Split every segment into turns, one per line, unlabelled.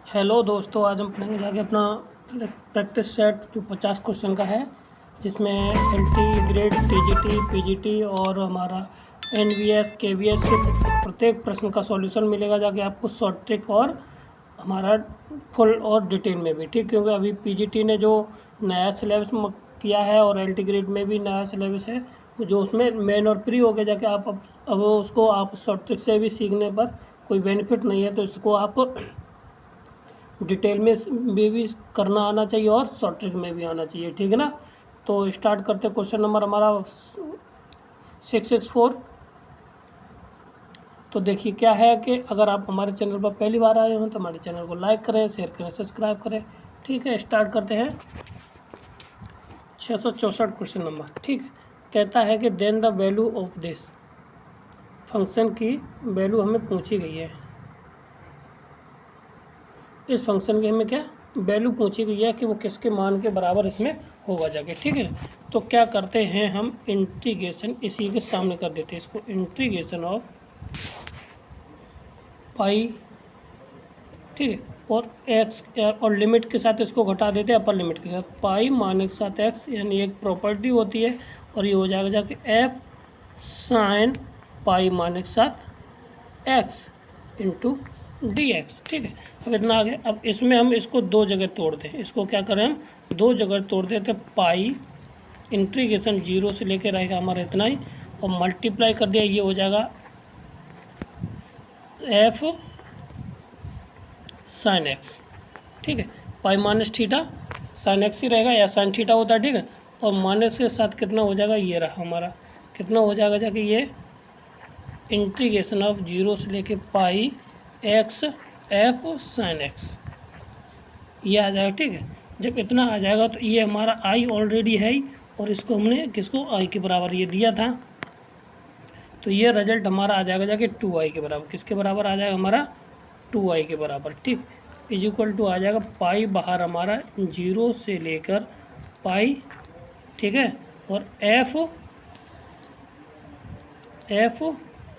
Hello दोस्तों, आज हम पढ़ेंगे जाके अपना प्रैक्टिस सेट जो 50 क्वेश्चन का है, जिसमें एलटी ग्रेड, टीजीटी, पीजीटी और हमारा एनवीएस, केवीएस के प्रत्येक प्रश्न का सॉल्यूशन मिलेगा जाके आपको शॉर्ट ट्रिक और हमारा फुल और डिटेल में भी, ठीक। क्योंकि अभी पीजीटी ने जो नया सिलेबस किया है और एलटी ग्रेड में भी नया सिलेबस है, जो उसमें मेन और प्री हो गया जाके आप अब उसको आप शॉर्ट ट्रिक से भी सीखने पर कोई बेनिफिट नहीं है, तो इसको आप डिटेल में भी करना आना चाहिए और शॉर्ट ट्रिक में भी आना चाहिए, ठीक है ना। तो स्टार्ट करते क्वेश्चन नंबर हमारा 664। तो देखिए क्या है कि अगर आप हमारे चैनल पर पहली बार आए हो तो हमारे चैनल को लाइक करें, शेयर करें, सब्सक्राइब करें, ठीक है। स्टार्ट करते हैं 664 क्वेश्चन नंबर, ठीक है। कहता है कि then the value of this function की वैल्यू हमें पूछी गई है। इस फंक्शन की हमें क्या वैल्यू पूछी गई है कि वो किसके मान के बराबर इसमें होगा जाके, ठीक है। तो क्या करते हैं हम, इंटीग्रेशन इसी के सामने कर देते हैं इसको, इंटीग्रेशन ऑफ पाई, ठीक है, और एक्स और लिमिट के साथ इसको घटा देते हैं अपर लिमिट के साथ, पाई मान के साथ एक्स, यानी एक प्रॉपर्टी होती है और ये हो जाएगा जाके एफ साइन पाई मान के साथ एक्स इंटू डी एक्स, ठीक है। अब इतना आ गया। अब इसमें हम इसको दो जगह तोड़ दें, इसको क्या करें हम दो जगह तोड़ देते, पाई इंटीग्रेशन 0 से लेकर रहेगा हमारा इतना ही, और मल्टीप्लाई कर दिया, ये हो जाएगा एफ साइन एक्स, ठीक है। Pi minus theta sine x ही रहेगा या साइन थीटा होता है, ठीक है। और माइनस के साथ कितना हो जाएगा, ये रहा हमारा, कितना हो जाएगा जाके ये इंटीग्रेशन ऑफ 0 से लेके पाई एक्स एफ साइन एक्स, ये आ जाएगा, ठीक है। जब इतना आ जाएगा तो ये हमारा आई ऑलरेडी है ही, और इसको हमने किसको आई के बराबर ये दिया था, तो ये रिजल्ट हमारा आ जाएगा जाके 2i के बराबर। किसके बराबर आ जाएगा हमारा 2i के बराबर, ठीक। इज इक्वल टू आ जाएगा पाई बाहर हमारा 0 से लेकर पाई, ठीक है, और F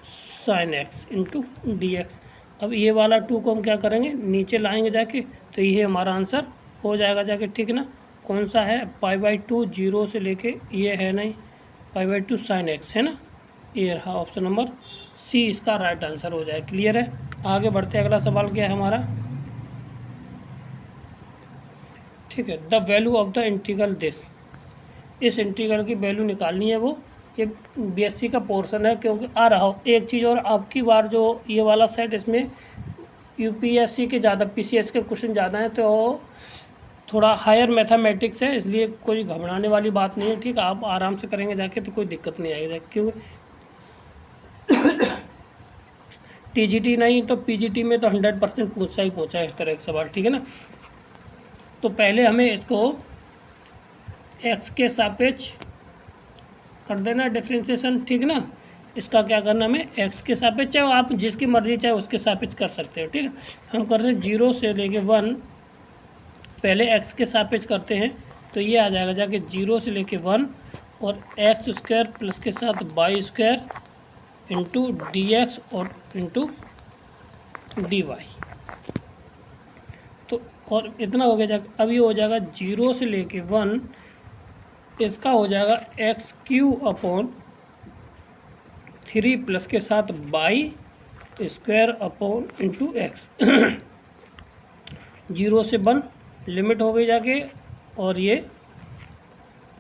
sine x into d x. अब ये वाला 2 को हम क्या करेंगे नीचे लाएंगे जाके, तो ये हमारा आंसर हो जाएगा जाके, ठीक है ना। कौन सा है, पाई/2 0 से लेके, ये है नहीं, पाई/2 साइन एक्स है ना, ये रहा ऑप्शन नंबर सी, इसका राइट आंसर हो जाए। क्लियर है। आगे बढ़ते हैं, अगला सवाल क्या है हमारा, ठीक है। The value of the integral this, इस इंटीग्रल की वैल्यू निकालनी है, वो ये बीएससी का पोर्शन है क्योंकि आ रहा हो। एक चीज़ और, आपकी बार जो ये वाला सेट, इसमें यूपीएससी के ज़्यादा, पीसीएस के क्वेश्चन ज़्यादा हैं, तो थोड़ा हायर मैथमेटिक्स है, इसलिए कोई घबराने वाली बात नहीं है, ठीक। आप आराम से करेंगे जाके तो कोई दिक्कत नहीं आएगी, क्योंकि टीजीटी नहीं तो पीजीटी में तो 100% पूछा है इस तरह का सवाल, ठीक है ना। तो पहले हमें इसको एक्स के सापेक्ष कर देना डिफ्रेंशिएशन, ठीक है ना। इसका क्या करना, हमें एक्स के सापेक्ष, चाहे आप जिसकी मर्जी चाहे उसके सापेक्ष कर सकते हो, ठीक है। हम कर रहे हैं 0 से लेके 1, पहले एक्स के सापेक्ष करते हैं, तो ये आ जाएगा जाके 0 से लेके 1 और एक्स स्क्वायर प्लस के साथ y square into d x और इंटू डी वाई। तो और इतना हो गया जाके, अब ये हो जाएगा 0 से लेके 1, इसका हो जाएगा x³/3 प्लस के साथ y square upon into x. 0 से 1 लिमिट हो गई जाके, और ये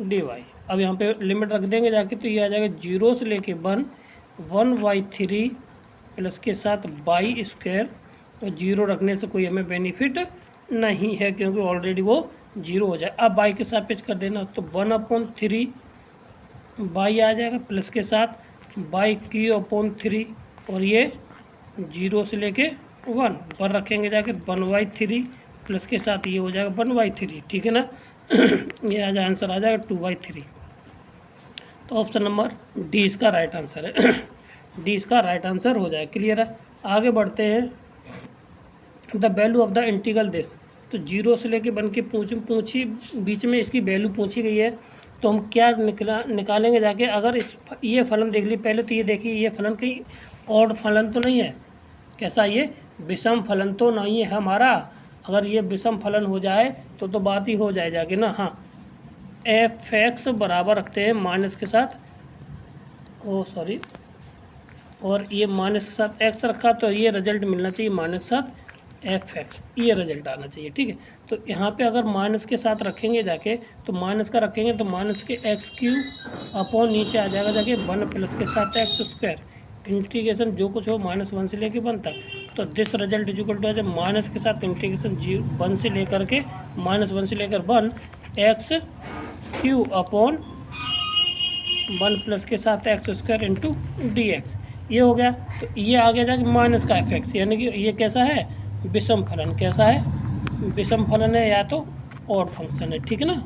डी वाई। अब यहाँ पे लिमिट रख देंगे जाके, तो ये आ जाएगा 0 से लेके 1/3 प्लस के साथ वाई स्क्वायर, और 0 रखने से कोई हमें बेनिफिट नहीं है क्योंकि ऑलरेडी वो 0 हो जाए। अब वाई के सापेक्ष कर देना, तो 1/3 वाई आ जाएगा प्लस के साथ y³ और ये 0 से लेके 1 पर रखेंगे जाके 1/3 प्लस के साथ ये हो जाएगा 1/3, ठीक है ना। ये आ जाए आंसर आ जाएगा 2/3। तो ऑप्शन नंबर डी इसका राइट आंसर है। डी इसका राइट आंसर हो जाए। क्लियर है। आगे बढ़ते हैं, the value of the integral this, तो 0 से लेके 1 की पूछी बीच में इसकी वैल्यू पूछी गई है, तो हम क्या निकालेंगे जाके, अगर ये फलन देख ली पहले, तो ये देखिए ये फलन कहीं ऑड फलन तो नहीं है, कैसा, ये विषम फलन तो नहीं है हमारा। अगर ये विषम फलन हो जाए तो बात ही हो जाए जाके ना। हाँ, एफ एक्स बराबर रखते हैं माइनस के साथ, ओ सॉरी, और ये माइनस के साथ एक्स रखा तो ये रिजल्ट मिलना चाहिए माइनस के साथ एफ एक्स, ये रिजल्ट आना चाहिए। ठीक है, तो यहाँ पे अगर माइनस के साथ रखेंगे जाके तो माइनस का रखेंगे तो minus k x Q upon नीचे आ जाएगा जाके 1 प्लस के साथ एक्स स्क्वायर इंटीग्रेशन जो कुछ हो -1 से लेके 1 तक। तो this result is equal to है माइनस के साथ इंटीग्रेशन 1 से लेकर के -1 से लेकर 1 एक्स क्यू अपॉन 1 प्लस के साथ x square into d x, ये हो गया। तो ये आ गया जाके माइनस का एफ एक्स, यानी कि ये कैसा है, विषम फलन। कैसा है, विषम फलन है या तो ऑड फंक्शन है। ठीक है ना,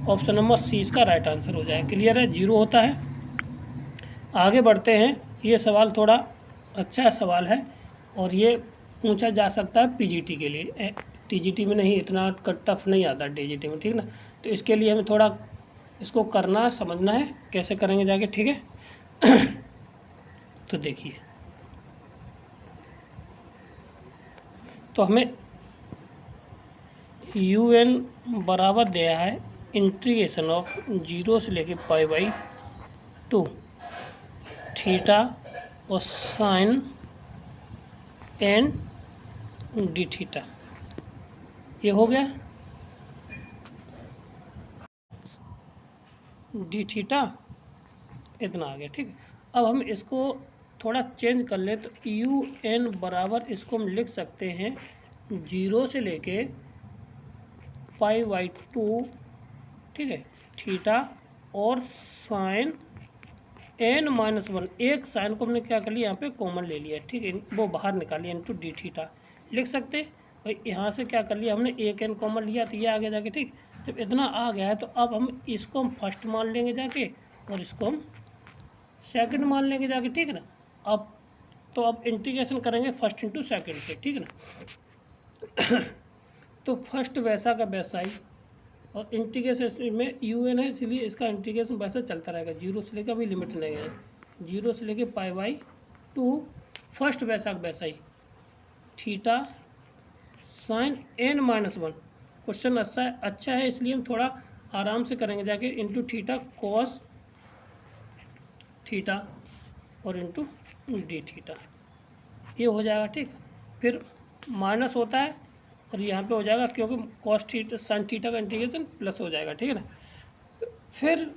ऑप्शन नंबर सी इसका राइट आंसर हो जाए। क्लियर है, 0 होता है। आगे बढ़ते हैं। ये सवाल थोड़ा अच्छा सवाल है और ये पूछा जा सकता है पीजीटी के लिए, टीजीटी में नहीं, इतना टफ नहीं आता टीजीटी में। ठीक ना, तो इसके लिए हमें थोड़ा इसको करना समझना है, कैसे करेंगे जाके। ठीक है तो देखिए, तो हमें यू एन बराबर दिया है इंटीग्रेशन ऑफ 0 से लेके π/2 थीटा और साइन एन डी थीटा, ये हो गया डी थीटा, इतना आ गया। ठीक है, अब हम इसको थोड़ा चेंज कर लें तो यू एन बराबर इसको हम लिख सकते हैं 0 से लेके π/2, ठीक है, थीटा और साइन n-1, एक साइन को हमने क्या कर लिया यहाँ पे कॉमन ले लिया। ठीक है, वो बाहर निकालिए इंटू डी थीटा लिख सकते भाई। यहाँ से क्या कर लिया हमने, एक n कॉमन लिया तो ये आ गया जाके। ठीक, जब इतना आ गया है तो अब हम इसको हम फर्स्ट मान लेंगे जाके और इसको हम सेकंड मान लेंगे जाके। ठीक है ना, अब इंटीग्रेशन करेंगे फर्स्ट इंटू सेकंड से। ठीक है ना तो फर्स्ट वैसा का वैसा ही, और इंटीग्रेशन में यू एन है इसलिए इसका इंटीग्रेशन वैसा चलता रहेगा। 0 से लेकर, अभी लिमिट नहीं है, 0 से लेके π/2 फर्स्ट वैसा का वैसा ही थीटा साइन n-1। क्वेश्चन अच्छा है इसलिए हम थोड़ा आराम से करेंगे जाके, इंटू थीटा कॉस थीटा और इंटू डी थीटा, ये हो जाएगा। ठीक, फिर माइनस होता है और यहाँ पे हो जाएगा क्योंकि कॉस थीटा साइन थीटा का इंटीग्रेशन प्लस हो जाएगा। ठीक है ना, फिर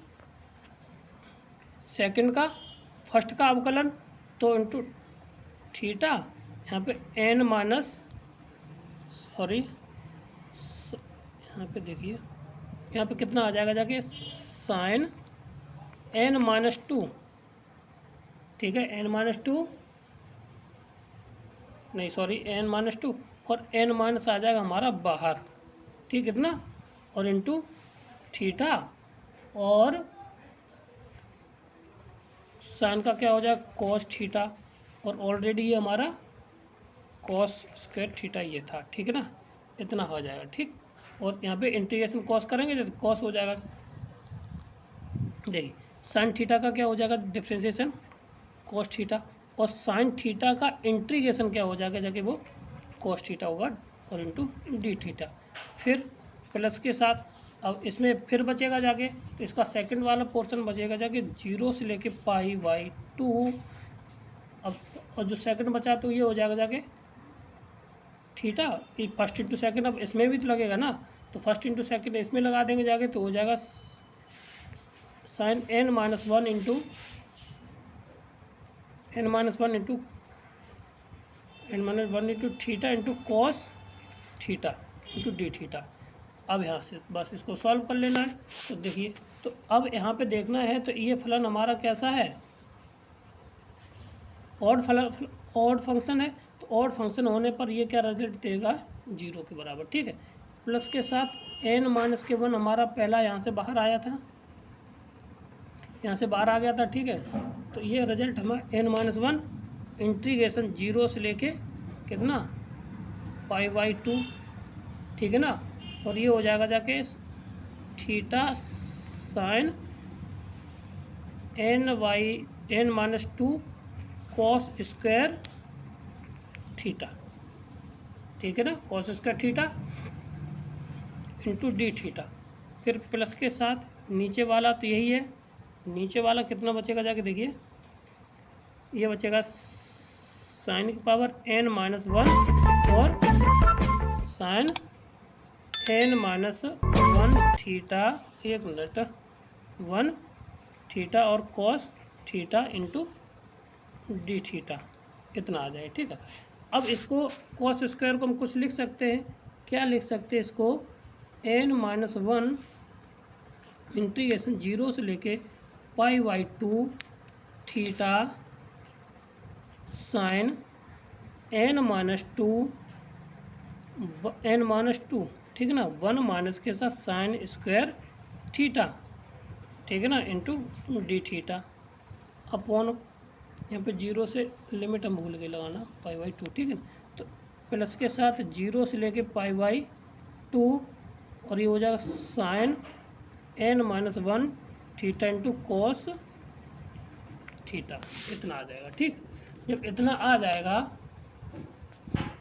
सेकंड का फर्स्ट का अवकलन तो इंटू थीटा, यहाँ पे एन माइनस सॉरी यहाँ पे देखिए, यहाँ पे कितना आ जाएगा जाके साइन n-2, ठीक है, n-2 नहीं सॉरी n-2 और n माइनस आ जाएगा हमारा बाहर। ठीक, इतना और इंटू थीटा और साइन का क्या हो जाएगा कॉस थीटा, और ऑलरेडी ये हमारा कॉस स्क्वायर थीटा ये था। ठीक है ना, इतना हो जाएगा। ठीक, और यहाँ पे इंटीग्रेशन कॉस करेंगे तो कॉस हो जाएगा। देखिए साइन थीटा का क्या हो जाएगा डिफ्रेंशिएशन कॉस थीटा, और साइन थीटा का इंटीग्रेशन क्या हो जाएगा जाके वो कॉस थीटा होगा और इंटू डी थीटा, फिर प्लस के साथ। अब इसमें फिर बचेगा जाके तो इसका सेकंड वाला पोर्शन बचेगा जाके 0 से लेके π/2। अब और जो सेकंड बचा तो ये हो जाएगा जाके थीटा, ये फर्स्ट इंटू सेकंड, अब इसमें भी तो लगेगा ना, तो फर्स्ट इंटू सेकंड इसमें लगा देंगे जाके तो हो जाएगा sine n-1 into n-1 into theta into cos theta into d theta. अब यहाँ से बस इसको सॉल्व कर लेना है। तो देखिए, तो अब यहाँ पे देखना है तो ये फलन हमारा कैसा है, ऑड फंक्शन है। तो ऑड फंक्शन होने पर ये क्या रिजल्ट देगा 0 के बराबर। ठीक है, प्लस के साथ n-1 हमारा पहला यहाँ से बाहर आया था, यहाँ से बाहर आ गया था। ठीक है, तो ये रिजल्ट हमारा n-1 इंटीग्रेशन 0 से लेके कितना π/2। ठीक है ना, और ये हो जाएगा जाके theta sine n-2 cos square theta. ठीक है ना, cos square theta into d theta. फिर प्लस के साथ नीचे वाला तो यही है, नीचे वाला कितना बचेगा जाके देखिए, ये बचेगा साइन की पावर n माइनस 1 और sine n minus 1 theta, 1 minute, 1 theta और cos theta into d theta, इतना आ जाए। ठीक है, अब इसको कॉस स्क्वायर को हम कुछ लिख सकते हैं, क्या लिख सकते हैं इसको, n माइनस 1 इंटीग्रेशन 0 से लेके π/2 थीटा साइन n माइनस 2, ठीक है ना, 1 माइनस के साथ साइन स्क्वायर थीटा, ठीक है ना, इंटू डी थीटा अपॉन, यहाँ पे 0 से लिमिट हम भूल गए लगाना, π/2, ठीक है ना, तो प्लस के साथ 0 से लेके π/2 और ये हो जाएगा sine n minus 1 theta into cos theta, इतना आ जाएगा। ठीक, जब इतना आ जाएगा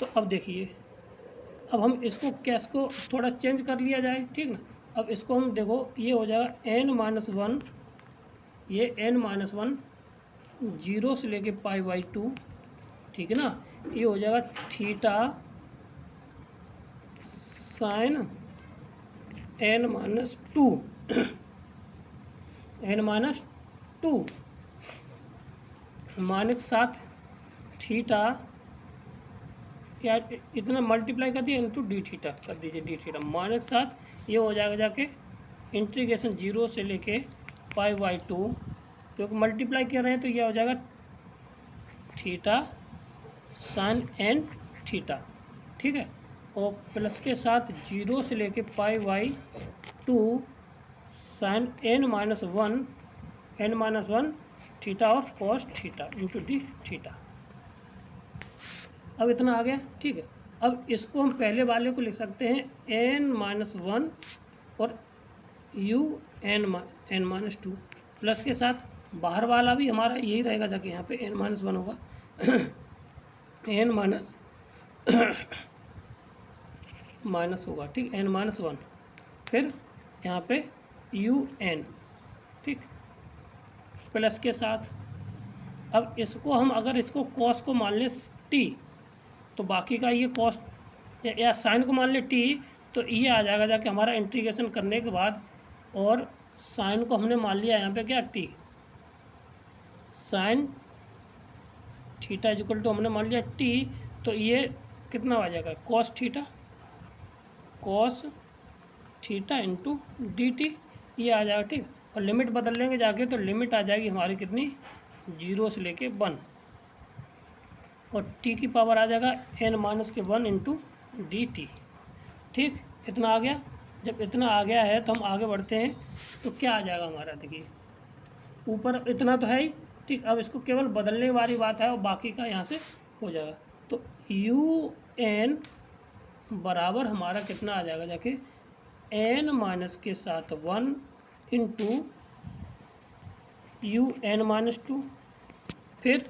तो अब देखिए, अब हम इसको कैश को थोड़ा चेंज कर लिया जाए, ठीक ना। अब इसको हम देखो, ये हो जाएगा n माइनस 1, ये n माइनस 1 0 से लेके π/2, ठीक है ना, ये हो जाएगा theta sine n minus 2 n minus 2 minus 7 theta, या इतना मल्टीप्लाई कर दिया इंटू डी थीटा कर दीजिए, डी थीटा माइनस 7, ये हो जाएगा जाके इंटीग्रेशन 0 से लेके π/2, क्योंकि मल्टीप्लाई कर रहे हैं तो यह हो जाएगा थीटा साइन n थीटा, ठीक है, और प्लस के साथ 0 से लेके π/2 साइन n माइनस 1 थीटा और cos theta into d theta. अब इतना आ गया, ठीक है। अब इसको हम पहले वाले को लिख सकते हैं n माइनस 1 और u n माइनस 2, प्लस के साथ बाहर वाला भी हमारा यही रहेगा, जाके यहाँ पे n माइनस 1 होगा n माइनस होगा, ठीक, n माइनस 1, फिर यहाँ पे un, ठीक, प्लस के साथ अब इसको हम अगर इसको कॉस को मान लें t, तो बाकी का ये कॉस या साइन को मान ले t, तो ये आ जाएगा जाके हमारा इंटीग्रेशन करने के बाद, और साइन को हमने मान लिया यहाँ पे क्या t, sine theta equal to हमने मान लिया t, तो ये कितना आ जाएगा cos theta into d t, ये आ जाएगा, ठीक। और लिमिट बदल लेंगे जाके, तो लिमिट आ जाएगी हमारी कितनी, 0 से लेके 1, और t की पावर आ जाएगा n minus k 1 into d t, ठीक, इतना आ गया। जब इतना आ गया है तो हम आगे बढ़ते हैं, तो क्या आ जाएगा हमारा, देखिए ऊपर इतना तो है ही, ठीक। अब इसको केवल बदलने वाली बात है और बाकी का यहाँ से हो जाएगा, तो un बराबर हमारा कितना आ जाएगा जाके n माइनस के साथ 1 इंटू un माइनस 2, फिर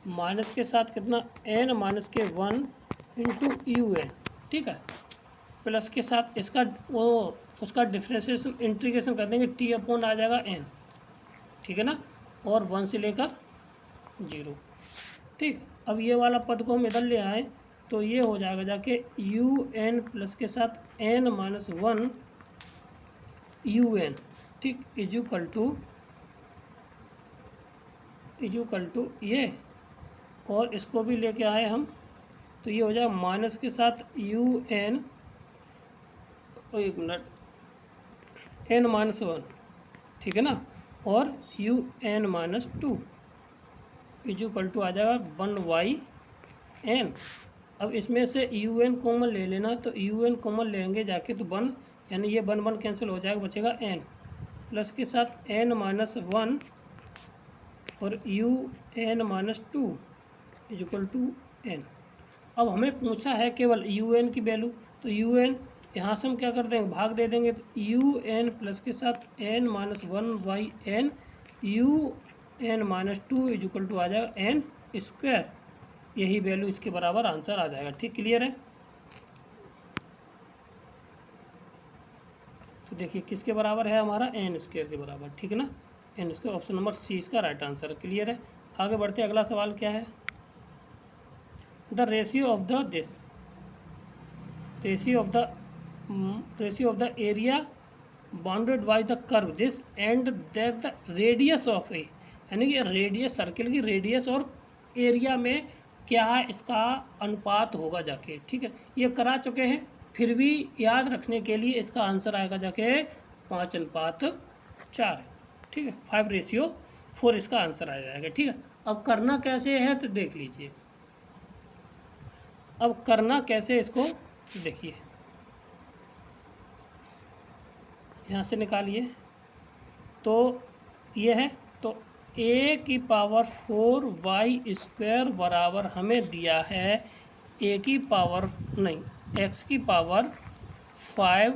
माइनस के साथ कितना n minus k 1 into un, ठीक है, प्लस के साथ इसका वो उसका डिफ्रेंशिएशन इंटीग्रेशन कर देंगे, t अपॉन आ जाएगा n, ठीक है ना, और 1 से लेकर 0, ठीक। अब ये वाला पद को हम इधर ले आए, तो ये हो जाएगा जाके un प्लस के साथ n माइनस 1 un, ठीक, इक्वल टू ये, और इसको भी लेके आए हम, तो ये हो जाएगा माइनस के साथ un, एक मिनट, n माइनस 1, ठीक है ना, और un माइनस 2 इक्वल टू आ जाएगा 1/n। अब इसमें से un कॉमन ले लेना, तो un कॉमन लेंगे जाके तो 1, यानी ये 1 कैंसिल हो जाएगा, बचेगा n, प्लस के साथ n माइनस 1 और un minus 2 equal to n। अब हमें पूछा है केवल un की वैल्यू, तो un यहाँ से हम क्या कर देंगे, भाग दे देंगे, तो un प्लस के साथ n minus 1/n un minus 2 equal to आ जाएगा n स्क्वायर, यही वैल्यू इसके बराबर आंसर आ जाएगा, ठीक, क्लियर है। तो देखिए किसके बराबर है हमारा, एन स्क्वायर के बराबर, ठीक है ना, n square. Option number C इसका राइट आंसर है। क्लियर है। आगे बढ़ते अगला सवाल क्या है, the ratio of the this ratio of the area bounded by the curve this and that the radius of a, यानी कि रेडियस, सर्किल की रेडियस और एरिया में क्या इसका अनुपात होगा जाके, ठीक है। ये करा चुके हैं, फिर भी याद रखने के लिए इसका आंसर आएगा जाके 5:4, ठीक है, 5:4 इसका आंसर आ जाएगा, ठीक है। अब करना कैसे है तो देख लीजिए, अब करना कैसे इसको देखिए, यहाँ से निकालिए, तो ये है, तो a की पावर 4y² बराबर हमें दिया है a की पावर नहीं, x की पावर 5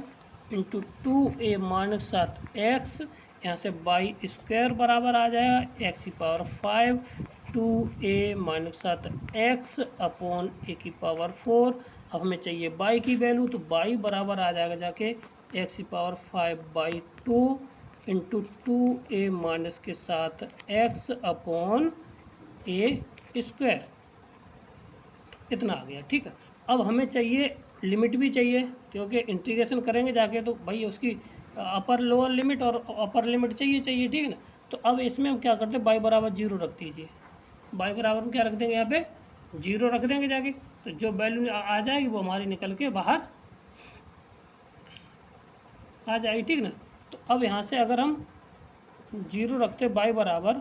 × 2a - 7x, यहाँ से y² बराबर आ जाएगा x की power 5 2a - 7x upon a की पावर 4। अब हमें चाहिए y की वैल्यू, तो y बराबर आ जाएगा जाके x की power 5/2 × 2a - 7x upon a², इतना आ गया, ठीक है। अब हमें चाहिए लिमिट भी चाहिए, क्योंकि इंटीग्रेशन करेंगे जाके तो भाई उसकी अपर लोअर लिमिट और अपर लिमिट चाहिए, ठीक है ना। तो अब इसमें हम क्या करते हैं, y बराबर 0 रख दीजिए, y बराबर हम क्या रख देंगे, यहाँ पे 0 रख देंगे जाके, तो जो वैल्यू आ जाएगी वो हमारी निकल के बाहर आ जाएगी, ठीक ना। तो अब यहाँ से अगर हम 0 रखते y बराबर,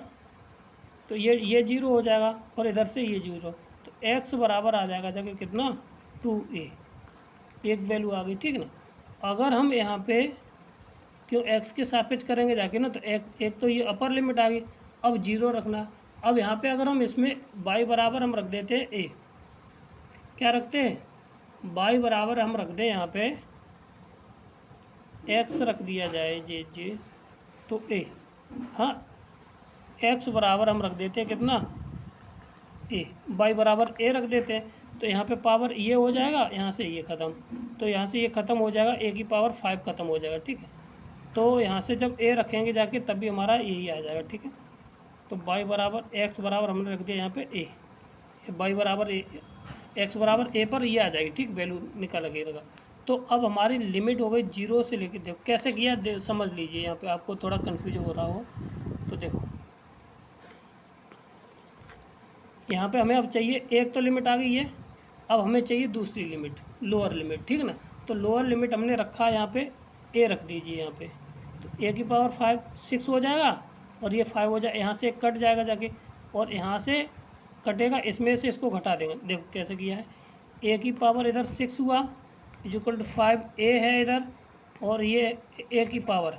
तो ये 0 हो जाएगा और इधर से ये 0, तो x बराबर आ जाएगा जाके कितना, 2a, एक वैल्यू आ गई, ठीक ना। अगर हम यहाँ पे क्यों x के सापेक्ष करेंगे जाके ना, तो एक तो ये अपर लिमिट आ गई, अब 0 रखना। अब यहाँ पे अगर हम इसमें y बराबर हम रख देते हैं a, क्या रखते हैं, y बराबर हम रख दें यहाँ पे x रख दिया जाए जे तो a, हाँ x बराबर हम रख देते हैं कितना, a, y बराबर a रख देते हैं, तो यहाँ पे पावर ये हो जाएगा, यहाँ से ये ख़त्म, तो यहाँ से ये ख़त्म हो जाएगा, a की पावर 5 ख़त्म हो जाएगा, ठीक है। तो यहाँ से जब a रखेंगे जाके तब भी हमारा यही आ जाएगा, ठीक है। तो y बराबर x बराबर हमने रख दिया यहाँ पे a, y बराबर a, x बराबर a पर ये आ जाएगी, ठीक, वैल्यू निकल लगेगा। तो अब हमारी लिमिट हो गई 0 से लेकर, देखो कैसे किया, समझ लीजिए, यहाँ पे आपको थोड़ा कन्फ्यूज हो रहा हो तो देखो, यहाँ पे हमें अब चाहिए, एक तो लिमिट आ गई है, अब हमें चाहिए दूसरी लिमिट, लोअर लिमिट, ठीक है ना। तो लोअर लिमिट हमने रखा यहाँ पे a रख दीजिए यहाँ पे, तो a की पावर 5 6 हो जाएगा और ये 5 हो जाए, यहाँ से कट जाएगा जाके, और यहाँ से कटेगा, इसमें से इसको घटा देंगे, देखो कैसे किया है, a की पावर इधर 6 हुआ = 5a है इधर, और ये a की पावर,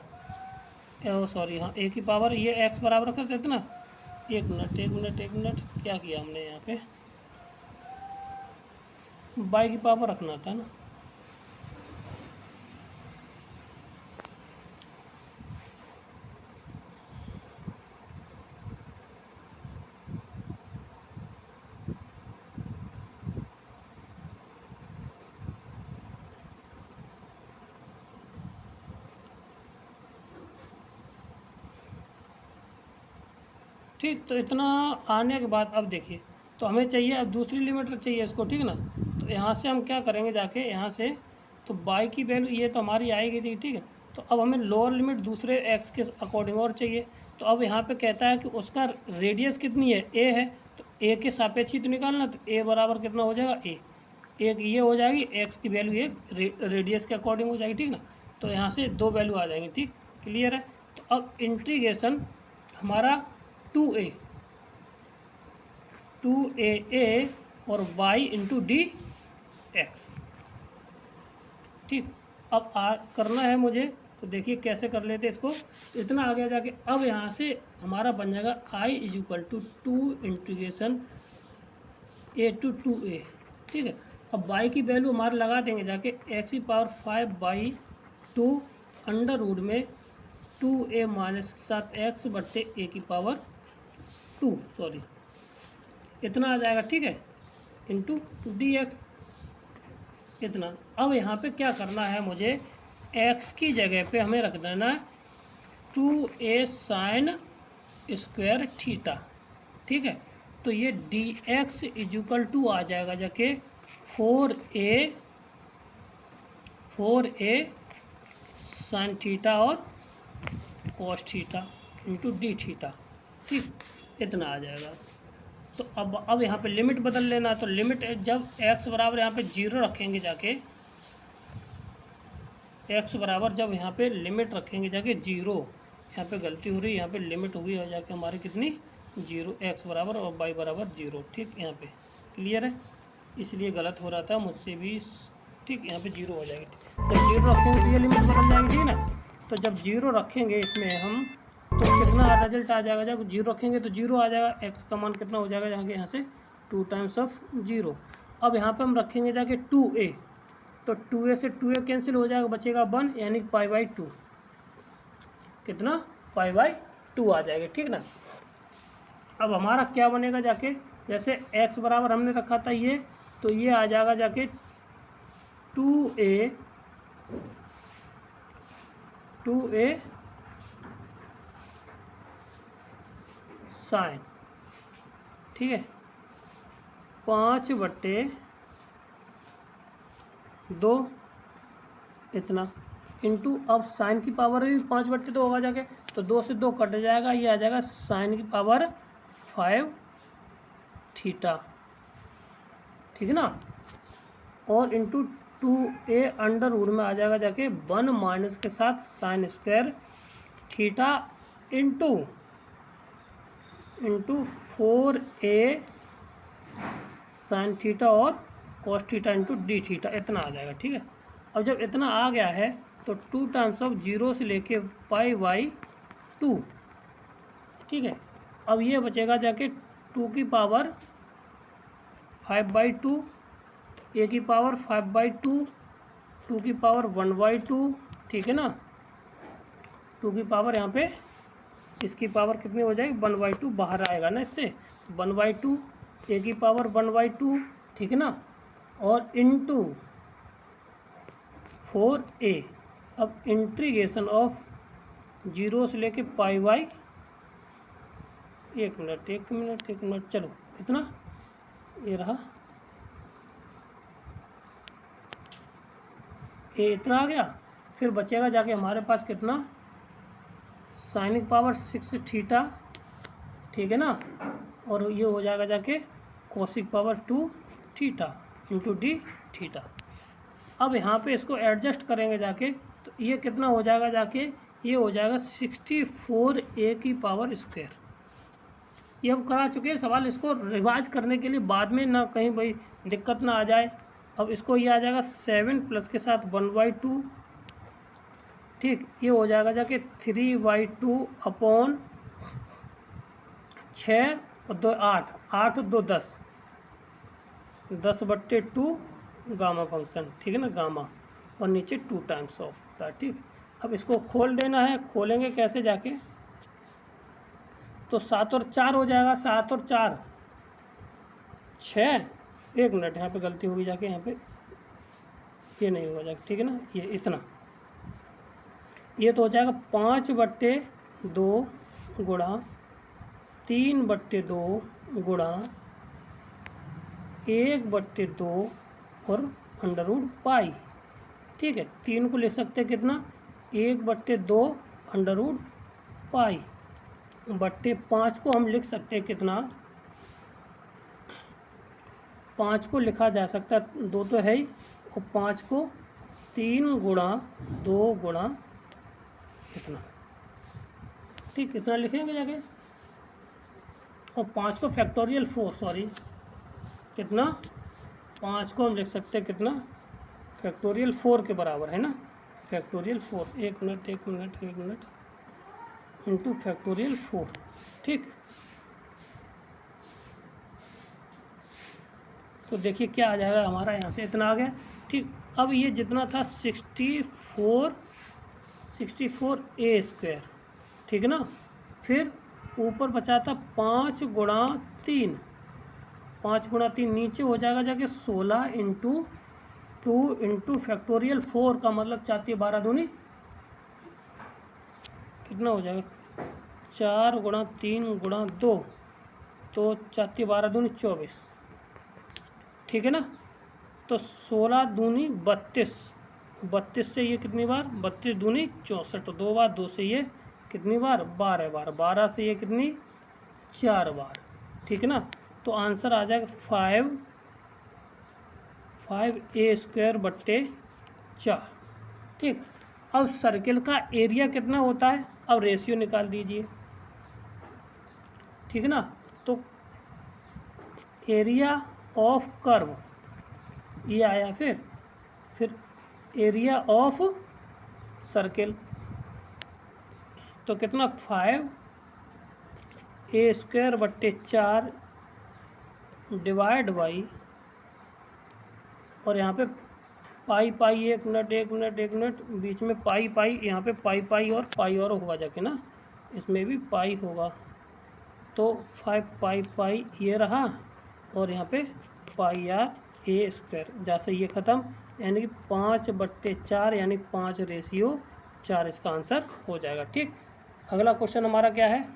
सॉरी हाँ a की पावर, ये x बराबर कर देते ना, एक मिनट क्या किया हमने यहाँ पे, y की पावर रखना था ना, ठीक। तो इतना आने के बाद अब देखिए, तो हमें चाहिए अब दूसरी लिमिट चाहिए इसको, ठीक है ना। तो यहाँ से हम क्या करेंगे जाके, यहाँ से तो y की वैल्यू ये तो हमारी आएगी थी, ठीक है। तो अब हमें लोअर लिमिट दूसरे x के अकॉर्डिंग और चाहिए, तो अब यहाँ पे कहता है कि उसका रेडियस कितनी है, a है, तो a के सापेक्ष ही तो निकालना, तो a बराबर कितना हो जाएगा, a, एक ये हो जाएगी, x की वैल्यू एक रेडियस के अकॉर्डिंग हो जाएगी, ठीक ना। तो यहाँ से दो वैल्यू आ जाएंगी, ठीक, क्लियर है। तो अब इंटीग्रेशन हमारा 2a और y × dx, ठीक। अब करना है मुझे, तो देखिए कैसे कर लेते इसको, इतना आ गया जाके। अब यहाँ से हमारा बन जाएगा i = 2 integration a to 2a, ठीक है। अब y की वैल्यू हमारे लगा देंगे जाके, x की पावर 5/2 अंडर रूट में 2a - 7x बट्टे a की पावर 2, सॉरी इतना आ जाएगा, ठीक है, × dx, इतना। अब यहाँ पे क्या करना है मुझे, एक्स की जगह पे हमें रख देना 2a साइन स्क्वायर थीटा, ठीक है। तो ये डी एक्स इजिकल टू आ जाएगा जाके 4a साइन थीटा और cos theta into d theta, ठीक, इतना आ जाएगा। तो अब यहाँ पे लिमिट बदल लेना। तो लिमिट जब x बराबर यहाँ पे 0 रखेंगे जाके, x बराबर जब यहाँ पे लिमिट रखेंगे जाके 0, यहाँ पे गलती हो रही है, यहाँ पे लिमिट होगी हो जाके हमारी कितनी 0, x बराबर और y बराबर 0, ठीक। यहाँ पे क्लियर है, इसलिए गलत हो रहा था मुझसे भी, ठीक। यहाँ पे 0 हो जाएगी। जब 0 रखेंगे तो ये लिमिट बदल जाएगी, ठीक है ना। तो जब 0 रखेंगे इसमें हम, तो कितना रिजल्ट आ जाएगा, जब 0 रखेंगे तो 0 आ जाएगा, x का मान कितना हो जाएगा जाके यहाँ से 2 टाइम्स ऑफ 0। अब यहाँ पे हम रखेंगे जाके 2a, तो 2a से 2a कैंसिल हो जाएगा, बचेगा 1, यानी π/2, कितना π/2 आ जाएगा, ठीक ना। अब हमारा क्या बनेगा जाके, जैसे x बराबर हमने रखा था ये, तो ये आ जाएगा जाके 2a साइन, ठीक है, 5/2 इतना इंटू, अब साइन की पावर भी 5/2 होगा जाके, तो 2 से 2 कट जाएगा, ये आ जाएगा साइन की पावर 5 थीटा, ठीक है ना। और इंटू 2a अंडर रूट में आ जाएगा जाके 1 माइनस के साथ sine square theta into 4a sine theta और cos theta into d theta, इतना आ जाएगा, ठीक है। अब जब इतना आ गया है तो 2 टाइम्स ऑफ 0 से लेके π/2, ठीक है। अब ये बचेगा जाके 2 की पावर 5/2, a की पावर 5/2, 2 की पावर 1/2, ठीक है ना। 2 की पावर यहाँ पे इसकी पावर कितनी हो जाएगी 1/2, बाहर आएगा ना इससे 1/2, a की पावर 1/2, ठीक है ना, और इंटू 4a। अब इंटीग्रेशन ऑफ 0 से लेके π/, एक मिनट चलो, कितना ये रहा, ये इतना आ गया। फिर बचेगा जाके हमारे पास कितना, साइन की पावर 6 थीटा, ठीक है ना, और ये हो जाएगा जाके cosec power 2 theta into d theta. अब यहाँ पे इसको एडजस्ट करेंगे जाके, तो ये कितना हो जाएगा जाके, ये हो जाएगा 64a की पावर स्क्वायर। ये हम करा चुके हैं सवाल, इसको रिवाइज करने के लिए बाद में ना कहीं भाई दिक्कत ना आ जाए। अब इसको ये आ जाएगा 7 प्लस के साथ 1/2, ठीक, ये हो जाएगा जाके 3/2 अपॉन 6 और 2 8, 8 और 2 10, 10/2 गामा फंक्शन, ठीक है ना, गामा, और नीचे 2 टाइम्स ऑफ था, ठीक। अब इसको खोल देना है, खोलेंगे कैसे जाके, तो 7 और 4 हो जाएगा, 7 और 4 6, एक मिनट यहाँ पे गलती होगी जाके, यहाँ पे ये नहीं होगा जाके, ठीक है ना, ये इतना, ये तो हो जाएगा 5/2 गुणा 3/2 गुणा 1/2 और अंडर रूट पाई, ठीक है। 3 को ले सकते हैं कितना, 1/2 अंडर रूट पाई बट्टे 5 को हम लिख सकते हैं कितना, 5 को लिखा जा सकता है, 2 तो है ही, और 5 को 3 गुणा 2 गुणा इतना, ठीक, कितना लिखेंगे जाके, और 5 को फैक्टोरियल 4, सॉरी कितना, 5 को हम लिख सकते हैं कितना, फैक्टोरियल 4 के बराबर है ना, फैक्टोरियल 4, एक मिनट इंटू फैक्टोरियल 4, ठीक। तो देखिए क्या आ जाएगा हमारा, यहाँ से इतना आ गया, ठीक। अब ये जितना था 64a स्क्वायर, ठीक है ना, फिर ऊपर बचा था 5 गुणा 3, 5 गुणा 3 नीचे हो जाएगा जाके 16 इंटू 2 इंटू फैक्टोरियल 4 का मतलब चाहती है 12 दूनी कितना हो जाएगा 4 गुणा 3 गुणा 2, तो चाहती है 12 दूनी 24, ठीक है ना। तो 16 दूनी 32, 32 से ये कितनी बार 32 दूनी 64, 2 बार, 2 से ये कितनी बार 12 बार, 12 से ये कितनी 4 बार, ठीक है ना। तो आंसर आ जाएगा 5a²/4, ठीक। अब सर्किल का एरिया कितना होता है, अब रेशियो निकाल दीजिए, ठीक है ना। तो एरिया ऑफ कर्व ये आया, फिर एरिया ऑफ सर्किल, तो कितना 5a²/4 डिवाइड बाई, और यहाँ पे पाई, एक मिनट बीच में पाई, यहाँ पे पाई और होगा जाके ना, इसमें भी पाई होगा, तो 5 पाई ये रहा, और यहाँ पे πr² जैसे ये ख़त्म, यानी कि 5/4 यानी 5:4 इसका आंसर हो जाएगा, ठीक। अगला क्वेश्चन हमारा क्या है,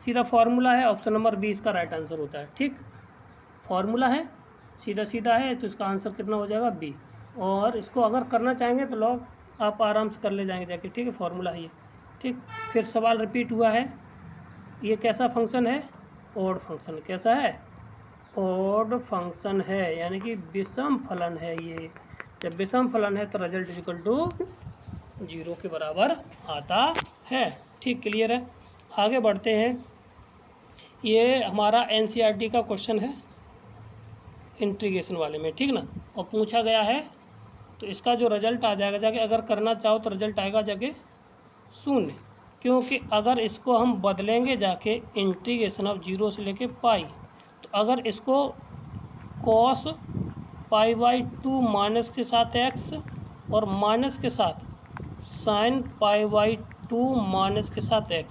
सीधा फार्मूला है, ऑप्शन नंबर 20 का राइट आंसर होता है, ठीक। फार्मूला है, सीधा है, तो इसका आंसर कितना हो जाएगा बी। और इसको अगर करना चाहेंगे तो लॉग आप आराम से कर ले जाएंगे जाके, ठीक है, फार्मूला है ये, ठीक। फिर सवाल रिपीट हुआ है, ये कैसा फंक्शन है, ऑड फंक्शन, कैसा है, ऑड फंक्शन है, यानी कि विषम फलन है ये। जब विषम फलन है तो रिजल्ट इक्वल टू 0 के बराबर आता है, ठीक, क्लियर है। आगे बढ़ते हैं, ये हमारा एनसीईआरटी का क्वेश्चन है इंटीग्रेशन वाले में, ठीक ना, और पूछा गया है, तो इसका जो रिजल्ट आ जाएगा जाके, अगर करना चाहो तो रिजल्ट आएगा जाके 0, क्योंकि अगर इसको हम बदलेंगे जाके इंटीग्रेशन ऑफ 0 से लेके पाई, तो अगर इसको cos π/2 माइनस के साथ x और माइनस के साथ sin π/2 माइनस के साथ x,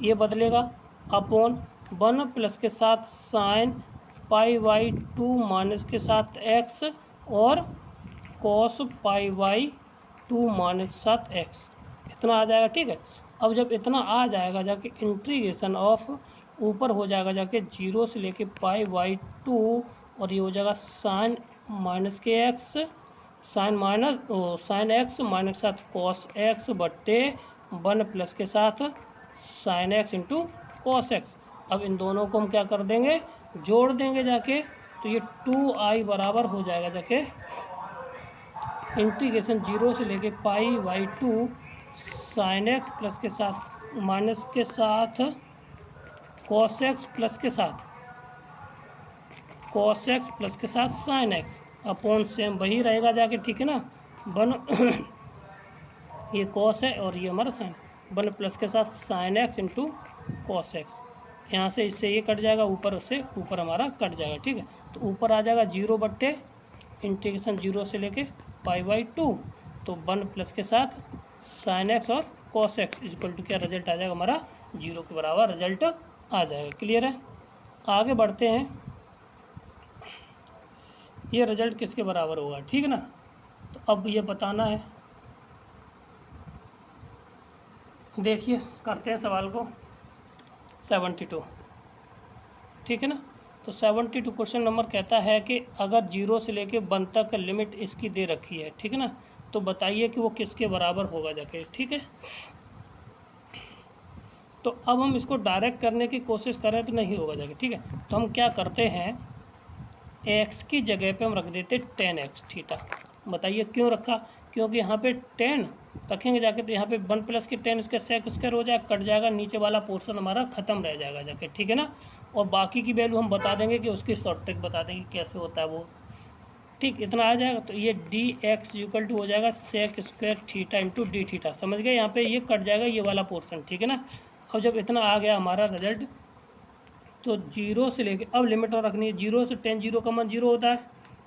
ये बदलेगा अपॉन 1 प्लस के साथ sin π/2 माइनस के साथ x और cos π/2 माइनस के साथ x, इतना आ जाएगा, ठीक है। अब जब इतना आ जाएगा जाके इंटीग्रेशन ऑफ ऊपर हो जाएगा जाके 0 से लेके π/2, और ये हो जाएगा sin माइनस के x, sin x माइनस के साथ cos x बट्टे 1 प्लस के साथ sin x into cos x। अब इन दोनों को हम क्या कर देंगे, जोड़ देंगे जाके, तो ये 2i बराबर हो जाएगा जाके इंटीग्रेशन 0 से लेके π/2 sin x प्लस के साथ माइनस के साथ cos x प्लस के साथ sin x अपॉन सेम वही रहेगा जाके, ठीक है ना, 1 ये cos है और ये हमारा sin, 1 प्लस के साथ sin x into cos x, यहाँ से इससे ये कट जाएगा, ऊपर से ऊपर हमारा कट जाएगा, ठीक है। तो ऊपर आ जाएगा 0 बट्टे इंटीग्रेशन 0 से लेके π/2, तो 1 प्लस के साथ sin x और cos x इक्वल टू क्या रिजल्ट आ जाएगा हमारा 0 के बराबर रिजल्ट आ जाएगा, क्लियर है। आगे बढ़ते हैं, ये रिजल्ट किसके बराबर होगा, ठीक है ना। तो अब ये बताना है, देखिए करते हैं सवाल को 72, ठीक है ना। तो 72 क्वेश्चन नंबर कहता है कि अगर 0 से लेके 1 तक लिमिट इसकी दे रखी है, ठीक है ना, तो बताइए कि वो किसके बराबर होगा जाके, ठीक है। तो अब हम इसको डायरेक्ट करने की कोशिश करें तो नहीं होगा जाके, ठीक है। तो हम क्या करते हैं, x की जगह पे हम रख देते 10x थीटा। बताइए क्यों रखा, क्योंकि यहाँ पे 10 रखेंगे जाके तो यहाँ पे 1 प्लस के 10 इसका सेक स्क्वायर हो जाएगा, कट जाएगा, नीचे वाला पोर्शन हमारा ख़त्म रह जाएगा जाके, ठीक है ना। और बाकी की वैल्यू हम बता देंगे कि उसकी शॉर्ट ट्रिक बता देंगे कैसे होता है वो, ठीक, इतना आ जाएगा। तो ये dx इक्वल टू हो जाएगा sec square theta into d theta, समझ गए, यहाँ पे ये कट जाएगा ये वाला पोर्शन, ठीक है ना। अब जब इतना आ गया हमारा रिजल्ट, तो 0 से लेके अब लिमिट और रखनी है, 0 से 10, 0 का मान 0 होता है,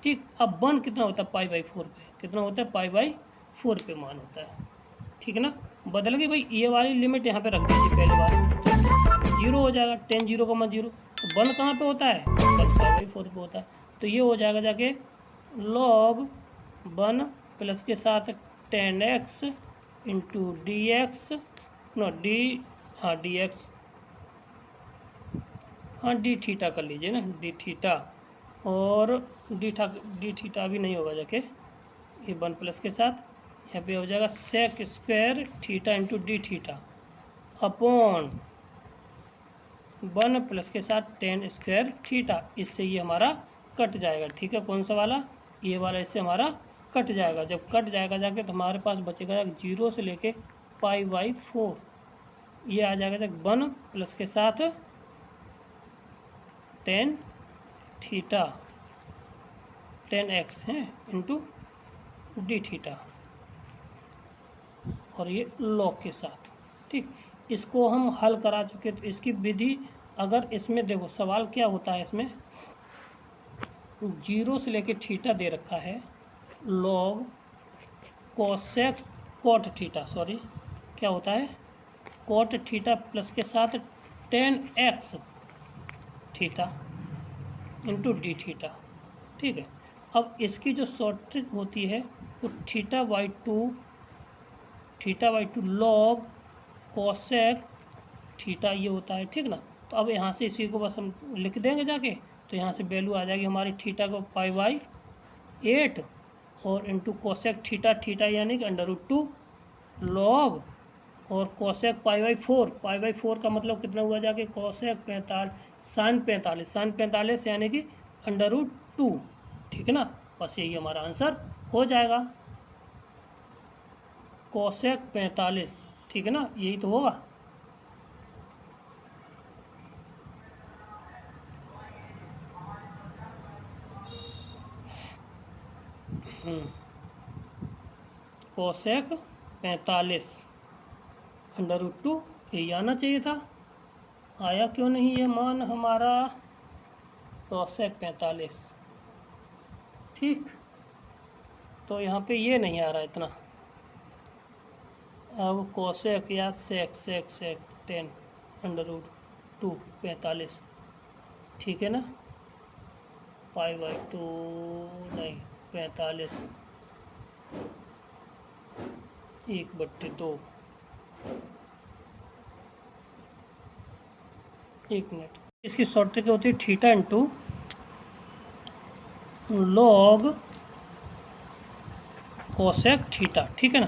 ठीक। अब 1 कितना होता है π/4 पे, कितना होता है π/4 पे मान होता है, ठीक है ना। बदल गई भाई, ये वाली लिमिट यहाँ पे रख दीजिए पहली बार, तो 0 हो जाएगा, 10 0 का मान 0, 1 कहाँ पे होता है, 1 π/4 पे होता है। तो ये हो जाएगा जाके log 1 प्लस के साथ 10x into d x no d हाँ डी एक्स हाँ डी थीटा कर लीजिए ना, डी थीटा, और डी थीटा भी नहीं होगा जाके, ये 1 प्लस के साथ यहाँ पे हो जाएगा sec square theta into d theta upon 1 plus के साथ 10 स्क्वायर थीटा। इससे ये हमारा कट जाएगा, ठीक है, कौन सा वाला, ये वाला, इससे हमारा कट जाएगा। जब कट जाएगा जाके तो हमारे पास बचेगा 0 से लेके π/4, ये आ जाएगा जब 1 प्लस के साथ 10 थीटा 10x है इंटू डी थीटा, और ये लॉग के साथ, ठीक। इसको हम हल करा चुके, तो इसकी विधि, अगर इसमें देखो सवाल क्या होता है, इसमें 0 से लेके थीटा दे रखा है, log cosec cot theta, sorry क्या होता है, कॉट थीटा प्लस के साथ 10x theta into d theta, ठीक है। अब इसकी जो शॉर्ट ट्रिक होती है वो θ/2 लॉग कोसेक थीटा ये होता है, ठीक ना। तो अब यहाँ से इसी को बस हम लिख देंगे जाके, तो यहाँ से वैल्यू आ जाएगी हमारी थीटा को π/8 और इंटू कोसेक थीटा यानी कि √2 लॉग और कोसेक π/4 का मतलब कितना हुआ जाके, कोसेक 45 sin 45 यानी कि √2, ठीक है ना। बस यही हमारा आंसर हो जाएगा, कोसेक 45, ठीक है ना, यही तो होगा। कोसेक 45 √2, यही आना चाहिए था, आया क्यों नहीं ये मान हमारा, कोसेक 45, ठीक। तो यहाँ पे ये नहीं आ रहा इतना, अब कोसेक या सेक 10 √2 45, ठीक है ना, π/2 नहीं 45 1/2, एक मिनट। इसकी शॉर्ट ट्रिक होती है theta into log cosec theta, ठीक है ना।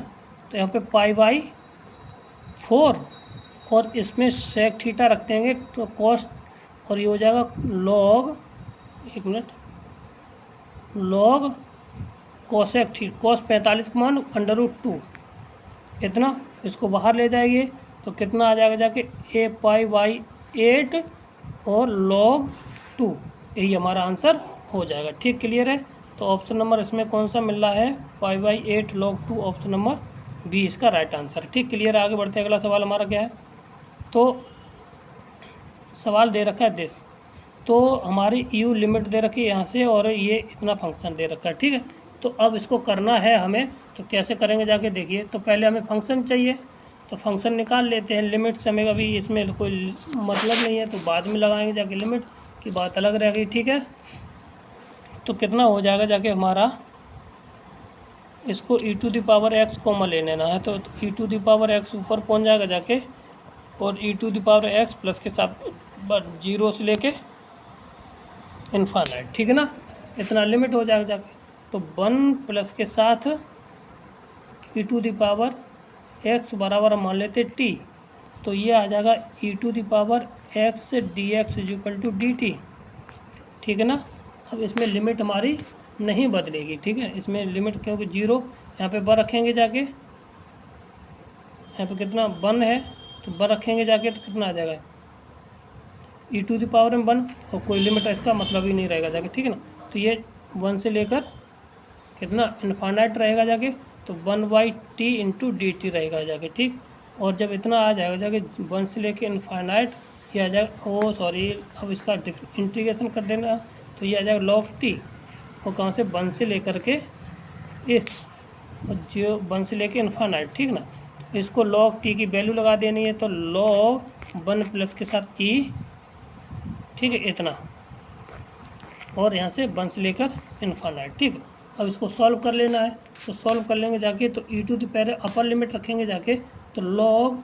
तो यहाँ पे π/4 और इसमें सेक थीटा रख देंगे तो कॉस, और ये हो जाएगा लॉग, एक minute, log cosec theta, cos 45 का मान √2 इतना, इसको बाहर ले जाएंगे तो कितना आ जाएगा जाके π/8 और log 2, यही हमारा आंसर हो जाएगा, ठीक, क्लियर है। तो ऑप्शन नंबर इसमें कौन सा मिल रहा है, π/8 log 2, ऑप्शन नंबर बी इसका राइट आंसर, ठीक, क्लियर। आगे बढ़ते हैं, अगला सवाल हमारा क्या है। तो सवाल दे रखा है दिस, तो हमारी यू लिमिट दे रखी है यहाँ से, और ये इतना फंक्शन दे रखा है, ठीक है। तो अब इसको करना है हमें, तो कैसे करेंगे जाके देखिए। तो पहले हमें फंक्शन चाहिए, तो फंक्शन निकाल लेते हैं। लिमिट से हमें अभी इसमें कोई मतलब नहीं है, तो बाद में लगाएंगे जाके, लिमिट की बात अलग रहेगी, ठीक है। तो कितना हो जाएगा जाके हमारा, इसको e⁻x कॉमन ले लेना है, तो e⁻x ऊपर पहुंच जाएगा जाके, और e⁻x प्लस के साथ 0 से लेके इन्फानाइट, ठीक है ना, इतना लिमिट हो जाएगा जाके। तो 1 प्लस के साथ e⁻x बराबर मान लेते t, तो ये आ जाएगा e⁻x dx = dt, ठीक है ना। अब इसमें लिमिट हमारी नहीं बदलेगी, ठीक है, इसमें लिमिट क्योंकि 0 यहाँ पे बर रखेंगे जाके, यहाँ पे कितना 1 है, तो बर रखेंगे जाके तो कितना आ जाएगा e⁻1, और कोई लिमिट इसका मतलब ही नहीं रहेगा जाके, ठीक है ना। तो ये 1 से लेकर कितना इन्फानाइट रहेगा जाके, तो 1/t × dt रहेगा जाके, ठीक। और जब इतना आ जाएगा जाके 1 से लेकर इन्फानाइट, ये आ जाएगा, ओ सॉरी, अब इसका इंटीग्रेशन कर देना, तो ये आ जाएगा log t, और कहाँ से 1 से लेकर के इस, जो 1 से लेकर इन्फानाइट, ठीक ना। इसको log t की वैल्यू लगा देनी है, तो log 1 प्लस के साथ e, ठीक है, इतना, और यहाँ से 1 से लेकर इन्फानाइट, ठीक है। अब इसको सॉल्व कर लेना है। तो सॉल्व कर लेंगे जाके, तो e to the power upper limit रखेंगे जाके, तो log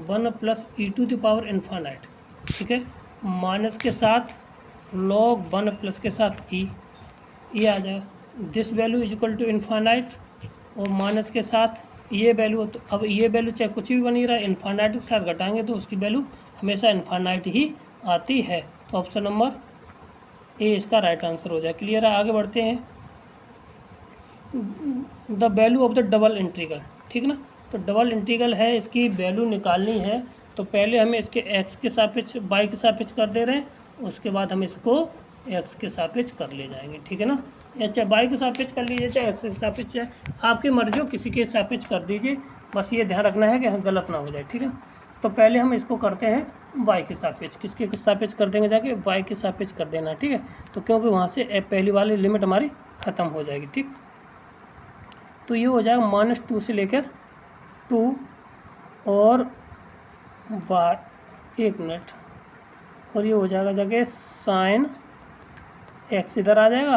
1 प्लस e to the power infinite, ठीक है, माइनस के साथ log 1 प्लस के साथ ई, ये आ जाएगा। This value is equal to infinite, और माइनस के साथ ये वैल्यू, तो अब ये वैल्यू चाहे कुछ भी बनी रहा है, इन्फानाइट के साथ घटाएंगे तो उसकी वैल्यू हमेशा इन्फानाइट ही आती है। तो ऑप्शन नंबर ए इसका राइट आंसर हो जाए। क्लियर है? आगे बढ़ते हैं। The value of the double integral, ठीक ना। तो डबल इंटीग्रल है, इसकी वैल्यू निकालनी है। तो पहले हमें इसके एक्स के सापेक्ष वाई के सापेक्ष कर दे रहे हैं, उसके बाद हम इसको एक्स के सापेक्ष कर ले जाएंगे, ठीक है ना। या चाहे वाई के सापेक्ष कर लीजिए, चाहे एक्स के सापेक्ष, है आपकी मर्जी हो, किसी के सापेक्ष कर दीजिए, बस ये ध्यान रखना है कि गलत ना हो जाए, ठीक है। तो पहले हम इसको करते हैं वाई के सापेक्ष। किसके सापेक्ष कर देंगे जाके? वाई के सापेक्ष कर देना, ठीक है। तो क्योंकि वहाँ से पहली वाली लिमिट हमारी ख़त्म हो जाएगी, ठीक। तो ये हो जाएगा -2 से लेकर 2 और वाई, 1 मिनट, और ये हो जाएगा जाके साइन एक्स इधर आ जाएगा,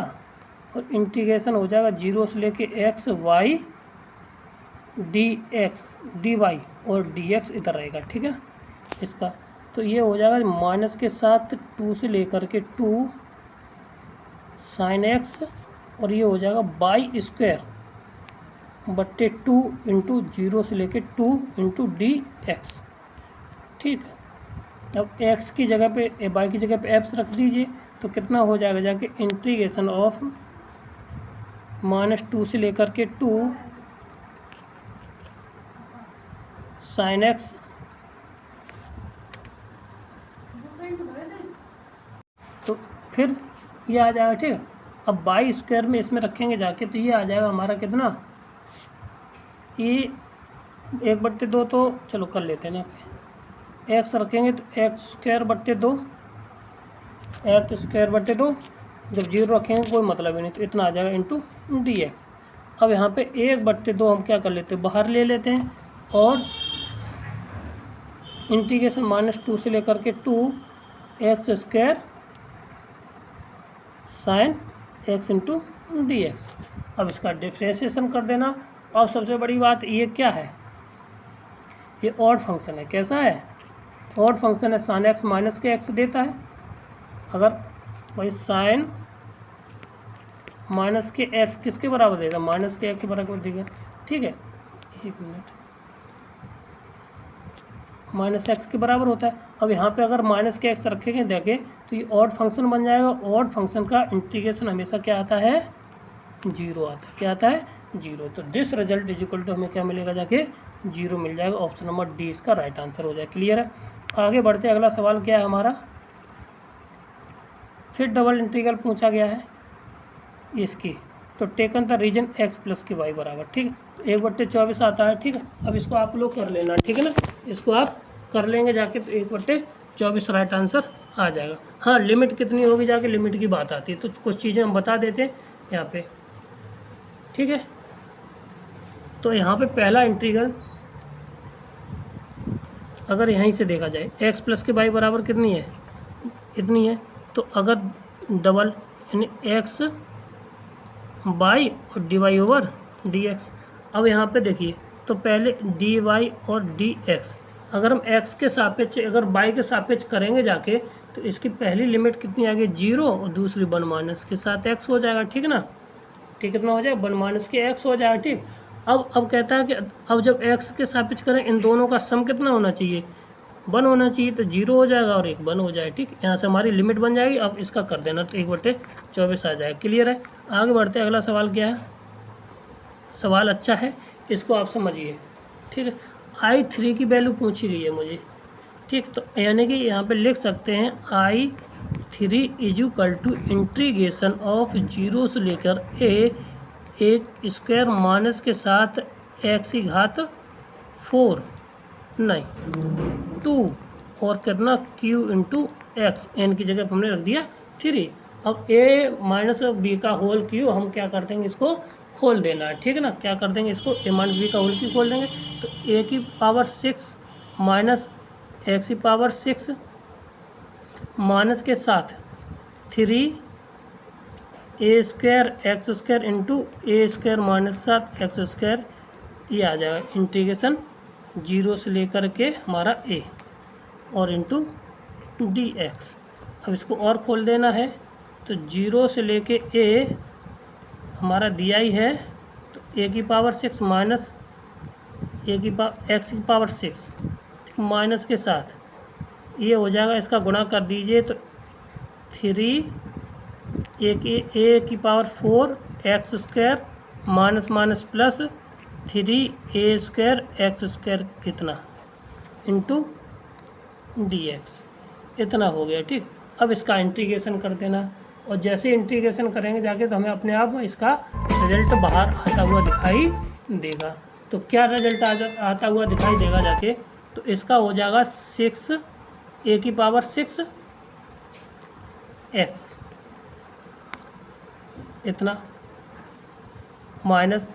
और इंटीग्रेशन हो जाएगा 0 से लेके x y d x d y, और डी एक्स इधर रहेगा, ठीक है इसका। तो ये हो जाएगा माइनस के साथ 2 से लेकर के 2 साइन एक्स, और ये हो जाएगा बाई स्क्वायर बट्टे 2 इंटू 0 से लेके 2 इंटू डी एक्स, ठीक है। अब एक्स की जगह पे, वाई की जगह पे एप्स रख दीजिए, तो कितना हो जाएगा जाके इंटीग्रेशन ऑफ -2 से लेकर के 2 साइन एक्स, तो फिर ये आ जाएगा, ठीक है। अब बाई स्क्वायर में इसमें रखेंगे जाके, तो ये आ जाएगा हमारा कितना, ये 1/2, तो चलो कर लेते हैं ना, एक्स रखेंगे तो एक्स स्क्वायर बट्टे 2, एक्स स्क्वायर बट्टे 2, जब 0 रखेंगे कोई मतलब ही नहीं, तो इतना आ जाएगा इंटू डी एक्स। अब यहाँ पे 1/2 हम क्या कर लेते हैं, बाहर ले लेते हैं, और इंटीग्रेशन -2 से लेकर के 2 x square sine x into d x. अब इसका डिफ्रेंशिएशन कर देना। और सबसे बड़ी बात ये क्या है, ये ऑड फंक्शन है। कैसा है? ऑड फंक्शन है। Sine x minus k x देता है, अगर भाई साइन माइनस के एक्स किसके बराबर देगा? माइनस के एक्स के बराबर देगा, ठीक है। 1 मिनट, माइनस एक्स के बराबर होता है। अब यहाँ पे अगर माइनस के एक्स रखेंगे देखें, तो ये ऑड फंक्शन बन जाएगा। ऑड फंक्शन का इंटीग्रेशन हमेशा क्या आता है? 0 आता है। क्या आता है? 0। तो this result is equal to हमें क्या मिलेगा जाके? 0 मिल जाएगा। ऑप्शन नंबर डी इसका राइट आंसर हो जाए। क्लियर है? आगे बढ़ते, अगला सवाल क्या है हमारा, फिर डबल इंटीग्रल पूछा गया है इसकी। तो taken the region x plus के वाई बराबर, ठीक है। 1/24 आता है, ठीक है। अब इसको आप लोग कर लेना, ठीक है ना। इसको आप कर लेंगे जाके, तो 1/24 राइट आंसर आ जाएगा। हाँ, लिमिट कितनी होगी जाके, लिमिट की बात आती है, तो कुछ चीज़ें हम बता देते हैं यहाँ पे, ठीक है। तो यहाँ पे पहला इंटीग्रल अगर यहीं से देखा जाए, एक्स प्लस के वाई बराबर कितनी है? इतनी है। तो अगर डबल यानी एक्स बाई और d y over d x. अब यहाँ पे देखिए, तो पहले डी वाई और डी एक्स, अगर हम एक्स के सापेक्ष अगर वाई के सापेक्ष करेंगे जाके, तो इसकी पहली लिमिट कितनी आ गई? 0, और दूसरी 1 माइनस के साथ एक्स हो जाएगा, ठीक ना। ठीक, कितना हो जाएगा? 1 माइनस के एक्स हो जाएगा, ठीक। अब कहता है कि अब जब एक्स के सापेक्ष करें, इन दोनों का सम कितना होना चाहिए? 1 होना चाहिए। तो 0 हो जाएगा और 1 1 हो जाएगा, ठीक। यहाँ से हमारी लिमिट बन जाएगी। अब इसका कर देना, तो 1/24 आ जाएगा। क्लियर है? आगे बढ़ते हैं। अगला सवाल क्या है? सवाल अच्छा है, इसको आप समझिए, ठीक है। I3 की वैल्यू पूछी गई है मुझे, ठीक। तो यानी कि यहाँ पे लिख सकते हैं I3 is equal to integration of 0 से लेकर एक स्क्वायर माइनस के साथ x की घात 4 नहीं 2 और कितना q इंटू एक्स, एन की जगह हमने रख दिया 3। अब a माइनस बी का होल q हम क्या कर देंगे, इसको खोल देना है, ठीक है ना। क्या कर देंगे इसको, a माइनस बी का होल q खोल देंगे। तो a की पावर 6 माइनस x की पावर 6 माइनस के साथ 3 ए स्क्वायर एक्स स्क्वायर इंटू ए स्क्वायर माइनस 7 एक्स स्क्वायर, ये आ जाएगा इंटीग्रेशन 0 से लेकर के हमारा ए और इंटू डी एक्स। अब इसको और खोल देना है, तो 0 से लेके ए हमारा दिया ही है, तो ए की पावर 6 माइनस ए की पावर एक्स की पावर 6 माइनस के साथ ये हो जाएगा, इसका गुणा कर दीजिए तो 3 ए की power 4 x square minus minus plus 3 ए स्क्वायर एक्स स्क्वायर कितना इंटू डी एक्स, इतना हो गया। ठीक, अब इसका इंटीग्रेशन कर देना, और जैसे इंटीग्रेशन करेंगे जाके तो हमें अपने आप इसका रिजल्ट बाहर आता हुआ दिखाई देगा। तो क्या रिजल्ट आता हुआ दिखाई देगा जाके, तो इसका हो जाएगा 6 ए की पावर 6 एक्स इतना माइनस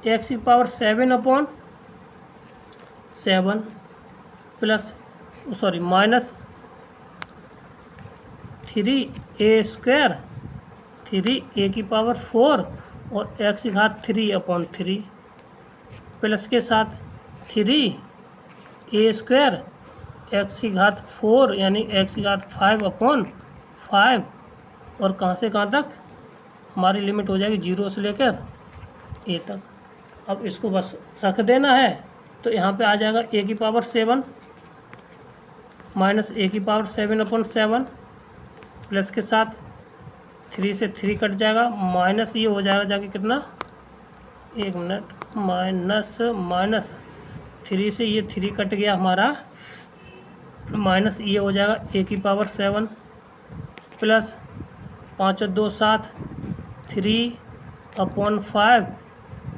एक्स की पावर 7/7 प्लस माइनस 3 ए स्क्वायर 3 ए की पावर 4 और एक्स की घात 3/3 प्लस के साथ 3 ए स्क्वायर एक्स की घात 4 यानी एक्स की घात 5/5 और कहाँ से कहाँ तक हमारी लिमिट हो जाएगी 0 से लेकर ए तक। अब इसको बस रख देना है, तो यहाँ पे आ जाएगा ए की पावर 7 माइनस ए की पावर 7/7 प्लस के साथ 3 से 3 कट जाएगा, माइनस ये हो जाएगा जाके कितना, एक मिनट, माइनस 3 से ये 3 कट गया हमारा, माइनस ये हो जाएगा ए की पावर 7 प्लस 5 और 2 7 3/5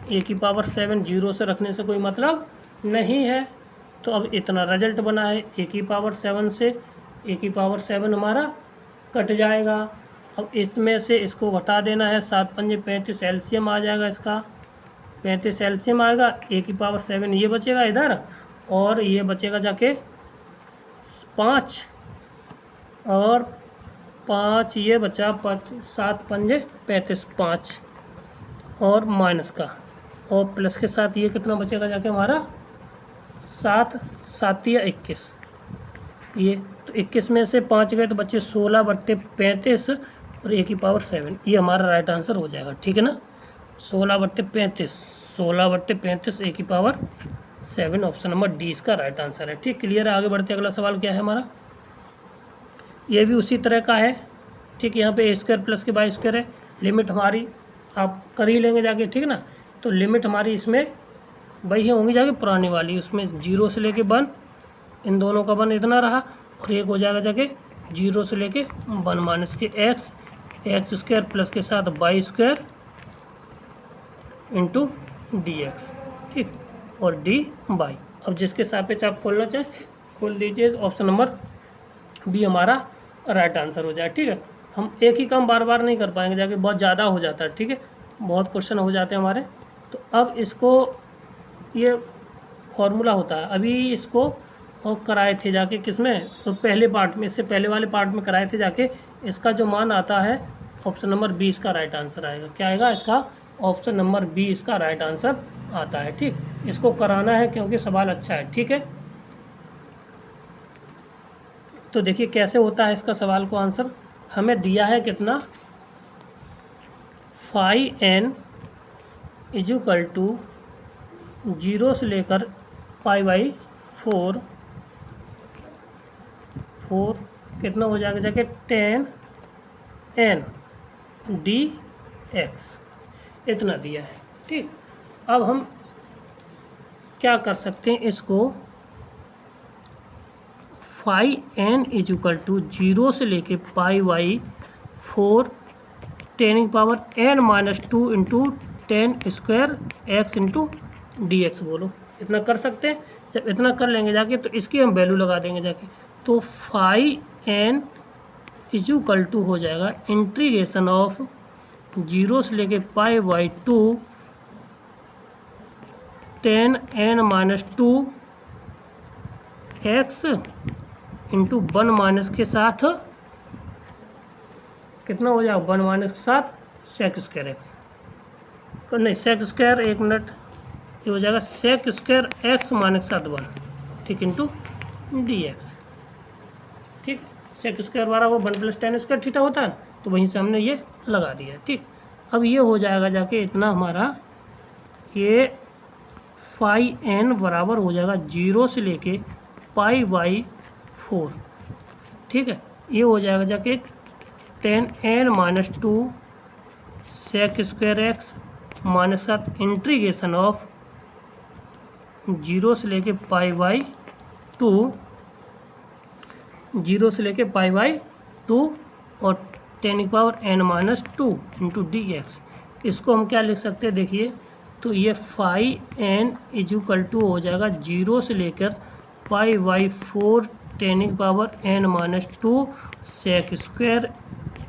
ए की पावर 7 0 से रखने से कोई मतलब नहीं है। तो अब इतना रिजल्ट बना है, ए की पावर 7 से ए की पावर 7 हमारा कट जाएगा। अब इसमें से इसको घटा देना है, 7 पंजे 35 एलसीएम आ जाएगा, इसका 35 एलसीएम आएगा, ए की पावर 7 ये बचेगा इधर, और ये बचेगा जाके 5 और 5 ये बचा 7 पंजे 35 5 और माइनस का, और प्लस के साथ ये कितना बचेगा जाके हमारा 7 7 या 21, ये तो 21 में से 5 गए तो बच्चे 16/35 और ए की पावर 7, ये हमारा राइट आंसर हो जाएगा। ठीक है ना, 16/35 ए की पावर 7 ऑप्शन नंबर डी इसका राइट आंसर है। ठीक, क्लियर है। आगे बढ़ते अगला सवाल क्या है हमारा, ये भी उसी तरह का है। ठीक, यहाँ पे ए स्क्वायर प्लस के बाई स्क्वायर है, लिमिट हमारी आप कर ही लेंगे जाके, ठीक है ना। तो लिमिट हमारी इसमें वही होंगी जाके पुरानी वाली, उसमें 0 से लेके 1, इन दोनों का 1 इतना रहा, और एक हो जाएगा जाके 0 से लेके 1 minus k x square plus के साथ by square into d x. ठीक, और डी बाई। अब जिसके सापेक्ष आप खोलना चाहें खोल दीजिए, ऑप्शन नंबर बी हमारा राइट आंसर हो जाए। ठीक है, हम एक ही काम बार बार नहीं कर पाएंगे जाके, बहुत ज़्यादा हो जाता है। ठीक है, बहुत क्वेश्चन हो जाते हैं हमारे। तो अब इसको ये फॉर्मूला होता है, अभी इसको और कराए थे जाके किसमें, तो पहले पार्ट में, इससे पहले वाले पार्ट में कराए थे जाके। इसका जो मान आता है ऑप्शन नंबर बी इसका राइट आंसर आएगा। क्या आएगा इसका, ऑप्शन नंबर बी इसका राइट आंसर आता है। ठीक, इसको कराना है क्योंकि सवाल अच्छा है। ठीक है, तो देखिए कैसे होता है इसका सवाल को आंसर। हमें दिया है कितना, 5n = 0 से लेकर π/4 कितना हो जाएगा जाके 10n dx, इतना दिया है। ठीक, अब हम क्या कर सकते हैं, इसको 5n = 0 से लेके π/4 10⁻n-2 into 10 square x into d x बोलो, इतना कर सकते हैं। जब इतना कर लेंगे जाके तो इसकी हम वैल्यू लगा देंगे जाके, तो 5n = हो जाएगा इंटीग्रेशन ऑफ 0 से लेके π/2 10n-2 x इंटू 1 माइनस के साथ कितना हो जाएगा, 1 माइनस के साथ सेक स्क्वायर एक्स, नहीं सेक स्क्वायर, एक मिनट, ये हो जाएगा सेक स्क्वायर एक्स माइनस 1, ठीक, इंटू डी एक्स। ठीक, सेक स्क्वायर वाला वो 1 + tan स्क्वायर थीटा होता है, तो वहीं से हमने ये लगा दिया। ठीक, अब ये हो जाएगा जाके इतना हमारा, ये फाई एन बराबर हो जाएगा 0 से लेके π/4। ठीक है, ये हो जाएगा जाके tan n - 2 sec square x minus 7 integration of 0 से लेके π/2, 0 से लेके π/2 और tan n - 2 into d x. इसको हम क्या लिख सकते हैं देखिए, तो ये फाई n = हो जाएगा 0 से लेकर π/4 tan n - 2 sec square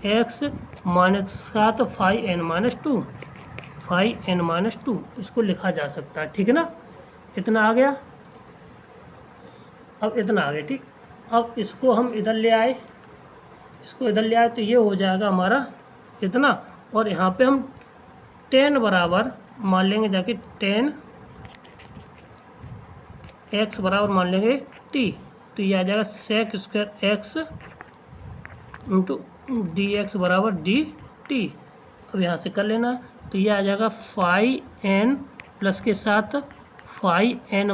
x minus 7 phi n - 2, इसको लिखा जा सकता है। ठीक है ना, इतना आ गया, अब इतना आ गया। ठीक, अब इसको हम इधर ले आए, इसको इधर ले आए तो ये हो जाएगा हमारा इतना, और यहाँ पे हम tan बराबर मान लेंगे जाके tan x बराबर मान लेंगे t, तो ये आ जाएगा sec square x into d x बराबर डी टी। अब यहाँ से कर लेना, तो ये आ जाएगा फाई n प्लस के साथ फाई n -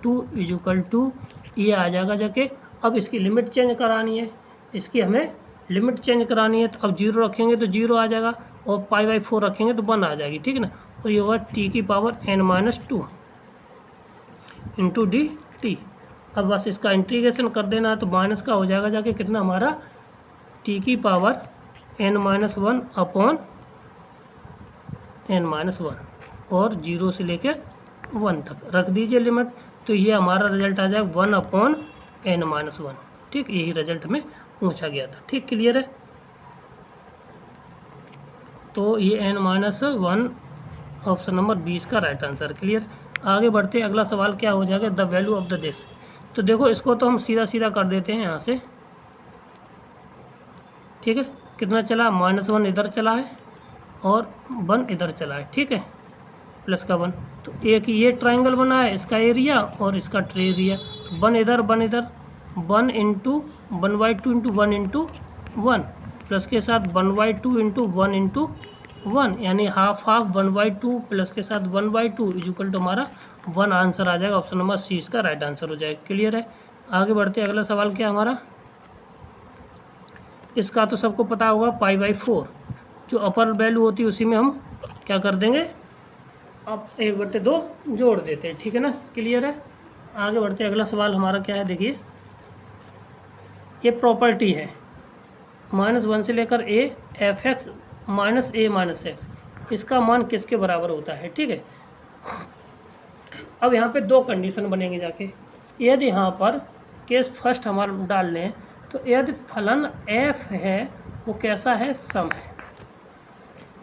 2 = ये आ जाएगा जाके। अब इसकी लिमिट चेंज करानी है, इसकी हमें लिमिट चेंज करानी है, तो अब 0 रखेंगे तो 0 आ जाएगा, और π/4 रखेंगे तो 1 आ जाएगी। ठीक है ना, और ये होगा t⁻n - 2 इंटू डी टी। अब बस इसका इंटीग्रेशन कर देना है, तो माइनस का हो जाएगा जाके कितना हमारा t⁻n - 1 अपॉन n - 1, और 0 से लेकर 1 तक रख दीजिए लिमिट, तो ये हमारा रिजल्ट आ जाएगा 1/n - 1। ठीक, यही रिजल्ट हमें पूछा गया था। ठीक, क्लियर है, तो ये n-1 ऑप्शन नंबर 20 का राइट आंसर। क्लियर, आगे बढ़ते अगला सवाल क्या हो जाएगा, the value of the this. तो देखो इसको तो हम सीधा सीधा कर देते हैं यहाँ से। ठीक है, कितना चला, -1 इधर चला है और 1 इधर चला है। ठीक है, प्लस का 1, तो एक ये ट्राइंगल बना है, इसका एरिया और इसका ट्रे एरिया, 1 इधर 1 इधर, 1 × 1/2 × 1 × 1 प्लस के साथ 1/2 × 1 × 1, यानी हाफ 1/2 प्लस के साथ 1/2 = हमारा 1 आंसर आ जाएगा। ऑप्शन नंबर सी इसका राइट आंसर हो जाएगा। क्लियर है, आगे बढ़ते अगला सवाल क्या हमारा, इसका तो सबको पता होगा π/4 जो अपर वैल्यू होती है उसी में हम क्या कर देंगे, अब 1/2 जोड़ देते हैं। ठीक है ना, क्लियर है, आगे बढ़ते अगला सवाल हमारा क्या है देखिए, ये प्रॉपर्टी है -1 से लेकर a f(x) - a - x, इसका मान किसके बराबर होता है। ठीक है, अब यहाँ पे 2 कंडीशन बनेंगे जाके, यदि यहाँ पर केस फर्स्ट हमारा डाल लें, तो यदि फलन f है वो कैसा है, सम है,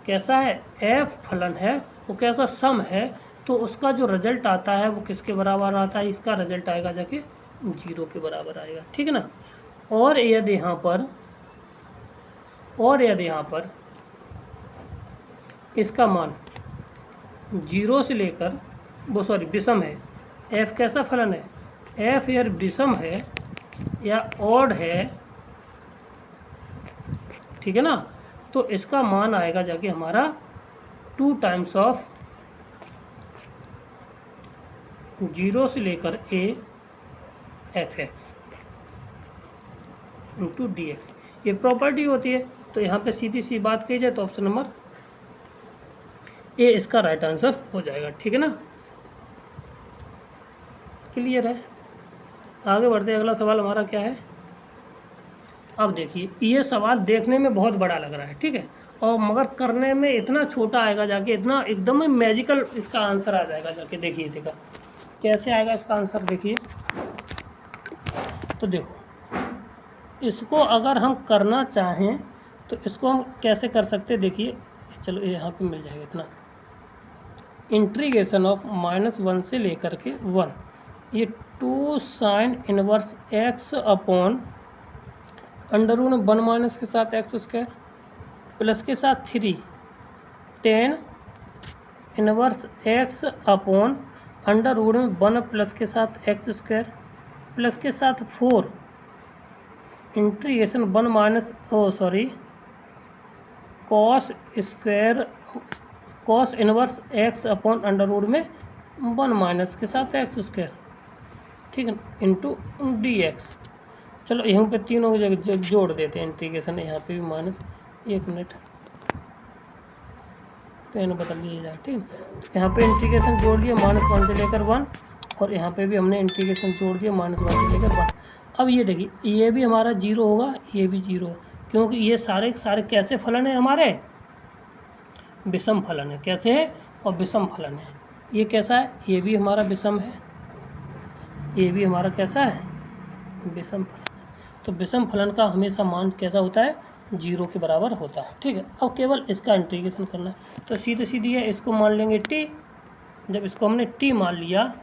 कैसा है, f फलन है वो कैसा, सम है, तो उसका जो रिजल्ट आता है वो किसके बराबर आता है, इसका रिजल्ट आएगा जाके 0 के बराबर आएगा। ठीक है ना, और यदि यहाँ पर इसका मान 0 से लेकर वो विषम है, f कैसा फलन है, f यार विषम है या ऑड है, ठीक है ना, तो इसका मान आएगा जाके हमारा 2 टाइम्स ऑफ 0 से लेकर a f(x) into d x, ये प्रॉपर्टी होती है। तो यहाँ पे सीधी सी बात की जाए तो ऑप्शन नंबर ए इसका राइट आंसर हो जाएगा। ठीक है ना, क्लियर है, आगे बढ़ते अगला सवाल हमारा क्या है। अब देखिए ये सवाल देखने में बहुत बड़ा लग रहा है, ठीक है, और मगर करने में इतना छोटा आएगा जाके, इतना एकदम ही मैजिकल इसका आंसर आ जाएगा जाके। देखिए देखा कैसे आएगा इसका आंसर, देखिए तो देखो इसको अगर हम करना चाहें तो इसको हम कैसे कर सकते हैं, देखिए चलो ये यहाँ पे मिल जाएगा इतना, इंटीग्रेशन ऑफ -1 से लेकर के 1, ये 2 sin इनवर्स x अपॉन √1 - के साथ x² प्लस के साथ 3 tan inverse x upon under root में 1 प्लस के साथ एक्स स्क्वायर प्लस के साथ 4 integration 1 minus cos inverse x upon under root में 1 माइनस के साथ एक्स स्क्वायर, ठीक है, इंटू डी एक्स। चलो यहाँ पे तीनों की जगह जोड़ देते हैं इंटीग्रेशन, यहाँ पे भी माइनस, 1 मिनट पेन बदल दिया जाए, ठीक है। यहाँ पे इंटीग्रेशन जोड़ दिया -1 से लेकर 1 और यहाँ पे भी हमने इंटीग्रेशन जोड़ दिया -1 से लेकर 1। अब ये देखिए ये भी हमारा 0 होगा, ये भी 0, क्योंकि ये सारे सारे कैसे फलन है हमारे, विषम फलन है। कैसे है, और विषम फलन है। ये कैसा है, ये भी हमारा विषम है, ये भी हमारा कैसा है, विषम फलन। तो विषम फलन का हमेशा मान कैसा होता है, 0 के बराबर होता है, ठीक है। अब केवल इसका इंटीग्रेशन करना है, तो सीधे सीधी है, इसको मान लेंगे t। जब इसको हमने t मान लिया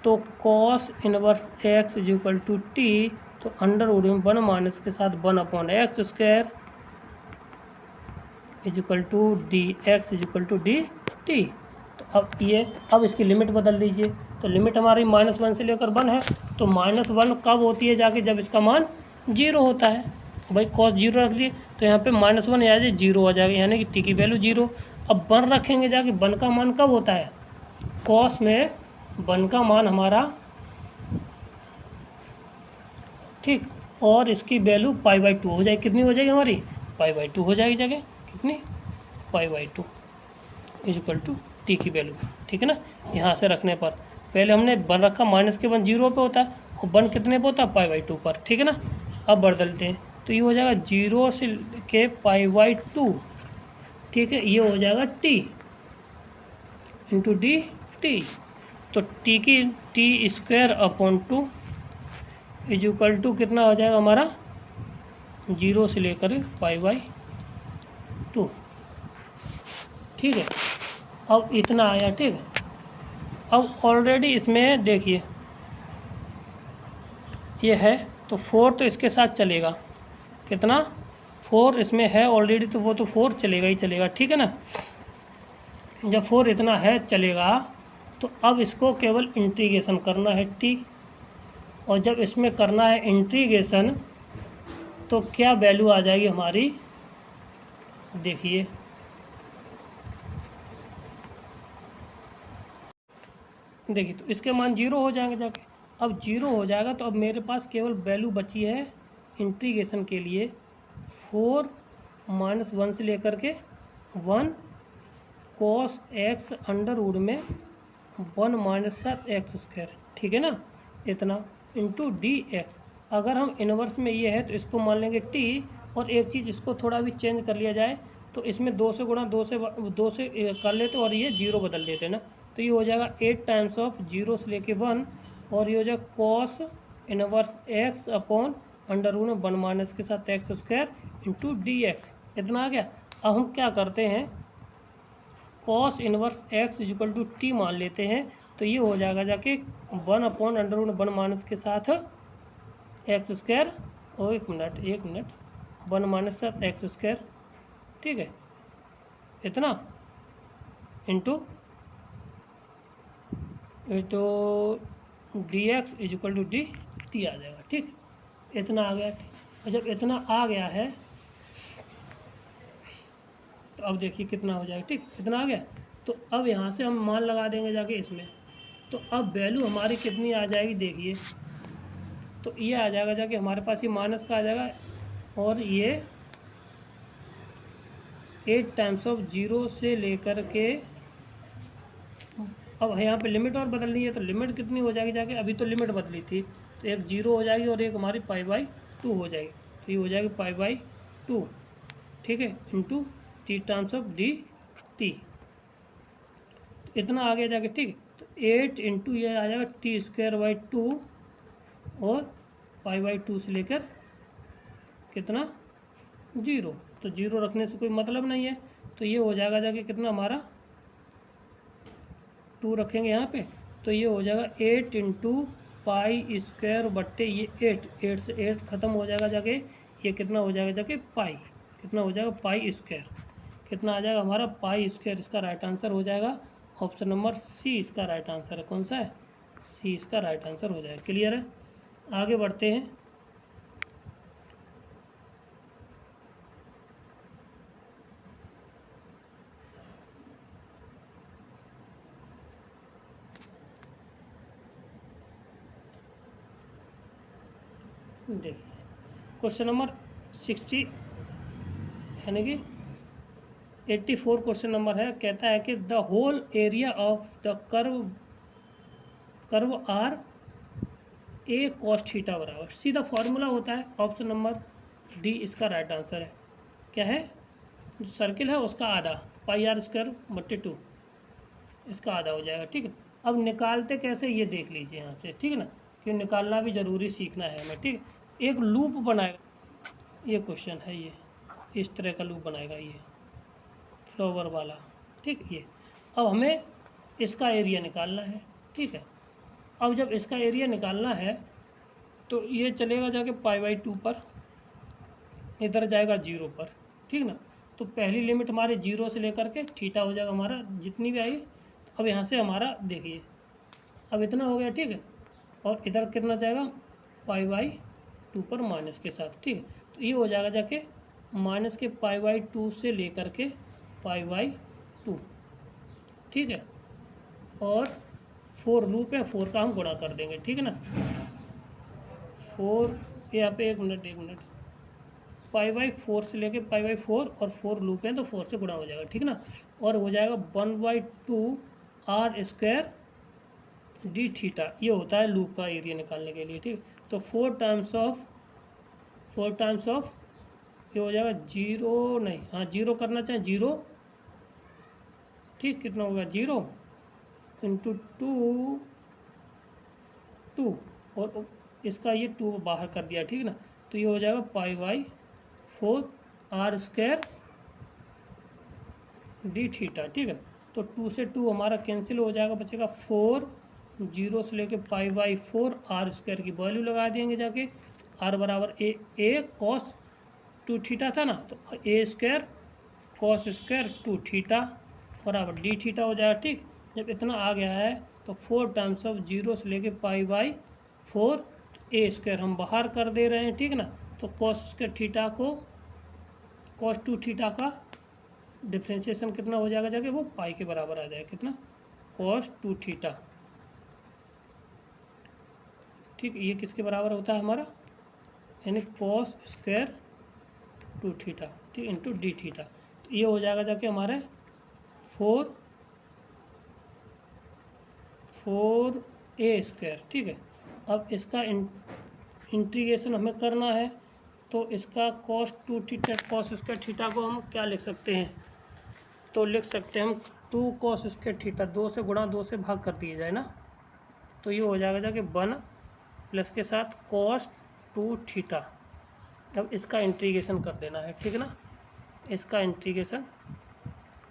तो cos inverse x equal to t, तो अंडर रूट में 1 माइनस के साथ 1 upon x square equal to d x equal to d t. तो अब इसकी लिमिट बदल दीजिए, तो लिमिट हमारी -1 से लेकर 1 है, तो -1 कब होती है जाके, जब इसका मान 0 होता है। भाई cos 0 रख दिए तो यहाँ पे -1 आ जाए, 0 आ जाएगा, यानी कि t की वैल्यू 0। अब 1 रखेंगे जाके, 1 का मान कब होता है, cos में 1 का मान हमारा, ठीक, और इसकी वैल्यू π/2 हो जाएगी। कितनी हो जाएगी हमारी, π/2 हो जाएगी जगह, कितनी, π/2 इक्वल टू टी की वैल्यू, ठीक है ना। यहाँ से रखने पर पहले हमने 1 रखा, माइनस के 1 0 पे होता है और 1 कितने पे होता है, π/2 पर, ठीक है ना। अब बदलते हैं, तो ये हो जाएगा 0 से के π/2, ठीक है। ये हो जाएगा t इंटू डी टी, तो t की t square upon 2 equal to कितना हो जाएगा हमारा, 0 से लेकर π/2, ठीक है। अब इतना आया, ठीक है। अब ऑलरेडी इसमें देखिए ये है, तो 4 तो इसके साथ चलेगा, कितना, 4 इसमें है ऑलरेडी, तो वो तो 4 चलेगा ही चलेगा, ठीक है ना। जब 4 इतना है चलेगा, तो अब इसको केवल इंटीग्रेशन करना है t, और जब इसमें करना है इंटीग्रेशन तो क्या वैल्यू आ जाएगी हमारी, देखिए तो इसके मान 0 हो जाएंगे जाके। अब 0 हो जाएगा तो अब मेरे पास केवल वैल्यू बची है इंटीग्रेशन के लिए 4 - 1 से लेकर के 1 cos x अंडर रूट में 1 माइनस एक्स स्क्वायर, ठीक है ना, इतना इंटू डी एक्स। अगर हम इन्वर्स में ये है तो इसको मान लेंगे t, और एक चीज़ इसको थोड़ा भी चेंज कर लिया जाए, तो इसमें 2 से गुणा 2 से कर लेते और ये 0 बदल देते ना, तो ये हो जाएगा 8 टाइम्स ऑफ 0 से लेके 1, और ये हो जाएगा cos inverse x upon under root में 1 माइनस के साथ x square into d x, इतना आ गया। अब हम क्या करते हैं, cos inverse x equal to t मान लेते हैं, तो ये हो जाएगा जाके 1 अपॉन अंडर रूट 1 माइनस के साथ एक्स स्क्वायर, और एक मिनट 1 माइनस एक्स स्क्वायर, ठीक है, इतना into d x equal to d t आ जाएगा, ठीक, इतना आ गया। और जब इतना आ गया है तो अब देखिए कितना हो जाएगा, ठीक, इतना आ गया। तो अब यहाँ से हम मान लगा देंगे जाके इसमें, तो अब वैल्यू हमारी कितनी आ जाएगी, देखिए, तो ये आ जाएगा जाके हमारे पास, ये माइनस का आ जाएगा, और ये 8 टाइम्स ऑफ 0 से लेकर के, अब यहाँ पे लिमिट और बदलनी है, तो लिमिट कितनी हो जाएगी जाके, अभी तो लिमिट बदली थी, तो एक 0 हो जाएगी और एक हमारी π/2 हो जाएगी, तो ये हो जाएगी π/2, ठीक है, into T times of D T, इतना आ गया जाके, ठीक। तो 8 इंटू ये आ जाएगा t²/2 और π/2 से लेकर कितना, 0, तो 0 रखने से कोई मतलब नहीं है, तो ये हो जाएगा जाके कितना हमारा, 2 रखेंगे यहाँ पे, तो ये हो जाएगा 8 इंटू π² बट्टे ये 8 से 8 ख़त्म हो जाएगा जाके, ये कितना हो जाएगा जाके पाई, कितना हो जाएगा π², कितना आ जाएगा हमारा पाई स्क्वायर, इसका राइट आंसर हो जाएगा ऑप्शन नंबर सी, इसका राइट आंसर है। कौन सा है? सी इसका राइट आंसर हो जाएगा। क्लियर है? आगे बढ़ते हैं। देखिए क्वेश्चन नंबर 60 यानी कि 84 क्वेश्चन नंबर है। कहता है कि the whole area of the curve are a cos theta बराबर, सीधा फॉर्मूला होता है ऑप्शन नंबर डी इसका राइट आंसर है। क्या है? जो सर्किल है उसका आधा पाई आर स्क्वायर बट्टे 2, इसका आधा हो जाएगा। ठीक है, अब निकालते कैसे ये देख लीजिए यहाँ से। ठीक है ना, क्यों निकालना भी ज़रूरी सीखना है हमें। ठीक है, एक लूप बनाएगा, ये क्वेश्चन है, ये इस तरह का लूप बनाएगा ये फ्लावर वाला। ठीक, ये अब हमें इसका एरिया निकालना है। ठीक है, अब जब इसका एरिया निकालना है तो ये चलेगा जाके पाई/2 पर, इधर जाएगा 0 पर। ठीक ना, तो पहली लिमिट हमारे 0 से लेकर के थीटा हो जाएगा हमारा जितनी भी आई। अब यहाँ से हमारा देखिए अब इतना हो गया। ठीक है, और इधर कितना जाएगा पाई/2 पर माइनस के साथ। ठीक है, तो ये हो जाएगा जाके माइनस के पाई/2 से लेकर के पाई/2। ठीक है, और 4 लूप है, 4 का हम गुणा कर देंगे। ठीक है ना, 4 यहाँ पे एक मिनट पाई/4 से लेके पाई/4 और 4 लूप हैं तो 4 से गुणा हो जाएगा। ठीक ना, और हो जाएगा 1/2 आर स्क्वायर डी थीटा, ये होता है लूप का एरिया निकालने के लिए। ठीक, तो 4 टाइम्स ऑफ ये हो जाएगा 0 नहीं, हाँ 0 करना चाहें 0। ठीक, कितना होगा 0 इंटू 2 और इसका ये 2 बाहर कर दिया। ठीक ना, तो ये हो जाएगा पाई/4 आर स्क्वायर डी थीटा। ठीक है, तो 2 से 2 हमारा कैंसिल हो जाएगा, बचेगा 4। 0 से लेके पाई/4 आर स्क्वायर की वैल्यू लगा देंगे जाके, आर बराबर ए कॉस 2 थीटा था ना, तो ए स्क्वायर कॉस स्क्वायर 2 थीटा बराबर डी थीटा हो जाएगा। ठीक, जब इतना आ गया है तो 4 टाइम्स ऑफ 0 से लेके पाई/4 ए स्क्वायर हम बाहर कर दे रहे हैं। ठीक ना, तो कॉस स्क्वायर थीटा को कॉस 2 थीटा का डिफ्रेंशिएशन कितना हो जाएगा जाके, वो पाई के बराबर आ जाएगा। कितना? Cos 2 theta. ठीक, ये किसके बराबर होता है हमारा, यानी कॉस स्क्वायर 2 थीटा। ठीक, इंटू डी थीटा, तो ये हो जाएगा जाके हमारे 4 ए स्क्वायर। ठीक है, अब इसका इंटीग्रेशन हमें करना है, तो इसका cos 2 theta cos square theta को हम क्या लिख सकते हैं, तो लिख सकते हैं हम 2 कॉस स्क्वायर थीटा, 2 से गुणा 2 से भाग कर दिया जाए ना, तो ये हो जाएगा जाके 1 प्लस के साथ कॉस 2 थीटा। अब इसका इंटीग्रेशन कर देना है। ठीक है ना, इसका इंटीग्रेशन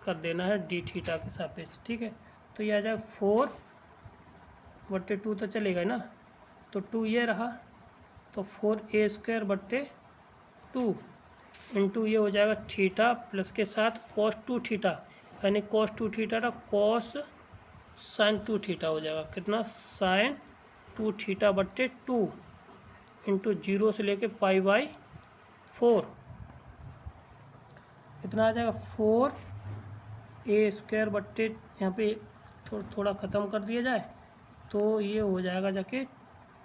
कर देना है डी थीटा के सापेक्ष। ठीक है, तो ये आ जाएगा 4/2 तो चलेगा ना, तो 2 ये रहा, तो 4a स्क्वायर बट्टे 2 इंटू ये हो जाएगा थीटा प्लस के साथ कॉस 2 थीटा, यानी कॉस 2 थीटा का कॉस साइन 2 थीटा हो जाएगा। कितना? साइन 2 थीटा बट्टे 2 इंटू 0 से लेके पाई/4, कितना आ जाएगा 4a स्क्वायर बट्टे, यहाँ पे थोड़ा ख़त्म कर दिया जाए तो ये हो जाएगा जाके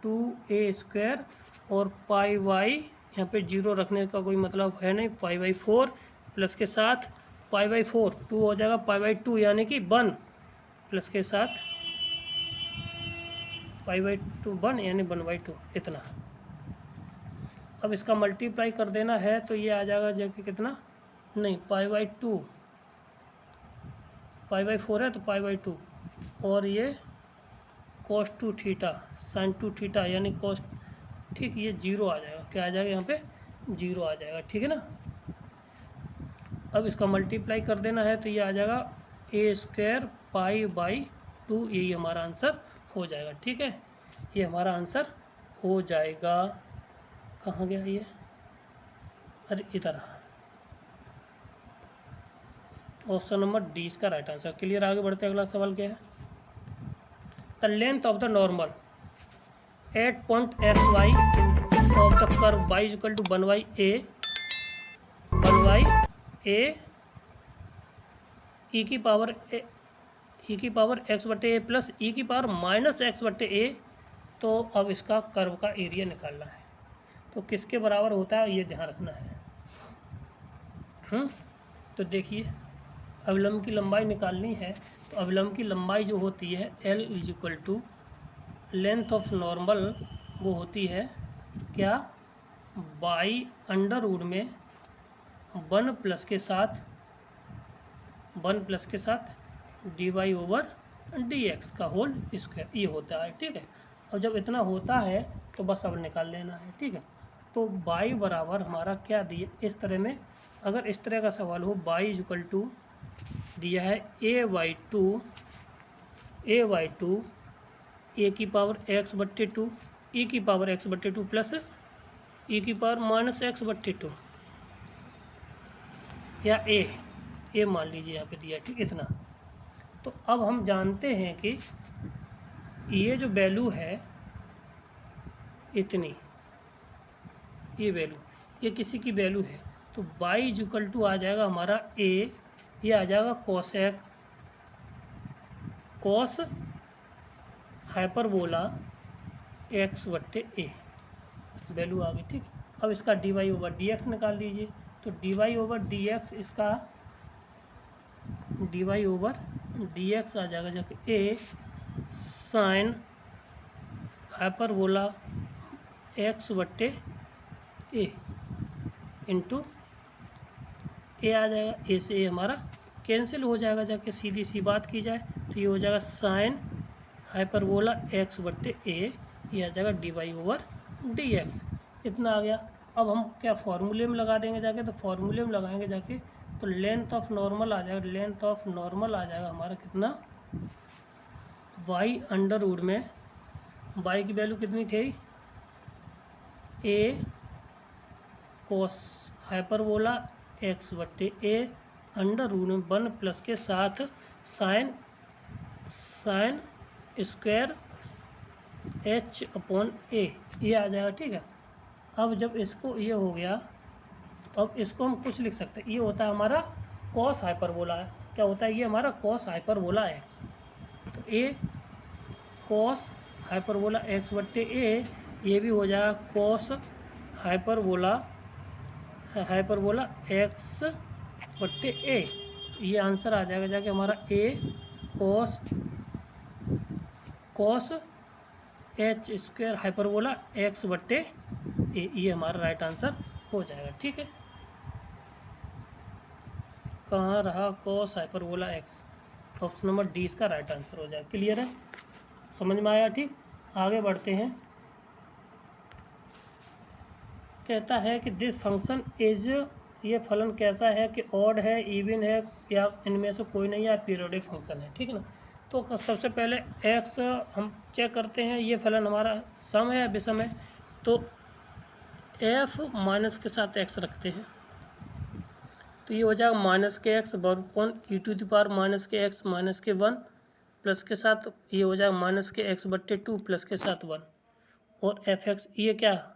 2a स्क्वायर और पाई/, यहाँ पे 0 रखने का कोई मतलब है नहीं, पाई/4 प्लस के साथ पाई/4 2 हो जाएगा पाई/2 यानी कि 1 प्लस के साथ पाई/2 1 यानी 1/2 इतना। अब इसका मल्टीप्लाई कर देना है तो ये आ जाएगा जैसे कितना, नहीं पाई/2 पाई/4 है तो पाई/2 और ये कॉस 2 थीटा साइन 2 थीटा यानी कॉस। ठीक, ये 0 आ जाएगा, क्या आ जाएगा यहाँ पे 0 आ जाएगा। ठीक है ना, अब इसका मल्टीप्लाई कर देना है तो ये आ जाएगा a स्क्वायर पाई/2, यही हमारा आंसर हो जाएगा। ठीक है, ये हमारा आंसर हो जाएगा। कहाँ गया ये, अरे इधर, ऑप्शन नंबर डी इसका राइट आंसर। क्लियर, आगे बढ़ते हैं। अगला सवाल क्या है? The length of the normal at point x y of the curve y equal to 1/a e की पावर x बटे ए प्लस ई की पावर माइनस एक्स बटे ए। तो अब इसका कर्व का एरिया निकालना है, तो किसके बराबर होता है ये ध्यान रखना है। तो देखिए, अवलंब की लंबाई निकालनी है, तो अवलंब की लंबाई जो होती है L is equal to length of normal, वो होती है क्या, बाई अंडर रूट में 1 प्लस के साथ dy ओवर dx का होल स्क्वायर, ये होता है। ठीक है, और जब इतना होता है तो बस अब निकाल लेना है। ठीक है, तो y बराबर हमारा क्या दिए, इस तरह में अगर इस तरह का सवाल हो, y इज इक्वल टू दिया है a/2 ए की पावर x बट्टे 2 ई की पावर x बट्टे 2 प्लस ई की पावर माइनस x बट्टे 2, या ए मान लीजिए यहाँ पे दिया। ठीक, इतना। तो अब हम जानते हैं कि ये जो वैल्यू है इतनी, ये वैल्यू, ये किसी की वैल्यू है, तो y इज इक्वल टू आ जाएगा हमारा a, ये आ जाएगा कॉस हाइपरबोला x बट्टे ए, वैल्यू आ गई। ठीक, अब इसका dy ओवर dx निकाल दीजिए, तो dy ओवर dx, इसका dy ओवर dx आ जाएगा जब a साइन हाइपरबोला x बट्टे ए इंटू ए आ जाएगा, ए से ए हमारा कैंसिल हो जाएगा, जाके सीधी सी बात की जाए तो ये हो जाएगा साइन हाइपरबोला x बट्टे ए, ये आ जाएगा dy ओवर dx, इतना आ गया। अब हम क्या फॉर्मूले में लगा देंगे जाके, तो फॉर्मूले में लगाएंगे जाके तो लेंथ ऑफ नॉर्मल आ जाएगा, लेंथ ऑफ नॉर्मल आ जाएगा हमारा कितना, y अंडर रूट में y की वैल्यू कितनी थी, a कोस हाइपरबोला x बट्टे ए अंडर रूट में 1 प्लस के साथ साइन स्क्वायर h अपॉन ए, ये आ जाएगा। ठीक है, अब जब इसको ये हो गया, अब इसको हम कुछ लिख सकते हैं, ये होता है हमारा कॉस हाइपरबोला है, क्या होता है, ये हमारा कॉस हाइपरबोला है, तो ए कॉस हाइपरबोला x बट्टे ए, ये भी हो जाएगा कॉस हाइपरबोला x बट्टे ए, ये आंसर आ जाएगा जाके हमारा a cos h square hyperbola x बट्टे ए, ये हमारा राइट आंसर हो जाएगा। ठीक है, कहाँ रहा cos hyperbola x, option number D इसका राइट आंसर हो जाएगा। क्लियर है, समझ में आया। ठीक, आगे बढ़ते हैं। कहता है कि दिस फंक्शन इज, ये फलन कैसा है कि ऑड है, इवन है, या इनमें से कोई नहीं है, पीरियोडिक फंक्शन है। ठीक है ना, तो सबसे पहले x हम चेक करते हैं, ये फलन हमारा सम है या विषम है, तो f माइनस के साथ x रखते हैं, तो ये हो जाएगा minus k x upon e to the power minus k x minus k 1 plus के साथ ये हो जाएगा माइनस के एक्स बट्टे 2 प्लस के साथ 1, और एफ एक्स ये क्या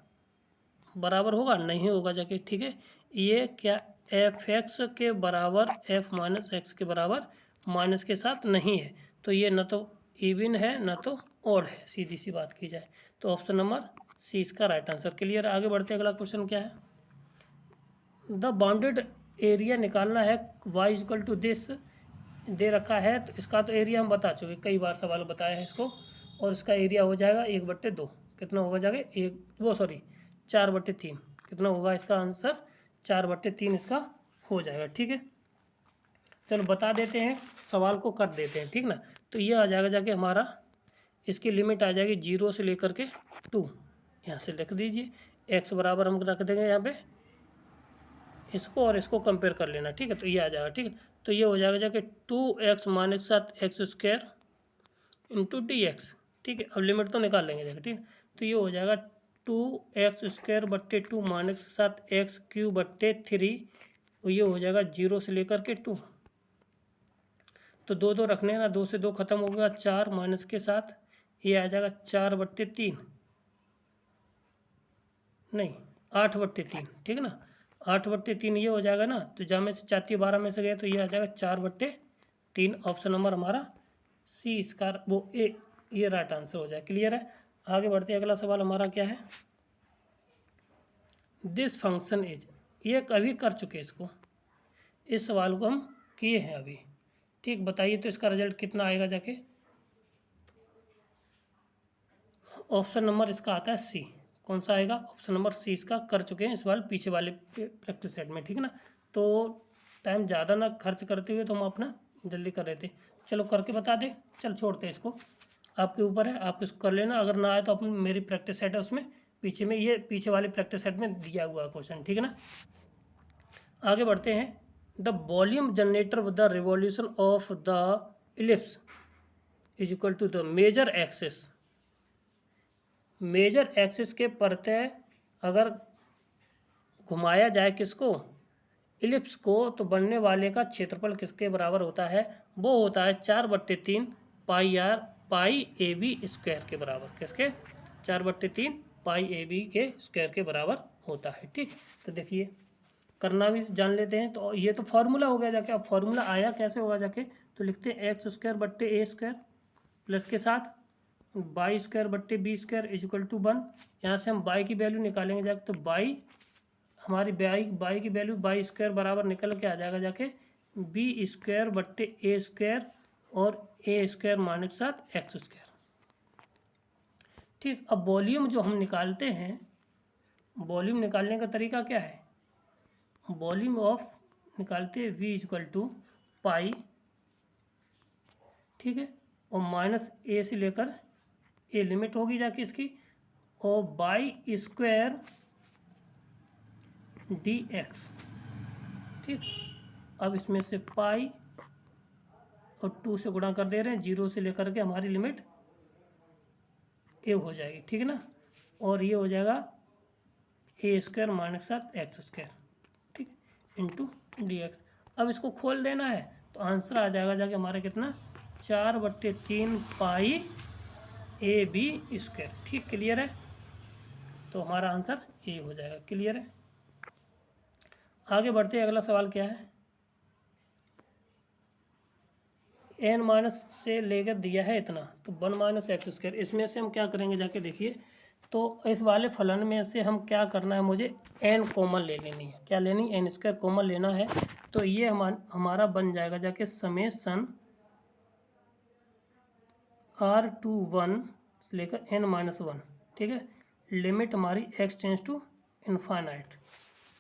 बराबर होगा, नहीं होगा जाके। ठीक है, ये क्या एफ एक्स के बराबर एफ माइनस एक्स के बराबर माइनस के साथ नहीं है, तो ये न तो इवन है न तो ऑड है, सीधी सी बात की जाए, तो ऑप्शन नंबर सी इसका राइट आंसर। क्लियर, आगे बढ़ते अगला क्वेश्चन क्या है, द बाउंडेड एरिया निकालना है, y इक्वल टू दिस दे रखा है, तो इसका तो एरिया हम बता चुके, कई बार सवाल बताया है इसको, और इसका एरिया हो जाएगा 1/2, कितना होगा जाके 4/3, कितना होगा इसका आंसर 4/3 इसका हो जाएगा। ठीक है, चलो बता देते हैं, सवाल को कर देते हैं। ठीक ना, तो ये आ जाएगा जाके हमारा, इसकी लिमिट आ जाएगी 0 से लेकर के 2, यहाँ से लिख दीजिए, x बराबर हम रख देंगे यहाँ पे, इसको और इसको कंपेयर कर लेना। ठीक है, तो ये आ जाएगा। ठीक है, तो ये हो जाएगा जाके 2x माइनस के साथ x square into d x. ठीक है, अब लिमिट तो निकाल लेंगे जाके। ठीक है, तो ये हो जाएगा 2x स्क्वायर बट्टे 2 माइनस के साथ x क्यूब बट्टे 3, और ये हो जाएगा 0 से लेकर के 2, तो 2 रखने हैं ना, 2 से 2 खत्म हो गया, 4 माइनस के साथ ये आ जाएगा 4/3, नहीं 8/3, ठीक है ना, 8/3 ये हो जाएगा ना। तो जहाँ में से 4 12 में से गए तो ये आ जाएगा 4/3। ऑप्शन नंबर हमारा सी इसका वो ए ये राइट आंसर हो जाए। क्लियर है। आगे बढ़ते हैं, अगला सवाल हमारा क्या है, दिस फंक्शन इज, ये कभी कर चुके इसको, इस सवाल को हम किए हैं अभी, ठीक। बताइए तो इसका रिजल्ट कितना आएगा जाके। ऑप्शन नंबर इसका आता है सी। कौन सा आएगा, ऑप्शन नंबर सी इसका कर चुके हैं इस बार पीछे वाले प्रैक्टिस सेट में, ठीक है ना। तो टाइम ज़्यादा ना खर्च करते हुए तो हम अपना जल्दी कर रहे थे। चलो करके बता दे, चल छोड़ते हैं इसको, आपके ऊपर है, आप इसको कर लेना। अगर ना आए तो अपनी मेरी प्रैक्टिस सेट है उसमें पीछे में, ये पीछे वाले प्रैक्टिस सेट में दिया हुआ क्वेश्चन, ठीक है ना। आगे बढ़ते हैं, the volume generator with the revolution of the ellipse is equal to the major axis. Major axis के प्रत्यय अगर घुमाया जाए किसको, इलिप्स को, तो बनने वाले का क्षेत्रफल किसके बराबर होता है, वो होता है 4/3 पाई ए बी स्क्वायर के बराबर। किसके, 4/3 पाई ए बी के स्क्वायर के बराबर होता है, ठीक। तो देखिए करना भी जान लेते हैं। तो ये तो फार्मूला हो गया जाके, अब फार्मूला आया कैसे होगा जाके, तो लिखते हैं x² + a² प्लस के साथ y² + b² is equal to 1। यहाँ से हम y की वैल्यू निकालेंगे जाके, तो y हमारी y की वैल्यू y² बराबर निकल के आ जाएगा जाके b² + a² और a² माइनस के साथ x², ठीक। अब वॉल्यूम जो हम निकालते हैं, वॉल्यूम निकालने का तरीका क्या है, वॉल्यूम ऑफ निकालते हैं v इक्वल टू पाई, ठीक है, और माइनस ए से लेकर ए लिमिट होगी जाके इसकी, और y² dx, ठीक। अब इसमें से पाई और 2 से गुणा कर दे रहे हैं, 0 से लेकर के हमारी लिमिट ए हो जाएगी, ठीक है ना, और ये हो जाएगा a² माइनस के साथ x², ठीक, इंटू dx। अब इसको खोल देना है तो आंसर आ जाएगा जाके हमारा कितना, 4/3 पाई ए बी स्क्वायर, ठीक। क्लियर है, तो हमारा आंसर ए हो जाएगा। क्लियर है। आगे बढ़ते हैं, अगला सवाल क्या है, n माइनस से लेकर दिया है इतना, तो 1 - x², इसमें से हम क्या करेंगे जाके देखिए। तो इस वाले फलन में से हम क्या करना है, मुझे n कॉमन ले लेनी है। क्या लेनी, n² कॉमन लेना है। तो ये हमारा बन जाएगा जाके समेसन r/1 से लेकर n-1, ठीक है। लिमिट हमारी x टेंस टू इनफाइनाइट,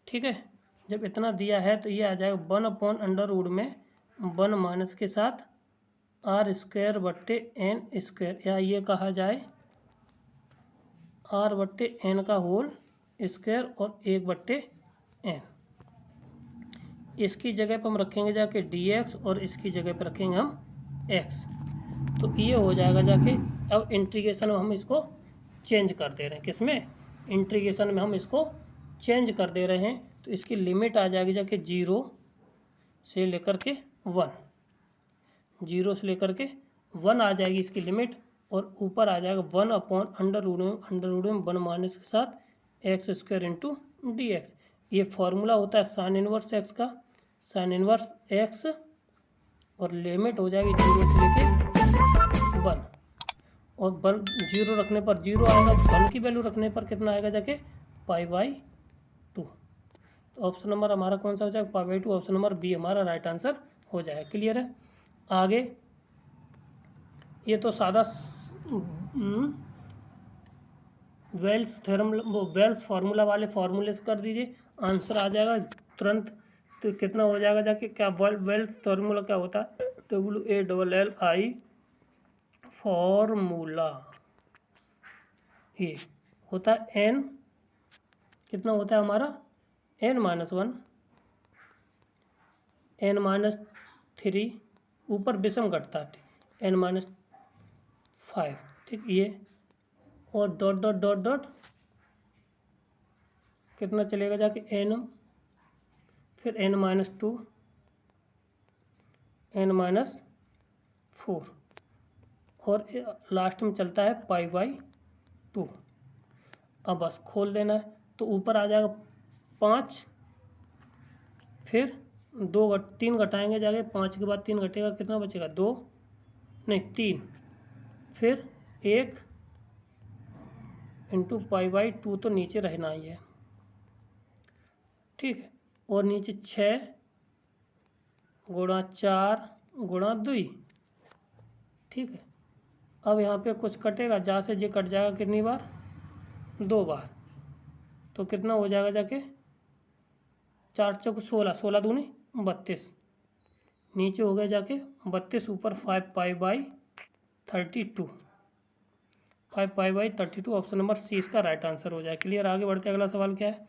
ठीक है। जब इतना दिया है तो ये आ जाएगा 1/√, में 1 माइनस के साथ r² / n², या ये कहा जाए r/n का होल स्क्वायर और 1/n। इसकी जगह पर हम रखेंगे जाके dx और इसकी जगह पर रखेंगे हम x। तो ये हो जाएगा जाके, अब इंटीग्रेशन में हम इसको चेंज कर दे रहे हैं, किसमें, इंटीग्रेशन में हम इसको चेंज कर दे रहे हैं। तो इसकी लिमिट आ जाएगी जाके 0 से लेकर के 1, 0 से लेकर के 1 आ जाएगी इसकी लिमिट, और ऊपर आ जाएगा 1/√में 1 माइनस के साथ x² इंटू dx। ये फॉर्मूला होता है साइन इनवर्स x का, साइन इनवर्स x, और लिमिट हो जाएगी 0 से लेके 1, और 0 रखने पर 0 आएगा, 1 की वैल्यू रखने पर कितना आएगा जाके π/2। तो ऑप्शन नंबर हमारा कौन सा हो जाएगा, π/2। ऑप्शन नंबर बी हमारा राइट आंसर हो जाएगा। क्लियर है। आगे ये तो सादा वेल्स थ्योरम, वेल्स फार्मूला वाले फार्मूले से कर दीजिए, आंसर आ जाएगा तुरंत। तो कितना हो जाएगा जाके, क्या वेल्स फार्मूला क्या होता है, WALLI फार्मूला, ये होता है n, कितना होता है हमारा n-1, n-3, ऊपर विषम घटता है n-5, ठीक। ये और डॉट डॉट डॉट डॉट कितना चलेगा जाके n, फिर n-2, n-3, 4 और लास्ट में चलता है π/2। अब बस खोल देना है तो ऊपर आ जाएगा 5, फिर 3 घटाएंगे जाके, 5 के बाद 3 घटेगा, कितना बचेगा 2 नहीं 3, फिर 1 इंटू π/2 तो नीचे रहना ही है, ठीक है। और नीचे 6 गुणा 4 गुणा 2, ठीक है। अब यहाँ पे कुछ कटेगा, जहाँ से जे कट जाएगा कितनी बार, 2 बार, तो कितना हो जाएगा जाके 4 चौक 16, 16 दूनी 32, नीचे हो गया जाके 32, ऊपर 5π/32, 5π/32। ऑप्शन नंबर सी इसका राइट आंसर हो जाए। क्लियर। आगे बढ़ते अगला सवाल क्या है,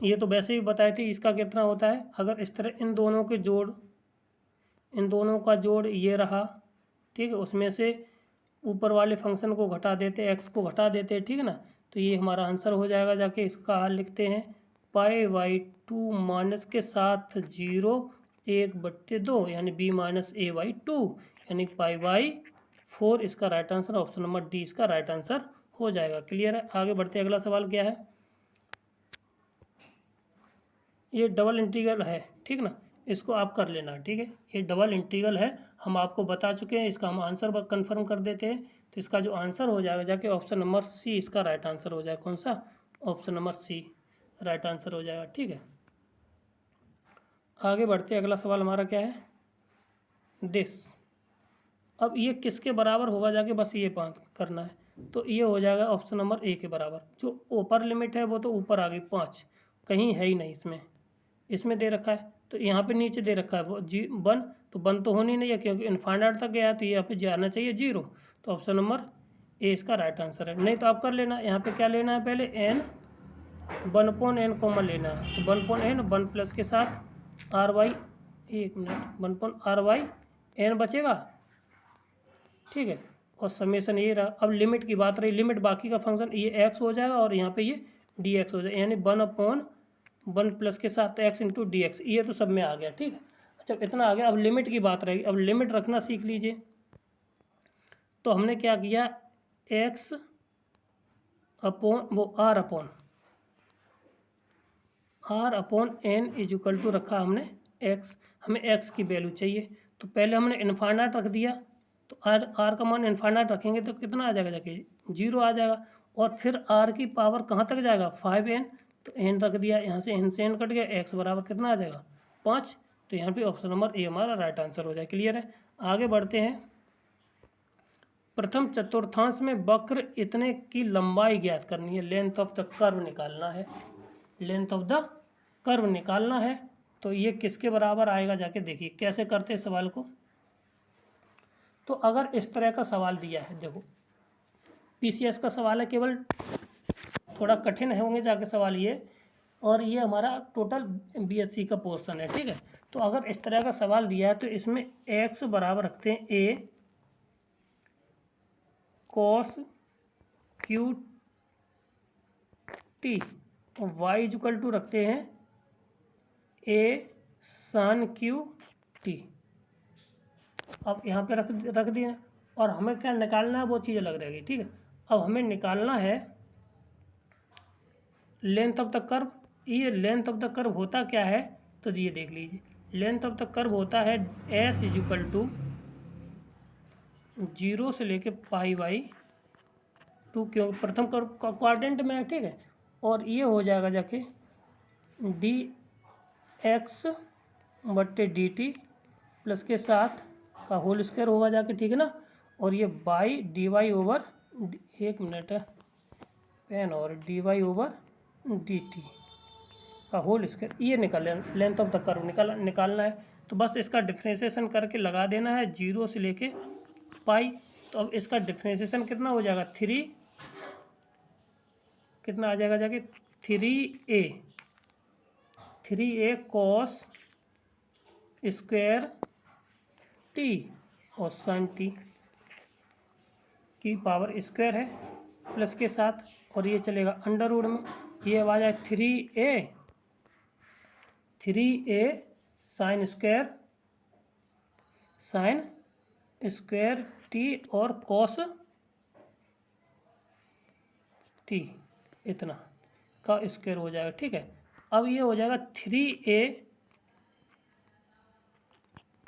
ये तो वैसे ही बताए थे, इसका कितना होता है, अगर इस तरह इन दोनों का जोड़ ये रहा, ठीक है, उसमें से ऊपर वाले फंक्शन को घटा देते, एक्स को घटा देते, ठीक है ना, तो ये हमारा आंसर हो जाएगा। जाके इसका हल लिखते हैं, π/2 माइनस के साथ 0 1/2 यानी b-a/2 यानी π/4 इसका right answer, option number D इसका राइट आंसर हो जाएगा। क्लियर है। आगे बढ़ते अगला सवाल क्या है, ये डबल इंटीग्रल है, ठीक ना, इसको आप कर लेना, ठीक है। ये डबल इंटीग्रल है, हम आपको बता चुके हैं, इसका हम आंसर कंफर्म कर देते हैं। तो इसका जो आंसर हो जाएगा जाके ऑप्शन नंबर सी इसका राइट आंसर हो जाएगा। कौन सा, option number C right answer हो जाएगा, ठीक है। आगे बढ़ते अगला सवाल हमारा क्या है, दिस। अब ये किसके बराबर होगा जाके, बस ये बात करना है, तो ये हो जाएगा ऑप्शन नंबर ए के बराबर। जो ऊपर लिमिट है वो तो ऊपर आ गई 5, कहीं है ही नहीं, इसमें दे रखा है, तो यहाँ पे नीचे दे रखा है वो 1, तो 1 तो होनी नहीं है क्योंकि इनफाइनाइट तक गया है, तो यहाँ पे जाना चाहिए 0, तो ऑप्शन नंबर ए इसका राइट आंसर है। नहीं तो आप कर लेना, यहाँ पे क्या लेना है, पहले n 1/n कॉमन लेना है, तो 1/n 1 प्लस के साथ ry, 1 मिनट, 1/ry n बचेगा, ठीक है, और समेसन ये रहा। अब लिमिट की बात रही, लिमिट बाकी का फंक्शन ये x हो जाएगा और यहाँ पे ये dx हो जाएगा, यानी 1/1 प्लस के साथ x इंटू dx, ये तो सब में आ गया, ठीक है। अच्छा इतना आ गया, अब लिमिट की बात रही, अब लिमिट रखना सीख लीजिए। तो हमने क्या किया, x अपॉन वो r upon n is equal to रखा हमने x, हमें x की वैल्यू चाहिए, तो पहले हमने इनफाइनाइट रख दिया, तो r का मान इनफाइनाइट रखेंगे तो कितना आ जाएगा जाके 0 आ जाएगा, और फिर r की पावर कहाँ तक जाएगा 5n, तो n रख दिया, यहाँ से n से n कट गया, x बराबर कितना आ जाएगा 5, तो यहाँ पे ऑप्शन नंबर ए हमारा राइट आंसर हो जाए। क्लियर है। आगे बढ़ते हैं, प्रथम चतुर्थांश में वक्र इतने की लंबाई ज्ञात करनी है, लेंथ ऑफ द कर्व निकालना है, लेंथ ऑफ द कर्व निकालना है, तो ये किसके बराबर आएगा जाके देखिए कैसे करते हैं सवाल को। तो अगर इस तरह का सवाल दिया है, देखो पीसीएस का सवाल है, केवल थोड़ा कठिन होंगे जाके सवाल ये, और ये हमारा टोटल बीएससी का पोर्शन है, ठीक है। तो अगर इस तरह का सवाल दिया है तो इसमें x बराबर रखते हैं a cos q t और y इक्वल टू रखते हैं a sin q t। अब यहाँ पे रख दिए, और हमें क्या निकालना है वो चीज़ अलग रहेगी, ठीक है। अब हमें निकालना है लेंथ ऑफ द कर्व। ये लेंथ ऑफ द कर्व होता क्या है, तो ये देख लीजिए, लेंथ ऑफ द कर्व होता है s इज इक्वल टू 0 से लेके π/2, क्यों प्रथम कर्व क्वाड्रेंट में है, ठीक है। और ये हो जाएगा जाके dx/dt प्लस के साथ का होल स्क्वायर होगा जाके, ठीक है ना, और ये बाई dy ओवर, एक मिनट है पेन, और dy ओवर dt का होल स्क्वायर, ये निकाल लेंथ ऑफ द कर्व निकालना है। तो बस इसका डिफ्रेंशिएशन करके लगा देना है 0 से लेके पाई। तो अब इसका डिफ्रेंशिएशन कितना हो जाएगा, 3 कितना आ जाएगा जाके 3a cos स्क्वायर t और sin t की पावर स्क्वायर है प्लस के साथ, और ये चलेगा अंडर रूट में, ये आ जाए 3a sin square sin square T और कॉस टी इतना का स्क्वायर हो जाएगा। ठीक है, अब ये हो जाएगा 3a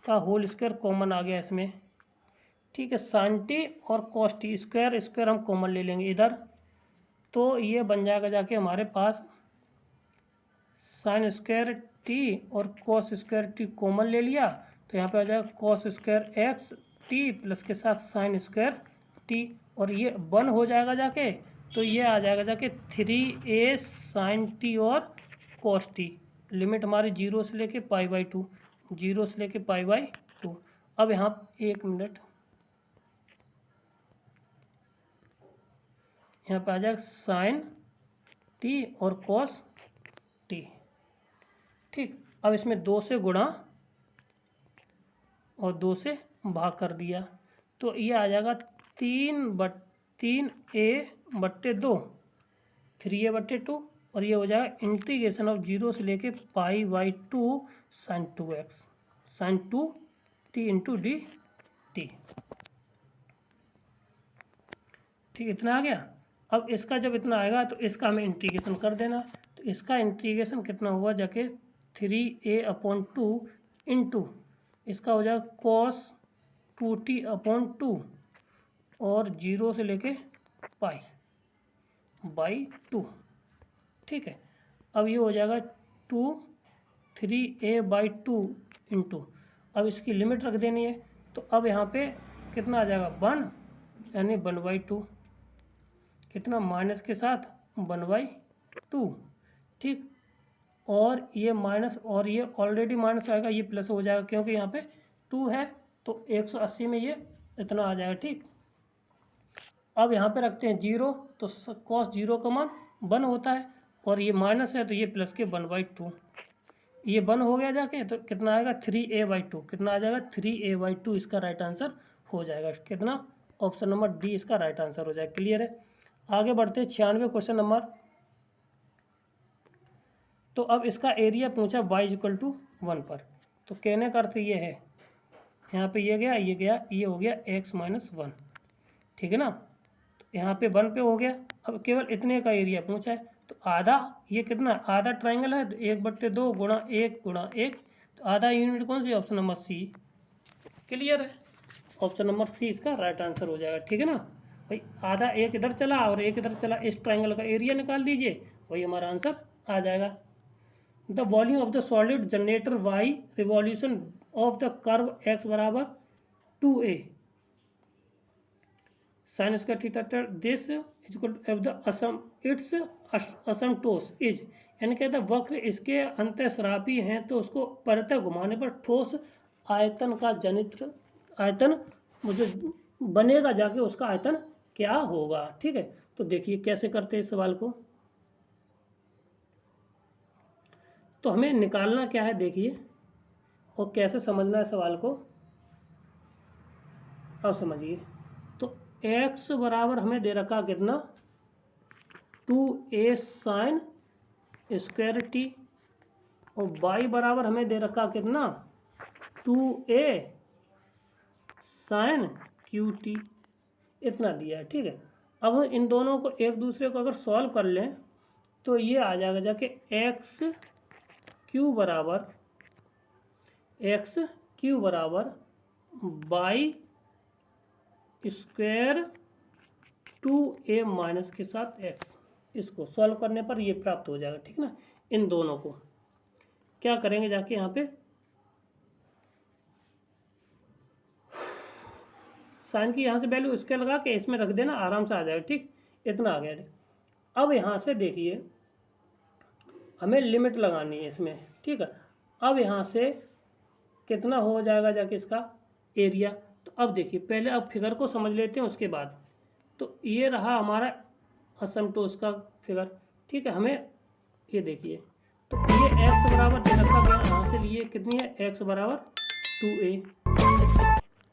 का होल स्क्वायर कॉमन आ गया इसमें। ठीक है, साइन टी और कॉस टी स्क्वायर स्क्वायर हम कॉमन ले लेंगे इधर, तो ये बन जाएगा जाके हमारे पास साइन स्क्वायर टी और कॉस स्क्वायर टी कॉमन ले लिया, तो यहाँ पे आ जाएगा cos square x T plus के साथ साइन स्क्वायर टी, और ये 1 हो जाएगा जाके, तो ये आ जाएगा जाके 3a साइन टी और कॉस टी। लिमिट हमारी 0 से लेके π/2, 0 से लेके π/2। अब यहाँ 1 मिनट, यहाँ पे आ जाएगा साइन टी और कॉस टी। ठीक, अब इसमें 2 से गुणा और 2 से भाग कर दिया, तो ये आ जाएगा 3a/2, 3a/2, और ये हो जाएगा इंटीग्रेशन ऑफ 0 से लेके π/2 sine 2x sine 2t into d t. ठीक, इतना आ गया। अब इसका जब इतना आएगा तो इसका हमें इंटीग्रेशन कर देना, तो इसका इंटीग्रेशन कितना हुआ जाके 3a/2 इंटू इसका हो जाएगा cos 2t/2 और 0 से लेके π/2। ठीक है, अब ये हो जाएगा 3a/2 इंटू, अब इसकी लिमिट रख देनी है, तो अब यहाँ पे कितना आ जाएगा 1 यानी 1/2, कितना माइनस के साथ 1/2। ठीक, और ये माइनस और ये ऑलरेडी माइनस आएगा, ये प्लस हो जाएगा क्योंकि यहाँ पे 2 है, तो 180 में ये इतना आ जाएगा। ठीक, अब यहाँ पे रखते हैं 0, तो cos 0 का मान 1 होता है, और ये माइनस है तो ये प्लस के 1/2, ये 1 हो गया जाके, तो कितना आएगा 3a/2, कितना आ जाएगा 3a/2 इसका राइट आंसर हो जाएगा। कितना, ऑप्शन नंबर डी इसका राइट आंसर हो जाएगा। क्लियर है, आगे बढ़ते हैं 96 क्वेश्चन नंबर। तो अब इसका एरिया पूछा y = 1 पर, तो कहने का अर्थ ये है, यहाँ पे ये गया ये गया, ये हो गया x - 1। ठीक है ना, तो यहाँ पे 1 पे हो गया। अब केवल इतने का एरिया पूछा है, तो आधा, ये कितना आधा ट्राइंगल है, तो 1/2 गुणा 1 गुणा 1, तो आधा यूनिट कौन सी, ऑप्शन नंबर सी। क्लियर है, ऑप्शन नंबर सी इसका राइट आंसर हो जाएगा। ठीक है ना भाई, आधा एक इधर चला और एक इधर चला, इस ट्राइंगल का एरिया निकाल दीजिए, वही हमारा आंसर आ जाएगा। The volume of the solid generator y revolution of the curve x बराबर 2a sine square theta, this is equal to the its asymptotes is, यानी कहता है वक्र इसके अंतःस्रावी हैं, तो उसको परतः घुमाने पर ठोस आयतन का जनित्र आयतन मुझे बनेगा जाके, उसका आयतन क्या होगा। ठीक है, तो देखिए कैसे करते हैं इस सवाल को, तो हमें निकालना क्या है देखिए, और कैसे समझना है सवाल को, अब समझिए। तो x बराबर हमें दे रखा कितना 2a साइन स्क्वायर टी, और y बराबर हमें दे रखा कितना 2a साइन क्यू टी, इतना दिया है। ठीक है, अब हम इन दोनों को एक दूसरे को अगर सॉल्व कर लें, तो ये आ जाएगा जाके एक्स क्यू बराबर बाई स्क्वायर 2a माइनस के साथ x, इसको सॉल्व करने पर ये प्राप्त हो जाएगा। ठीक ना, इन दोनों को क्या करेंगे जाके, यहाँ पे साइन की यहाँ से वैल्यू स्क्वायर लगा के इसमें रख देना, आराम से आ जाएगा। ठीक, इतना आ गया। अब यहाँ से देखिए हमें लिमिट लगानी है इसमें। ठीक है, अब यहाँ से कितना हो जाएगा जाके इसका एरिया, तो अब देखिए पहले अब फिगर को समझ लेते हैं उसके बाद। तो ये रहा हमारा असमटोस का फिगर। ठीक है, हमें ये देखिए, तो ये x बराबर दे रखा गया, यहाँ से लिए कितनी है x बराबर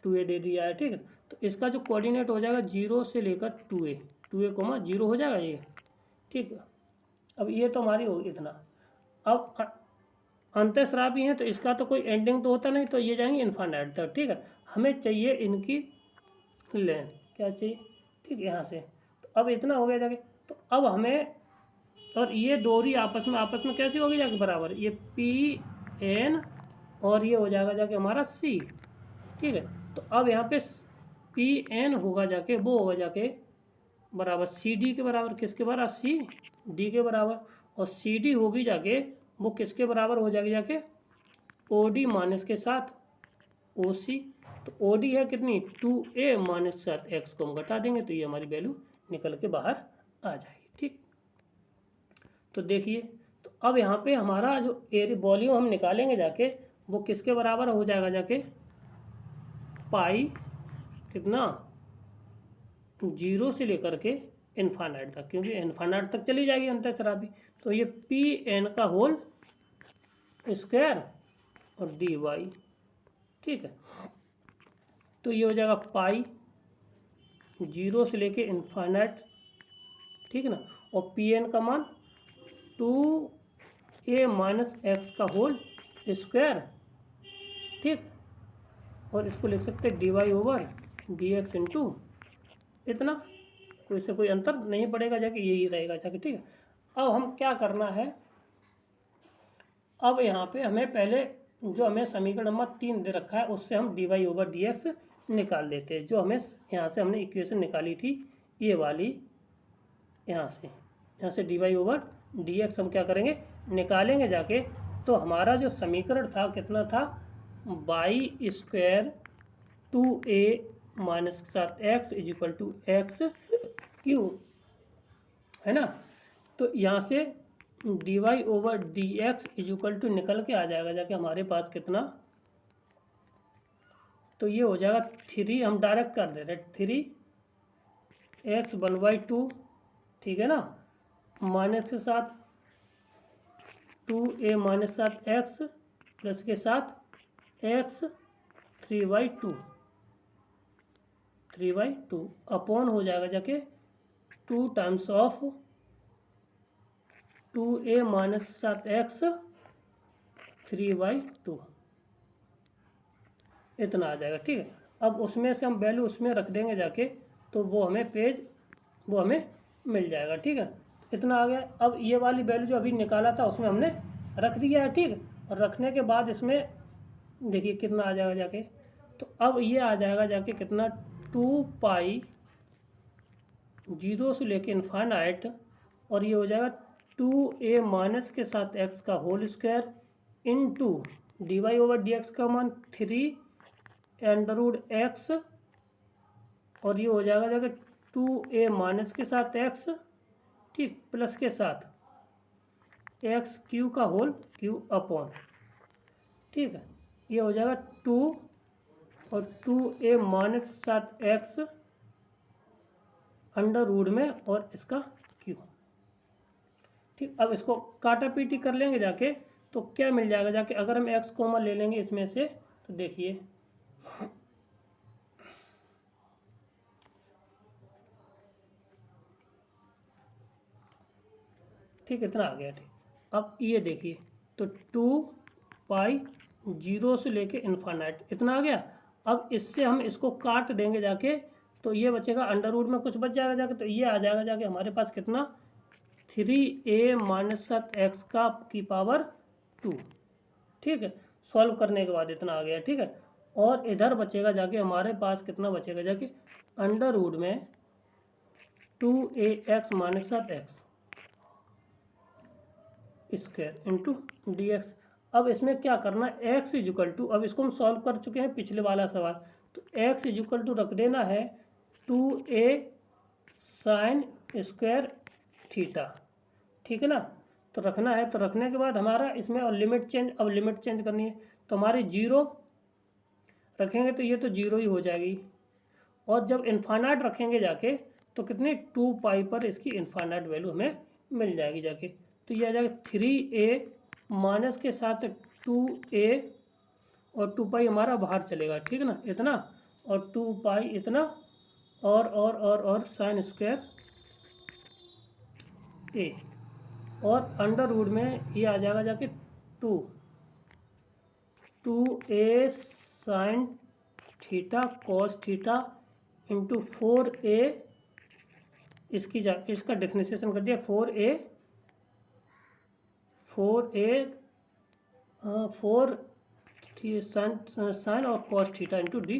2a दे दिया है। ठीक है, तो इसका जो कोऑर्डिनेट हो जाएगा 0 से लेकर 2a 0 हो जाएगा ये। ठीक है, अब ये तो हमारी होगी इतना। अब अंतःस्रावी हैं तो इसका तो कोई एंडिंग तो होता नहीं, तो ये जाएंगे इन्फाइनाइट तक। ठीक है, हमें चाहिए इनकी लेंथ, क्या चाहिए, ठीक, यहाँ से। तो अब इतना हो गया जाके, तो अब हमें, और ये दूरी आपस में कैसी होगी जाके बराबर, ये पी एन और ये हो जाएगा जाके हमारा सी, ठीक है। तो अब यहाँ पे पी एन होगा जाके, वो होगा जाके बराबर सी डी के बराबर, किसके बराबर, सी डी के बराबर, और सी डी होगी जाके वो किसके बराबर हो जाएगी जाके, ओ डी माइनस के साथ ओ सी। तो ओ डी है कितनी, 2a माइनस 7x को हम घटा देंगे तो ये हमारी वैल्यू निकल के बाहर आ जाएगी, ठीक। तो देखिए, तो अब यहाँ पे हमारा जो एरिया वॉल्यूम हम निकालेंगे जाके वो किसके बराबर हो जाएगा जाके, पाई कितना, 0 से लेकर के इन्फानाइट तक, क्योंकि इन्फानाइट तक चली जाएगी अंतःस्रावी। तो ये पी एन का होल स्क्वायर और डी वाई, ठीक है। तो ये हो जाएगा पाई 0 से लेके इन्फानाइट, ठीक है ना, और पी एन का मान 2a माइनस एक्स का होल स्क्वायर, ठीक। और इसको लिख सकते हैं d y over d x into इतना, कोई से कोई अंतर नहीं पड़ेगा जाके, यही रहेगा जाके, ठीक है। अब हम क्या करना है, अब यहाँ पे हमें पहले जो हमें समीकरण नंबर 3 दे रखा है उससे हम d y over d x निकाल देते हैं। जो हमें यहाँ से हमने इक्वेशन निकाली थी ये वाली, यहाँ से d y over d x हम क्या करेंगे, निकालेंगे जाके। तो हमारा जो समीकरण था कितना था, वाई स्क्वायर 2a माइनस के साथ x is equal to x q, है ना। तो यहाँ से d y over d x is equal to निकल के आ जाएगा जाके हमारे पास कितना, तो ये हो जाएगा 3, हम डायरेक्ट कर दे रहे 3x 1/2, ठीक है ना, माइनस के साथ 2a माइनस 7x प्लस के साथ x 3/2 अपॉन हो जाएगा जाके 2 times of 2a minus 7x 3/2, इतना आ जाएगा, ठीक है। अब उसमें से हम वैल्यू उसमें रख देंगे जाके, तो वो हमें मिल जाएगा, ठीक है। इतना आ गया। अब ये वाली वैल्यू जो अभी निकाला था उसमें हमने रख दिया है, ठीक है। और रखने के बाद इसमें देखिए कितना आ जाएगा जाके, तो अब ये आ जाएगा जाके कितना, 2 पाई 0 से लेके इन्फानाइट, और ये हो जाएगा 2a माइनस के साथ x का whole square into d y over d x का मान 3 अंडर x, और ये हो जाएगा जाके 2a माइनस के साथ x, ठीक, प्लस के साथ x क्यू का होल क्यू अपॉन, ठीक है। ये हो जाएगा 2 और 2a माइनस के साथ x अंडर रूट में और इसका क्यू, ठीक। अब इसको काटा पीटी कर लेंगे जाके, तो क्या मिल जाएगा जाके, अगर हम x कॉमन ले लेंगे इसमें से, तो देखिए ठीक, इतना आ गया, ठीक। अब ये देखिए, तो 2 पाई 0 से लेके इन्फानाइट इतना आ गया। अब इससे हम इसको काट देंगे जाके, तो ये बचेगा अंडर रूट में कुछ बच जाएगा जाके, तो ये आ जाएगा जाके हमारे पास कितना, 3a माइनस 7x का की पावर 2, ठीक है। सॉल्व करने के बाद इतना आ गया, ठीक है। और इधर बचेगा जाके हमारे पास कितना बचेगा जाके, अंडर रूट में 2ax minus 7x square into d x. अब इसमें क्या करना है, x इज इक्वल टू, अब इसको हम सॉल्व कर चुके हैं पिछले वाला सवाल, तो x इज इक्वल टू रख देना है 2a साइन स्क्वायर थीटा, ठीक है ना। तो रखना है, तो रखने के बाद हमारा इसमें और लिमिट चेंज, अब लिमिट चेंज करनी है, तो हमारी 0 रखेंगे तो ये तो 0 ही हो जाएगी, और जब इन्फानाइट रखेंगे जाके तो कितनी 2 पाई पर इसकी इन्फानाइट वैल्यू हमें मिल जाएगी जाके। तो ये आ जाएगा 3a माइनस के साथ 2a और 2 पाई हमारा बाहर चलेगा, ठीक है ना, इतना, और 2 पाई इतना, और साइन स्क्वायर a, और अंडर रूट में ये आ जाएगा जाके 2a sine theta cos theta into 4a, इसका डिफरेंशिएशन कर दिया 4a 4 साइन और कॉस थीटा इंटू डी,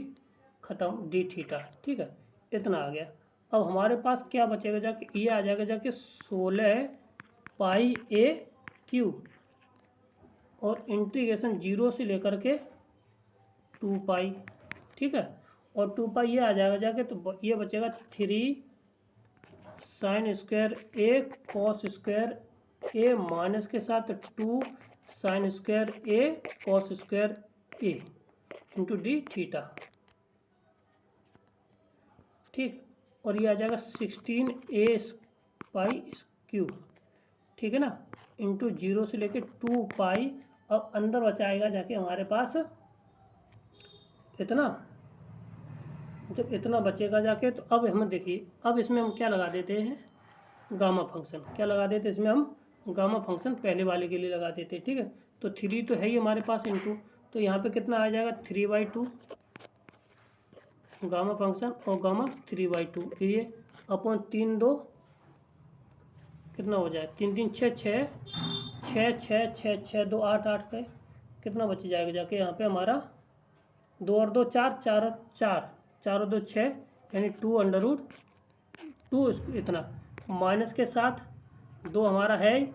खत्म डी थीटा। ठीक है, इतना आ गया। अब हमारे पास क्या बचेगा जाके, ये आ जाएगा जाके 16 पाई ए क्यू और इंटीग्रेशन 0 से लेकर के 2 पाई। ठीक है, और 2 पाई ये आ जाएगा जाके, तो ये बचेगा 3 साइन स्क्वायर ए कॉस स्क्वायर ए माइनस के साथ 2 साइन स्क्वायर ए कॉस स्क्वायर ए इंटू डी थीटा। ठीक, और ये आ जाएगा 16 ए पाई क्यू। ठीक है ना, इंटू 0 से लेके 2 पाई। अब अंदर बचाएगा जाके हमारे पास इतना, जब इतना बचेगा जाके, तो अब हम देखिए, अब इसमें हम क्या लगा देते हैं, गामा फंक्शन। क्या लगा देते हैं इसमें हम, गामा फंक्शन पहले वाले के लिए लगा देते हैं। ठीक है, तो 3 तो है ही हमारे पास इंटू, तो यहाँ पे कितना आ जाएगा 3/2 गामा फंक्शन और गामा 3/2 ये अपॉन 3 2 कितना हो जाए 3 3 6 6 6 6 6 6 2 8 8 का कितना बच जाएगा जाके यहाँ पे हमारा 2 और 2 4 4 4 4 और 2 6 यानी 2√2 इतना माइनस के साथ 2 हमारा है।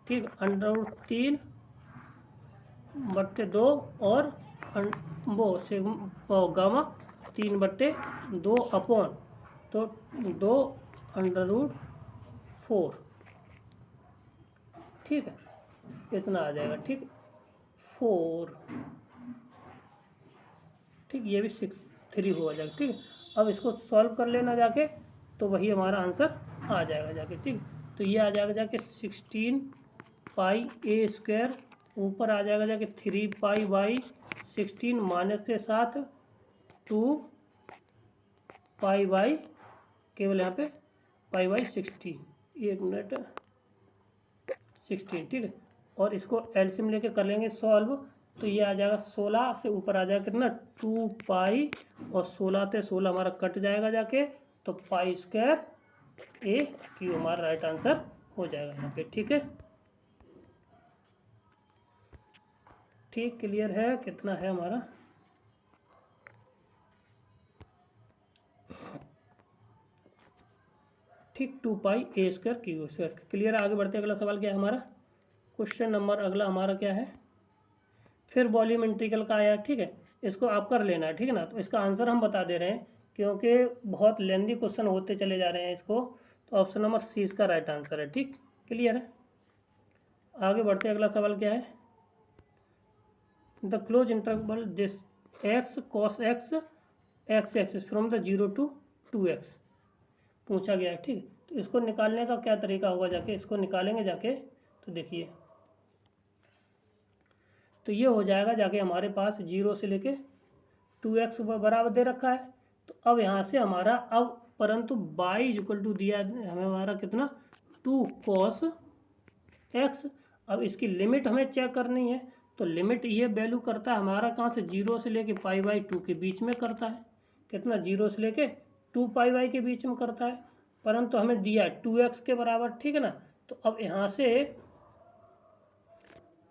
ठीक, √3/2 और वो से गामा 3/2 अपॉन तो 2√4। ठीक है, इतना आ जाएगा। ठीक, 4। ठीक, ये भी 3 हो जाएगा। ठीक है, अब इसको सॉल्व कर लेना जाके, तो वही हमारा आंसर आ जाएगा जाके। ठीक, तो ये आ जाएगा जाके 16 पाई ए स्क्वायर, ऊपर आ जाएगा जाके 3 पाई बाई 16 माइनस के साथ 2 पाई बाई, केवल यहाँ पे पाई बाई 16, 1 मिनट 16। ठीक है, और इसको एलसीएम लेके कर लेंगे सॉल्व, तो ये आ जाएगा 16 से ऊपर आ जाएगा कितना 2 पाई और 16 से 16 हमारा कट जाएगा जाके, तो पाई स्क्वायर ए क्यू हमारा राइट आंसर हो जाएगा यहाँ पे। ठीक है, ठीक, क्लियर है। कितना है हमारा, ठीक 2 पाई ए स्क्वायर क्यू स्क्वायर। क्लियर है, आगे बढ़ते अगला सवाल क्या है हमारा, क्वेश्चन नंबर अगला हमारा क्या है, फिर वॉल्यूम इंटीग्रल का आया। ठीक है, इसको आप कर लेना है। ठीक है ना, तो इसका आंसर हम बता दे रहे हैं क्योंकि बहुत लेंदी क्वेश्चन होते चले जा रहे हैं इसको, तो ऑप्शन नंबर सी इसका राइट आंसर है। ठीक, क्लियर है, आगे बढ़ते अगला सवाल क्या है, the close interval this x cos x x axis from the 0 to 2x पूछा गया है। ठीक है, तो इसको निकालने का क्या तरीका होगा जाके, इसको निकालेंगे जाके, तो देखिए, तो ये हो जाएगा जाके हमारे पास 0 से लेके 2x बराबर दे रखा है। तो अब यहाँ से हमारा अब परंतु y = दिया हमें हमारा कितना 2 cos x। अब इसकी लिमिट हमें चेक करनी है, तो लिमिट ये वैल्यू करता है हमारा कहाँ से 0 से लेके π/2 के बीच में करता है, कितना 0 से लेके 2 π/2 के बीच में करता है, परंतु हमें दिया है 2x के बराबर। ठीक है ना, तो अब यहाँ से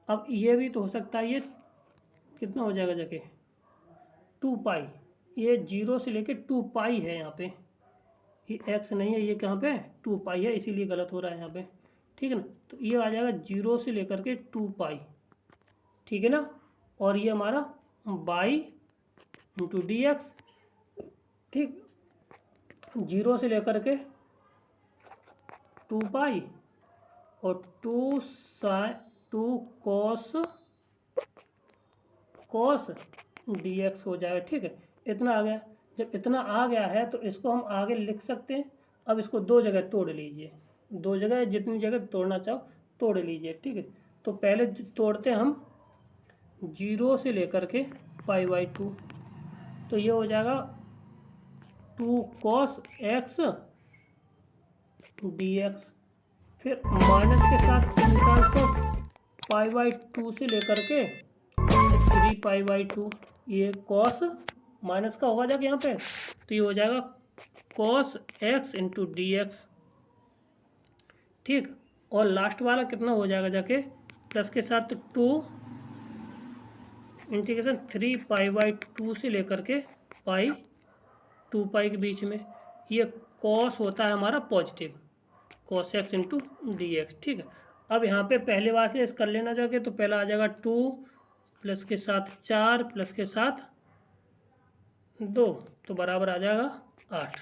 अब ये भी तो हो सकता है, ये कितना हो जाएगा जाके 2 पाई, ये 0 से लेके 2 पाई है यहाँ पे, ये x नहीं है, ये कहाँ पे 2 पाई है, इसीलिए गलत हो रहा है यहाँ पे। ठीक है ना, तो ये आ जाएगा 0 से लेकर के 2 पाई। ठीक है ना, और ये हमारा y × dx। ठीक, 0 से लेकर के 2 पाई और 2 cos dx हो जाएगा। ठीक है, इतना आ गया। जब इतना आ गया है तो इसको हम आगे लिख सकते हैं। अब इसको 2 जगह तोड़ लीजिए, 2 जगह, जितनी जगह तोड़ना चाहो तोड़ लीजिए। ठीक है, तो पहले तोड़ते हैं हम 0 से लेकर के π/2, तो ये हो जाएगा 2 cos x dx, फिर माइनस के साथ π/2 से लेकर के 3 π/2, ये cos माइनस का होगा जाके यहाँ पे, तो ये हो जाएगा cos x into d x, ठीक। और लास्ट वाला कितना हो जाएगा जाके प्लस के साथ 2 इंटीग्रेशन 3 पाई/2 से लेकर के पाई 2 पाई के बीच में। ये कॉस होता है हमारा positive, cos x into d x, ठीक है। अब यहाँ पे पहले बार से इस कर लेना जाके, तो पहला आ जाएगा 2 प्लस के साथ 4 प्लस के साथ 2, तो बराबर आ जाएगा 8,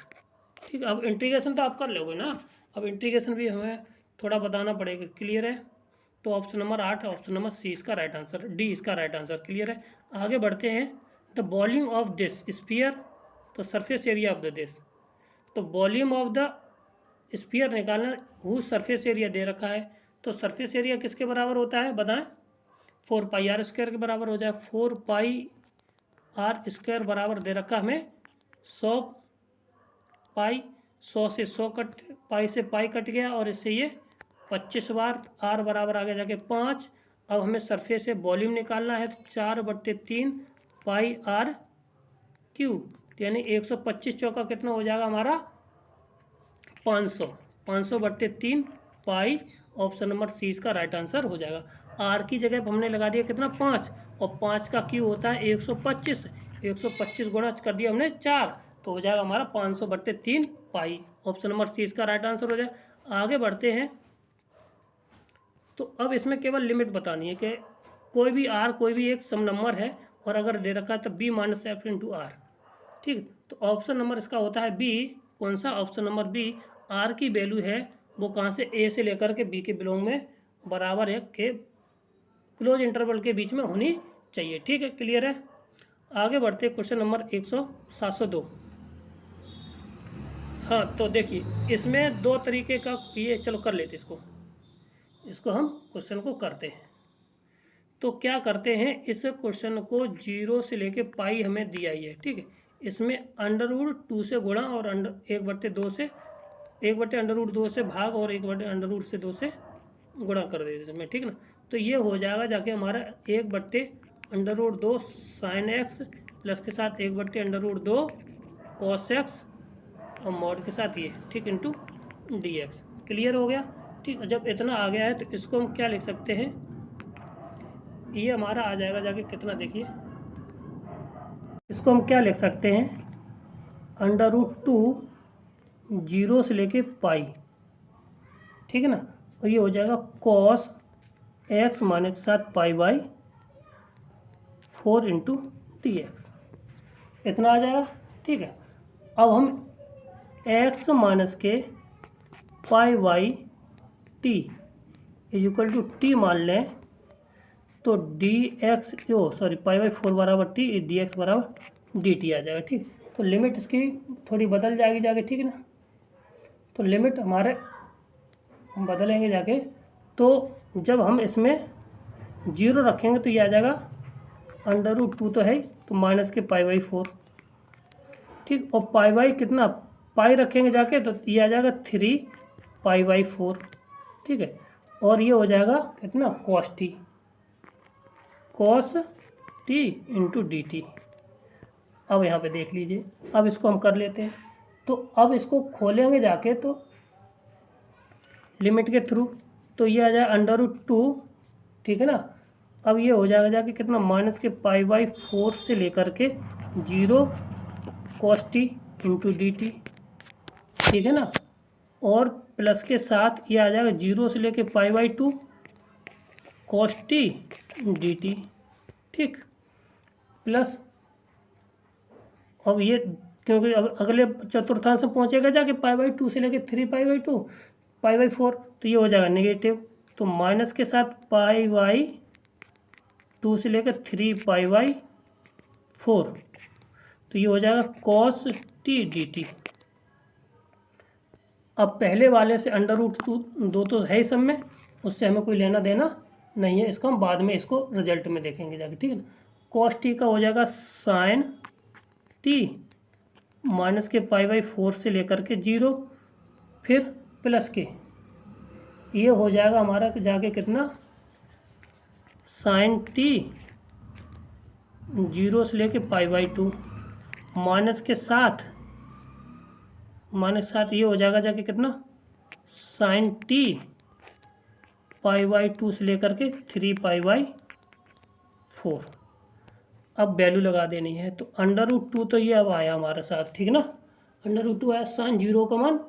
ठीक है। अब इंटीग्रेशन तो आप कर लोगे ना, अब इंटीग्रेशन भी हमें थोड़ा बताना पड़ेगा, क्लियर है। तो option number 8, option number C इसका राइट आंसर, डी इसका राइट आंसर, क्लियर है। आगे बढ़ते हैं। The volume of this sphere, तो surface area of the this, तो वॉल्यूम ऑफ द स्फीयर निकालना, हु सरफेस एरिया दे रखा है, तो सरफेस एरिया किसके बराबर होता है बताएं, 4 पाई r² के बराबर हो जाए। 4 पाई r² बराबर दे रखा हमें 100 पाई, 100 से 100 कट, पाई से पाई कट गया, और इससे ये 25 बार, r बराबर आ गया जाके 5। अब हमें सरफेस से वॉल्यूम निकालना है, तो 4/3 पाई r³ यानी 125 चौका कितना हो जाएगा हमारा 500, 500/3 पाई, ऑप्शन नंबर सी इसका राइट आंसर हो जाएगा। आर की जगह पर हमने लगा दिया कितना 5, और 5 का क्यू होता है 125, 125 गुणा कर दिया हमने 4, तो हो जाएगा हमारा 500/3 पाई, ऑप्शन नंबर सी इसका राइट आंसर हो जाएगा। आगे बढ़ते हैं। तो अब इसमें केवल लिमिट बतानी है कि कोई भी आर, कोई भी एक सम नंबर है, और अगर दे रखा है तो b - f इंटू आर, ठीक। तो ऑप्शन नंबर इसका होता है बी, कौन सा, ऑप्शन नंबर बी। आर की वैल्यू है वो कहाँ से, ए से लेकर के बी के बिलोंग में बराबर है के क्लोज इंटरवल के बीच में होनी चाहिए, ठीक है, क्लियर है। आगे बढ़ते क्वेश्चन नंबर 702। हाँ, तो देखिए इसमें 2 तरीके का ये, चलो कर लेते इसको हम क्वेश्चन को करते हैं। तो क्या करते हैं, इस क्वेश्चन को 0 से लेके पाई हमें दिया ही है, ठीक है। इसमें √2 से गुणा और 1/2 से, 1/√2 से भाग और 1/√2 से गुणा कर देते इसमें, ठीक ना। तो ये हो जाएगा जाके हमारा 1/√2 sin x प्लस के साथ 1/√2 cos x और मॉड के साथ ये, ठीक, इंटू dx, क्लियर हो गया, ठीक। जब इतना आ गया है तो इसको हम क्या लिख सकते हैं, ये हमारा आ जाएगा जाके कितना, देखिए इसको हम क्या लिख सकते हैं, √2 0 से लेके पाई, ठीक है ना। और ये हो जाएगा cos x माइनस के साथ पाई/4 इंटू dx, इतना आ जाएगा, ठीक है। अब हम x माइनस के पाई/t इक्वल टू t मान लें, तो dx पाई/4 बराबर t, dx बराबर dt आ जाएगा, ठीक। तो लिमिट इसकी थोड़ी बदल जाएगी जाके, ठीक है ना। तो लिमिट हमारे हम बदलेंगे जाके, तो जब हम इसमें 0 रखेंगे तो ये आ जाएगा √2 तो है, तो माइनस के पाई/4, ठीक। और पाई कितना, पाई रखेंगे जाके तो ये आ जाएगा 3 पाई/4, ठीक है। और ये हो जाएगा कितना cos t इंटू dt। अब यहाँ पे देख लीजिए, अब इसको हम कर लेते हैं। तो अब इसको खोलेंगे जाके तो लिमिट के थ्रू, तो ये आ जाएगा √2, ठीक है ना। अब ये हो जाएगा जाके कितना, माइनस के पाई/4 से लेकर के 0 cos t इंटू dt, ठीक है ना। और प्लस के साथ ये आ जाएगा 0 से लेके पाई/2 cos t dt, ठीक। प्लस अब ये क्योंकि अब अगले चतुर्थांश में पहुंचेगा जाके पाई/2 से लेके 3 पाई/2 पाई/4, तो ये हो जाएगा नेगेटिव, तो माइनस के साथ पाई/2 से लेकर 3 पाई/4, तो ये हो जाएगा cos t dt। अब पहले वाले से √2 तो है ही सब में, उससे हमें कोई लेना देना नहीं है, इसको हम बाद में इसको रिजल्ट में देखेंगे जाके, ठीक है ना। cos t का हो जाएगा sin t माइनस के पाई/4 से लेकर के 0, फिर प्लस के, ये हो जाएगा हमारा जाके कितना, sin t 0 से लेके पाई/2, माइनस के साथ ये हो जाएगा जाके कितना साइन टी π/2 से लेकर के 3π/4। अब वैल्यू लगा देनी है, तो √2 तो ये अब आया हमारे साथ, ठीक ना। √2 आया, साइन 0 का मान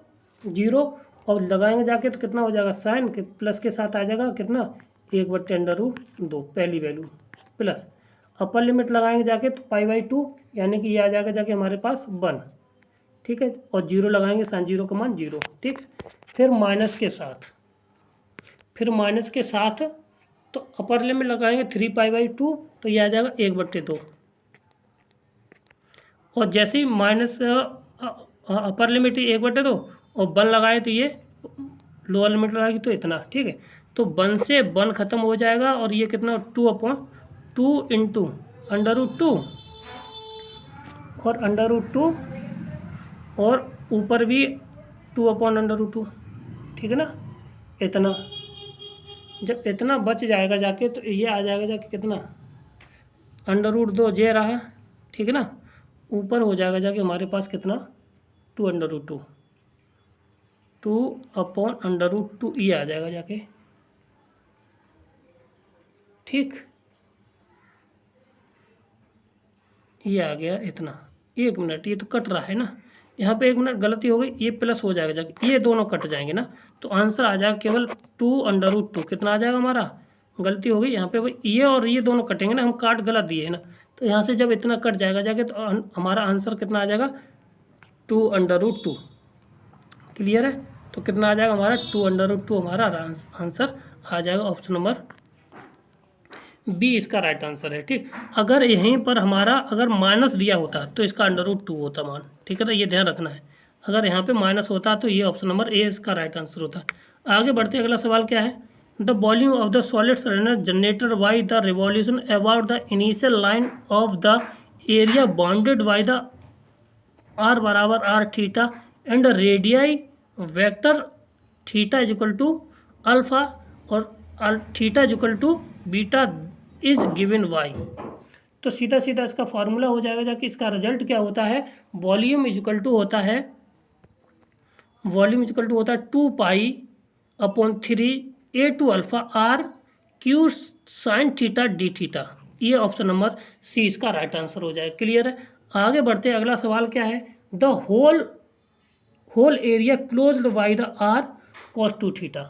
0, और लगाएंगे जाके तो कितना हो जाएगा, साइन के प्लस के साथ आ जाएगा कितना 1/√2 पहली वैल्यू प्लस। अपर लिमिट लगाएंगे जाके तो π/2 यानी कि ये आ जाएगा जाके हमारे पास 1, ठीक है, और 0 लगाएंगे, साइन 0 का मान 0, ठीक। फिर माइनस के साथ तो अपर लिमिट लगाएंगे 3π/2 तो ये आ जाएगा 1/2, और जैसे ही माइनस अपर लिमिट 1/2 और 1 लगाए तो ये लोअर लिमिट लगाएगी तो इतना, ठीक है। तो 1 से 1 ख़त्म हो जाएगा, और ये कितना 2/2 इंटू √2 और √2 और ऊपर भी 2/√2, ठीक है ना। इतना जब इतना बच जाएगा जाके तो ये आ जाएगा जाके कितना √2 जे रहा, ठीक है ना। ऊपर हो जाएगा जाके हमारे पास कितना 2/√2 ये आ जाएगा जाके, ठीक। ये आ गया इतना। 1 मिनट, ये तो कट रहा है ना, यहाँ पे 1 मिनट गलती हो गई, ये प्लस हो जाएगा जाके, ये दोनों कट जाएंगे ना, तो आंसर आ जाएगा केवल 2/√2। कितना आ जाएगा हमारा, गलती हो गई यहाँ पे भाई, ये और ये दोनों कटेंगे ना, हम काट गलत दिए है ना, तो यहाँ से जब इतना कट जाएगा जाके तो हमारा आंसर कितना आ जाएगा 2/√2। क्लियर है, तो कितना आ जाएगा हमारा 2/√2 हमारा आंसर आ जाएगा। ऑप्शन नंबर बी इसका राइट आंसर है, ठीक। अगर यहीं पर हमारा अगर माइनस दिया होता तो इसका √2 होता मान, ठीक है ना, ये ध्यान रखना है। अगर यहाँ पे माइनस होता तो ये ऑप्शन नंबर ए इसका राइट आंसर होता। आगे बढ़ते अगला सवाल क्या है, the volume of the solid cylinder generated by the revolution about the initial line of the area bounded by the r बराबर r theta and radii vector theta equal to alpha और theta equal to beta is given by. तो सीधा सीधा इसका formula हो जाएगा जाकि इसका रिजल्ट क्या होता है, वॉल्यूम इक्वल टू होता है 2π/3 a2 q sine theta D theta. ये ऑप्शन नंबर सी इसका राइट आंसर हो जाएगा। क्लियर है, आगे बढ़ते हैं। अगला सवाल क्या है, the whole area closed by the r cos 2 theta.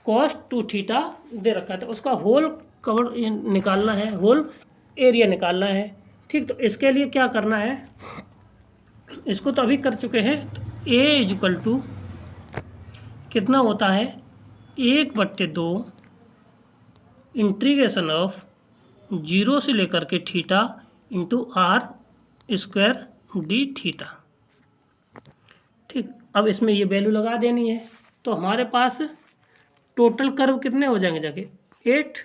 cos 2 theta दे रखा था, उसका होल कवर निकालना है, होल एरिया निकालना है, ठीक। तो इसके लिए क्या करना है, इसको तो अभी कर चुके हैं। तो a इक्वल टू कितना होता है 1/2 इंटीग्रेशन ऑफ 0 से लेकर के theta into r² D theta, ठीक। अब इसमें ये वैल्यू लगा देनी है, तो हमारे पास टोटल कर्व कितने हो जाएंगे जाके 8।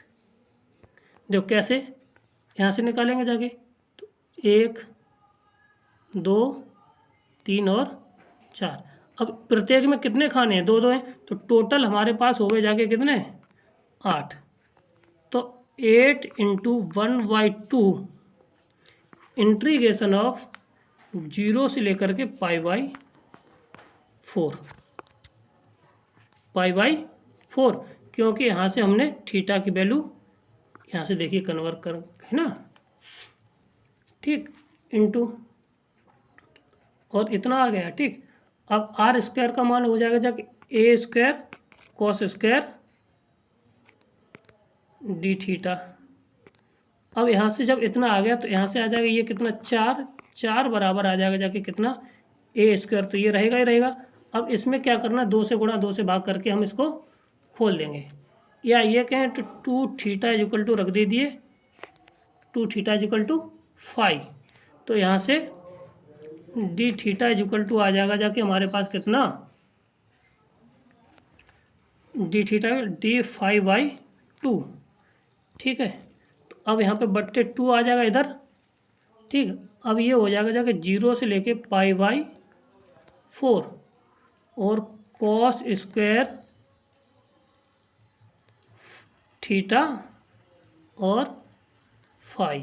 जो कैसे यहाँ से निकालेंगे जाके, तो 1 2 3 और 4। अब प्रत्येक में कितने खाने हैं, 2 2 हैं, तो टोटल हमारे पास हो गए जाके कितने 8। तो 8 × 1/2 इंटीग्रेशन ऑफ 0 से लेकर के π/4 क्योंकि यहाँ से हमने थीटा की वैल्यू यहाँ से देखिए कन्वर्ट कर, है ना, ठीक, इंटू और इतना आ गया, ठीक। अब r² का मान हो जाएगा जाके a² cos² डी थीटा। अब यहाँ से जब इतना आ गया तो यहाँ से आ जाएगा ये कितना 4 बराबर आ जाएगा जाके कितना a², तो ये रहेगा ही रहेगा। अब इसमें क्या करना, 2 से गुणा 2 से भाग करके हम इसको खोल देंगे, या ये कहें तो 2 थीटा इक्वल टू रख दे दिए 2 थीटा इक्वल टू 5। तो यहाँ से डी थीटा इक्वल टू आ जाएगा जाके हमारे पास कितना डी थीटा d5/2, ठीक है। तो अब यहाँ पे बट्टे 2 आ जाएगा इधर, ठीक। अब ये हो जाएगा जाके 0 से लेके π/4 और cos² थीटा और 5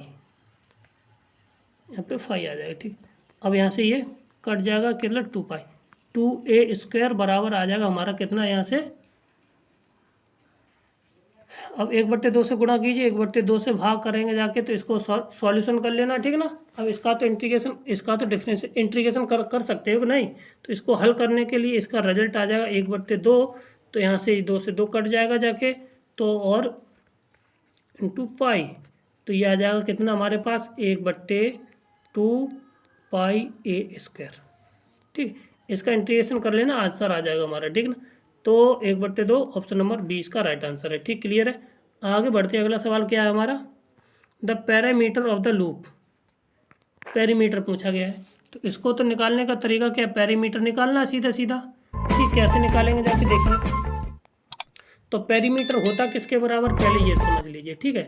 यहाँ पे 5 आ जाएगा। ठीक, अब यहाँ से ये कट जाएगा कितना 2 पाई, 2a² बराबर आ जाएगा हमारा कितना यहाँ से। अब 1/2 से गुणा कीजिए, 1/2 से भाग करेंगे जाके, तो इसको सॉल्यूशन कर लेना। ठीक ना, अब इसका तो इंटीग्रेशन, इसका तो डिफरेंस इंटीग्रेशन कर सकते हो कि नहीं, तो इसको हल करने के लिए इसका रिजल्ट आ जाएगा 1/2, तो यहाँ से 2 से 2 कट जाएगा जाके, तो और इंटू पाई, तो ये आ जाएगा कितना हमारे पास 1/2 पाई a²। ठीक, इसका इंटीग्रेशन कर लेना, आंसर आ जाएगा हमारा। ठीक ना, तो 1/2 ऑप्शन नंबर 20 का राइट आंसर है। ठीक, क्लियर है। आगे बढ़ते हैं, अगला सवाल क्या है हमारा, the parameter of the loop. Perimeter पूछा गया है, तो इसको तो निकालने का तरीका क्या है, पैरीमीटर निकालना सीधा सीधा। ठीक, कैसे निकालेंगे जाके देखेंगे। तो पैरीमीटर होता किसके बराबर, पहले ये समझ लीजिए। ठीक है,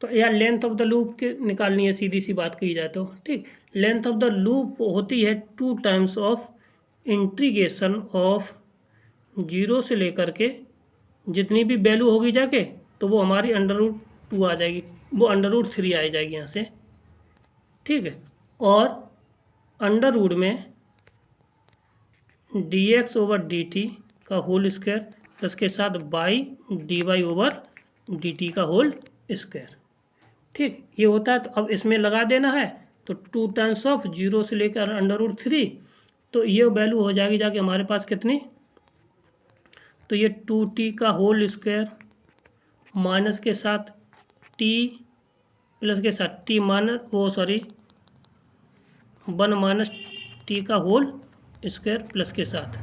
तो यार लेंथ ऑफ द लूप के निकालनी है, सीधी सी बात कही जाए तो। ठीक, लेंथ ऑफ द लूप होती है 2 टाइम्स ऑफ इंटीग्रेशन ऑफ 0 से लेकर के जितनी भी वैल्यू होगी जाके, तो वो हमारी √2 आ जाएगी, वो √3 आ जाएगी यहाँ से। ठीक है, और अंडर रूट में dx/dt का होल स्क्वायर प्लस के साथ बाई dy/dt का होल स्क्वायर। ठीक, ये होता है। तो अब इसमें लगा देना है, तो 2 टाइम्स ऑफ 0 से लेकर √3, तो ये वैल्यू हो जाएगी जाके हमारे पास कितनी, तो ये 2t का होल स्क्वायर माइनस के साथ t प्लस के साथ t माइनस 1 - t का होल स्क्वायर प्लस के साथ।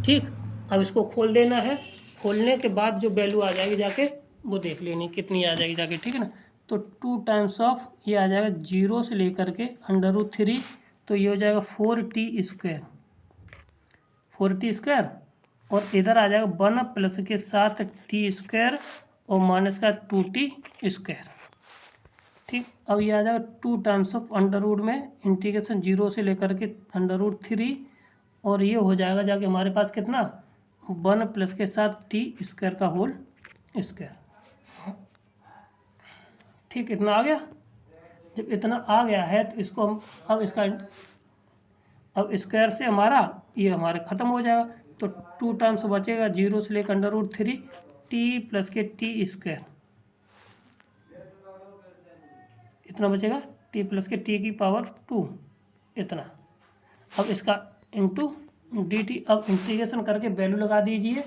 ठीक, अब इसको खोल देना है, खोलने के बाद जो वैल्यू आ जाएगी जाके वो देख लेनी कितनी आ जाएगी जाके। ठीक है ना, तो 2 टाइम्स ऑफ ये आ जाएगा 0 से लेकर के √3, तो ये हो जाएगा 4t², 4t², और इधर आ जाएगा 1 प्लस के साथ t² और माइनस का 2t²। ठीक, अब ये आ जाएगा 2 टाइम्स ऑफ अंडर रूट में इंटीग्रेशन 0 से लेकर के √3, और ये हो जाएगा जाके हमारे पास कितना 1 प्लस के साथ t² का होल स्क्वायर। ठीक, इतना आ गया। जब इतना आ गया है तो इसको हम अब स्क्वायर से हमारा ये हमारे ख़त्म हो जाएगा, तो 2 टाइम्स बचेगा 0 से लेकर √3 t प्लस के t², इतना बचेगा t प्लस के t की पावर 2 इतना। अब इसका इंटू dt, अब इंटीग्रेशन करके वैल्यू लगा दीजिए,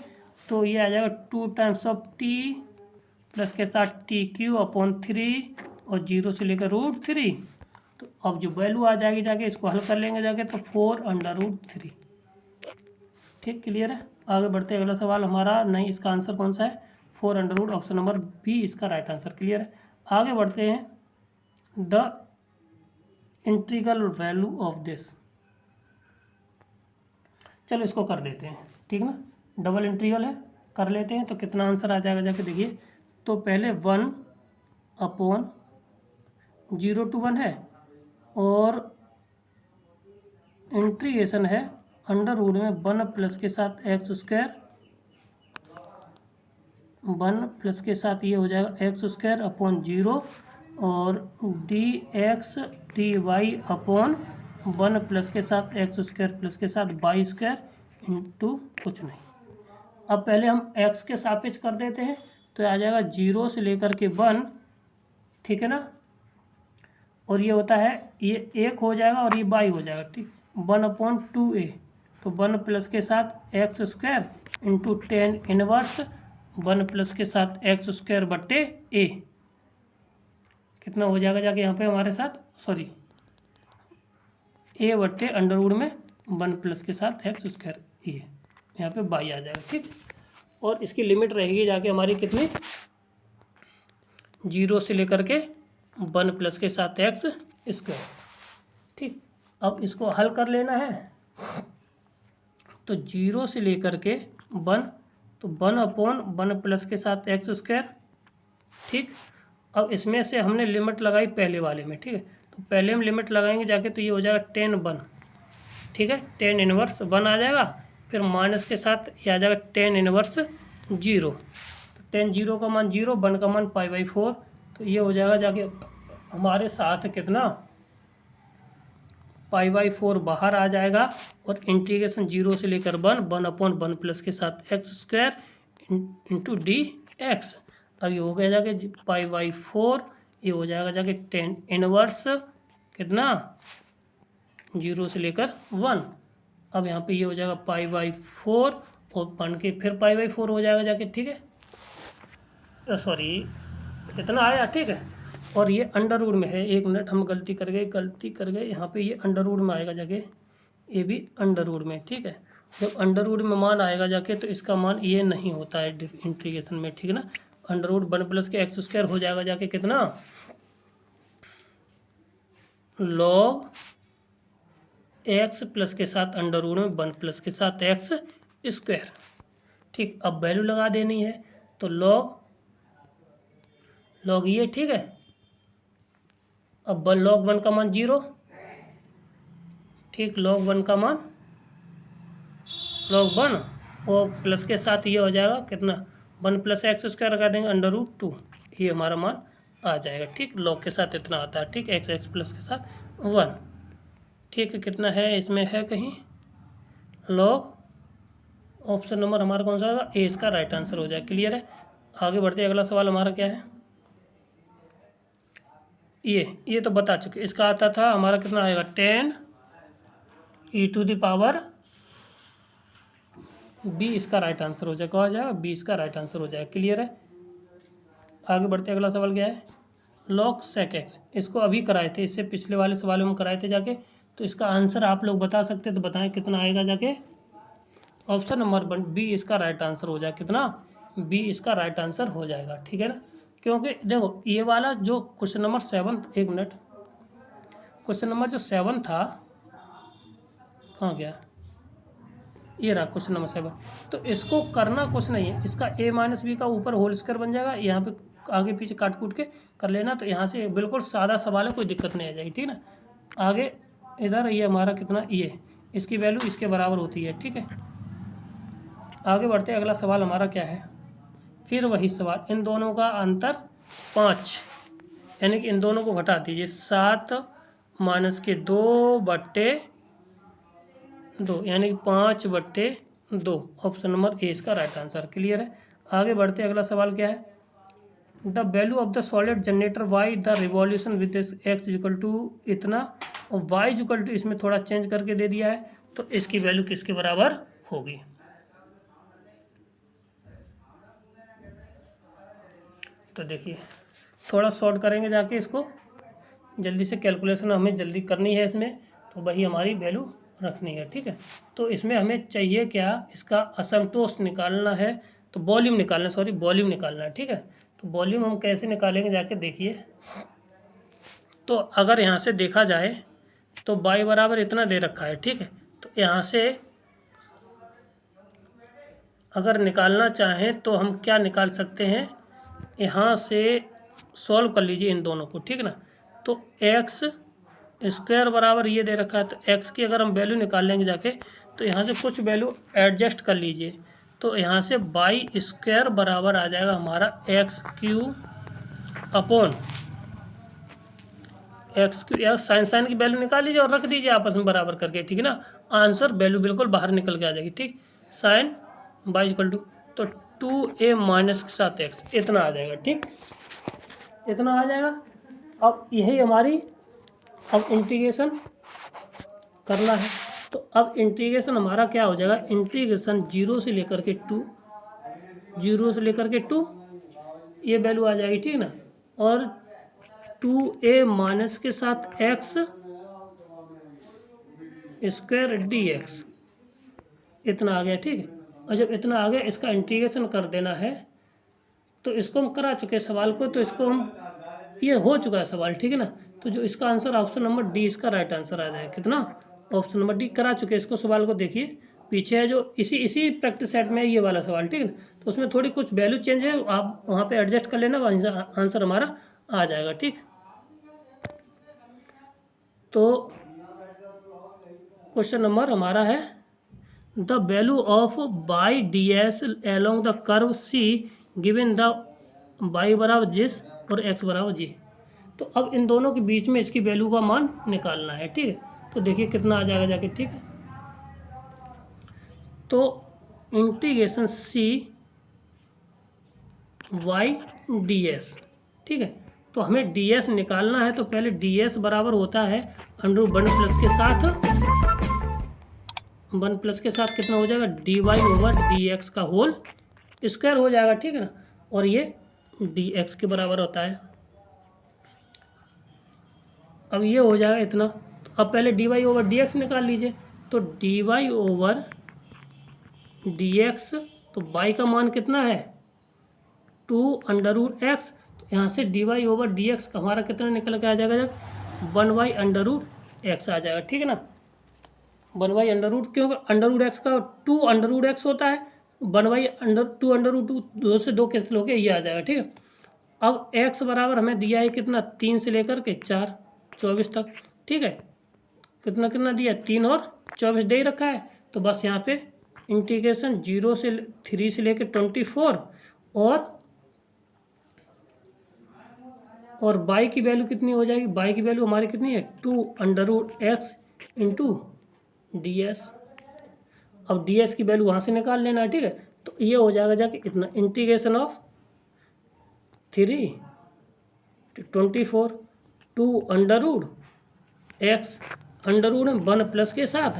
तो ये आ जाएगा 2 टाइम्स ऑफ t प्लस के साथ t³/3 और 0 से लेकर √3, तो अब जो वैल्यू आ जाएगी जाके इसको हल कर लेंगे जाके, तो 4√3। ठीक, क्लियर है। आगे बढ़ते हैं, अगला सवाल हमारा नहीं, इसका आंसर कौन सा है, 4√, ऑप्शन नंबर बी इसका राइट आंसर। क्लियर है। आगे बढ़ते हैं, the integral value of this. चलो इसको कर देते हैं। ठीक ना, डबल इंटीग्रल है, कर लेते हैं, तो कितना आंसर आ जाएगा जाके देखिए। तो पहले 1/0 to 1 है, और इंटीग्रेशन है अंडर रूट में 1 प्लस के साथ x², 1 प्लस के साथ ये हो जाएगा x²/0, और dx dy/1 प्लस के साथ x² प्लस के साथ y² इंटू कुछ नहीं। अब पहले हम x के सापेक्ष कर देते हैं, तो आ जाएगा 0 से लेकर के 1। ठीक है ना, और ये होता है, ये 1 हो जाएगा और ये y हो जाएगा। ठीक, 1/2a, तो 1 प्लस के साथ x² इंटू 10 इनवर्स 1 प्लस के साथ x²/a, कितना हो जाएगा जाके यहाँ पे हमारे साथ, सॉरी a/अंडर रूट में 1 प्लस के साथ x², ये यहाँ पे y आ जाएगा। ठीक, और इसकी लिमिट रहेगी जाके हमारी कितनी, 0 से लेकर के 1 प्लस के साथ x²। ठीक, अब इसको हल कर लेना है, तो 0 से लेकर के 1, तो 1/1 प्लस के साथ x²। ठीक, अब इसमें से हमने लिमिट लगाई पहले वाले में। ठीक है, तो पहले हम लिमिट लगाएंगे जाके, तो ये हो जाएगा 10/1। ठीक है, 10 इनवर्स 1 आ जाएगा, फिर माइनस के साथ ये आ जाएगा 10 इनवर्स 0, तो 10 0 का मान 0, 1 का मान π/4, तो ये हो जाएगा जाके हमारे साथ कितना π/4 बाहर आ जाएगा और इंटीग्रेशन 0 से लेकर 1/1 प्लस के साथ x² इंटू dx। अब ये हो गया जाके π/4, ये हो जाएगा जाके 10 इनवर्स कितना 0 से लेकर 1। अब यहाँ पे ये हो जाएगा π/4 और 1 के फिर π/4 हो जाएगा जाके, ठीक है, सॉरी इतना आया, ठीक है। और ये अंडर रूट में है, 1 मिनट हम गलती कर गए, यहाँ पे ये अंडर रूट में आएगा जाके, ये भी अंडर रूट में, ठीक है। जब अंडर रूट में मान आएगा जाके तो इसका मान ये नहीं होता है इंटीग्रेशन में, ठीक है ना। अंडर रूट 1 प्लस के x² हो जाएगा जाके कितना log x प्लस के साथ अंडर रूट में 1 प्लस के साथ x², ठीक। अब वैल्यू लगा देनी है तो log ये, ठीक है। अब log 1 का मान 0, ठीक, log 1 का मान log 1 और प्लस के साथ ये हो जाएगा कितना 1 प्लस x² लगा देंगे अंडर रूट 2, ये हमारा मान आ जाएगा, ठीक। log के साथ इतना आता है, ठीक, x प्लस के साथ 1, ठीक है। कितना है इसमें, है कहीं log, ऑप्शन नंबर हमारा कौन सा होगा, ए इसका राइट आंसर हो जाए। क्लियर है। आगे बढ़ते अगला सवाल हमारा क्या है, ये तो बता चुके। इसका आता था हमारा कितना आएगा 10 e⁻, बी इसका राइट आंसर हो जाएगा, कहा जाएगा बी इसका राइट आंसर हो जाएगा। क्लियर है। आगे बढ़ते अगला सवाल क्या है, log sec x, इसको अभी कराए थे, इससे पिछले वाले सवाल में कराए थे जाके, तो इसका आंसर आप लोग बता सकते तो बताएं कितना आएगा जाके। ऑप्शन नंबर 1 बी इसका राइट आंसर हो जाएगा, कितना बी इसका राइट आंसर हो जाएगा, ठीक है ना। क्योंकि देखो ये वाला जो question number 7, 1 minute, question number जो 7 था कहाँ गया, ये रहा क्वेश्चन नंबर 7। तो इसको करना कुछ नहीं है, इसका a-b का ऊपर होल स्क्वायर बन जाएगा, यहाँ पे आगे पीछे काट कूट के कर लेना, तो यहाँ से बिल्कुल सादा सवाल है, कोई दिक्कत नहीं आ जाएगी, ठीक ना। आगे इधर ये हमारा कितना, ये इसकी वैल्यू इसके बराबर होती है, ठीक है। आगे बढ़ते अगला सवाल हमारा क्या है, फिर वही सवाल, इन दोनों का अंतर 5, यानी कि इन दोनों को घटा दीजिए, 7 - 2/2 यानी कि 5/2। ऑप्शन नंबर ए इसका राइट आंसर। क्लियर है। आगे बढ़ते अगला सवाल क्या है, the value of the solid generator why the revolution with x = इतना और y = इसमें थोड़ा चेंज करके दे दिया है, तो इसकी वैल्यू किसके बराबर होगी। तो देखिए थोड़ा शॉर्ट करेंगे जाके, इसको जल्दी से कैलकुलेशन हमें जल्दी करनी है इसमें, तो वही हमारी वैल्यू रखनी है, ठीक है। तो इसमें हमें चाहिए क्या, इसका असंतोष निकालना है, तो वॉल्यूम निकालना, सॉरी वॉल्यूम निकालना है, ठीक है। तो वॉल्यूम हम कैसे निकालेंगे जाके देखिए। तो अगर यहाँ से देखा जाए तो y बराबर इतना दे रखा है, ठीक है। तो यहाँ से अगर निकालना चाहें तो हम क्या निकाल सकते हैं, यहाँ से सॉल्व कर लीजिए इन दोनों को, ठीक ना। तो x² बराबर ये दे रखा है, तो x की अगर हम वैल्यू निकाल लेंगे जाके, तो यहाँ से कुछ वैल्यू एडजस्ट कर लीजिए, तो यहाँ से y² बराबर आ जाएगा हमारा x³ अपॉन x³ साइन की वैल्यू निकाल लीजिए और रख दीजिए आपस में बराबर करके, ठीक है ना। आंसर वैल्यू बिल्कुल बाहर निकल के आ जाएगी, ठीक। साइन y = तो 2a - के साथ x इतना आ जाएगा, ठीक, इतना आ जाएगा। अब यही हमारी अब इंटीग्रेशन करना है, तो अब इंटीग्रेशन हमारा क्या हो जाएगा, इंटीग्रेशन 0 से लेकर के 2 ये वैल्यू आ जाएगी, ठीक ना। और 2a - के साथ x² dx इतना आ गया, ठीक है। और जब इतना आ गया, इसका इंटीग्रेशन कर देना है, तो इसको हम करा चुके सवाल को, तो इसको हम ये हो चुका है सवाल, ठीक है ना। तो जो इसका आंसर ऑप्शन नंबर डी इसका राइट आंसर आ जाएगा, कितना, ऑप्शन नंबर डी करा चुके इसको सवाल को। देखिए पीछे है जो इसी प्रैक्टिस सेट में है ये वाला सवाल, ठीक है ना। तो उसमें थोड़ी कुछ वैल्यू चेंज है, आप वहाँ पे एडजस्ट कर लेना, आंसर हमारा आ जाएगा, ठीक। तो क्वेश्चन नंबर हमारा है the value of y ds along the curve c given the y बराबर जिस और x बराबर जी। तो अब इन दोनों के बीच में इसकी वैल्यू का मान निकालना है, ठीक है। तो देखिए कितना आ जाएगा जाके, ठीक है। तो इंटीग्रेशन सी वाई डी एस, ठीक है। तो हमें डी एस निकालना है, तो पहले डी एस बराबर होता है अंडर वन प्लस के साथ, वन प्लस के साथ कितना हो जाएगा, d y over d x का होल स्क्वायर हो जाएगा, ठीक है ना। और ये डी एक्स के बराबर होता है। अब ये हो जाएगा इतना। तो अब पहले d y over d x निकाल लीजिए। तो d y over d x, तो वाई का मान कितना है 2 अंडर रूट एक्स। तो यहाँ से d y over d x हमारा कितना निकल के आ जाएगा, 1 बाई अंडर रूट एक्स आ जाएगा, ठीक है ना। 1 बाई अंडर रूट, क्योंकि अंडर रूट एक्स का 2 अंडर रूट एक्स होता है, 1 बाई टू अंडर रूट 2 से 2 कैंसिल हो गया, ये आ जाएगा, ठीक है। अब एक्स बराबर हमें दिया है कितना, 3 से लेकर के 4 24 तक, ठीक है। कितना कितना दिया, 3 और 24 दे ही रखा है। तो बस यहाँ पे इंटीग्रेशन 0 से 3 से लेकर 24 और बाई की वैल्यू कितनी हो जाएगी, बाई की वैल्यू हमारी कितनी है 2 under root x into d s. अब डी एस की वैल्यू वहाँ से निकाल लेना है, ठीक है। तो ये हो जाएगा जाके इतना, integration of 3 24 2 under root x, under root में 1 प्लस के साथ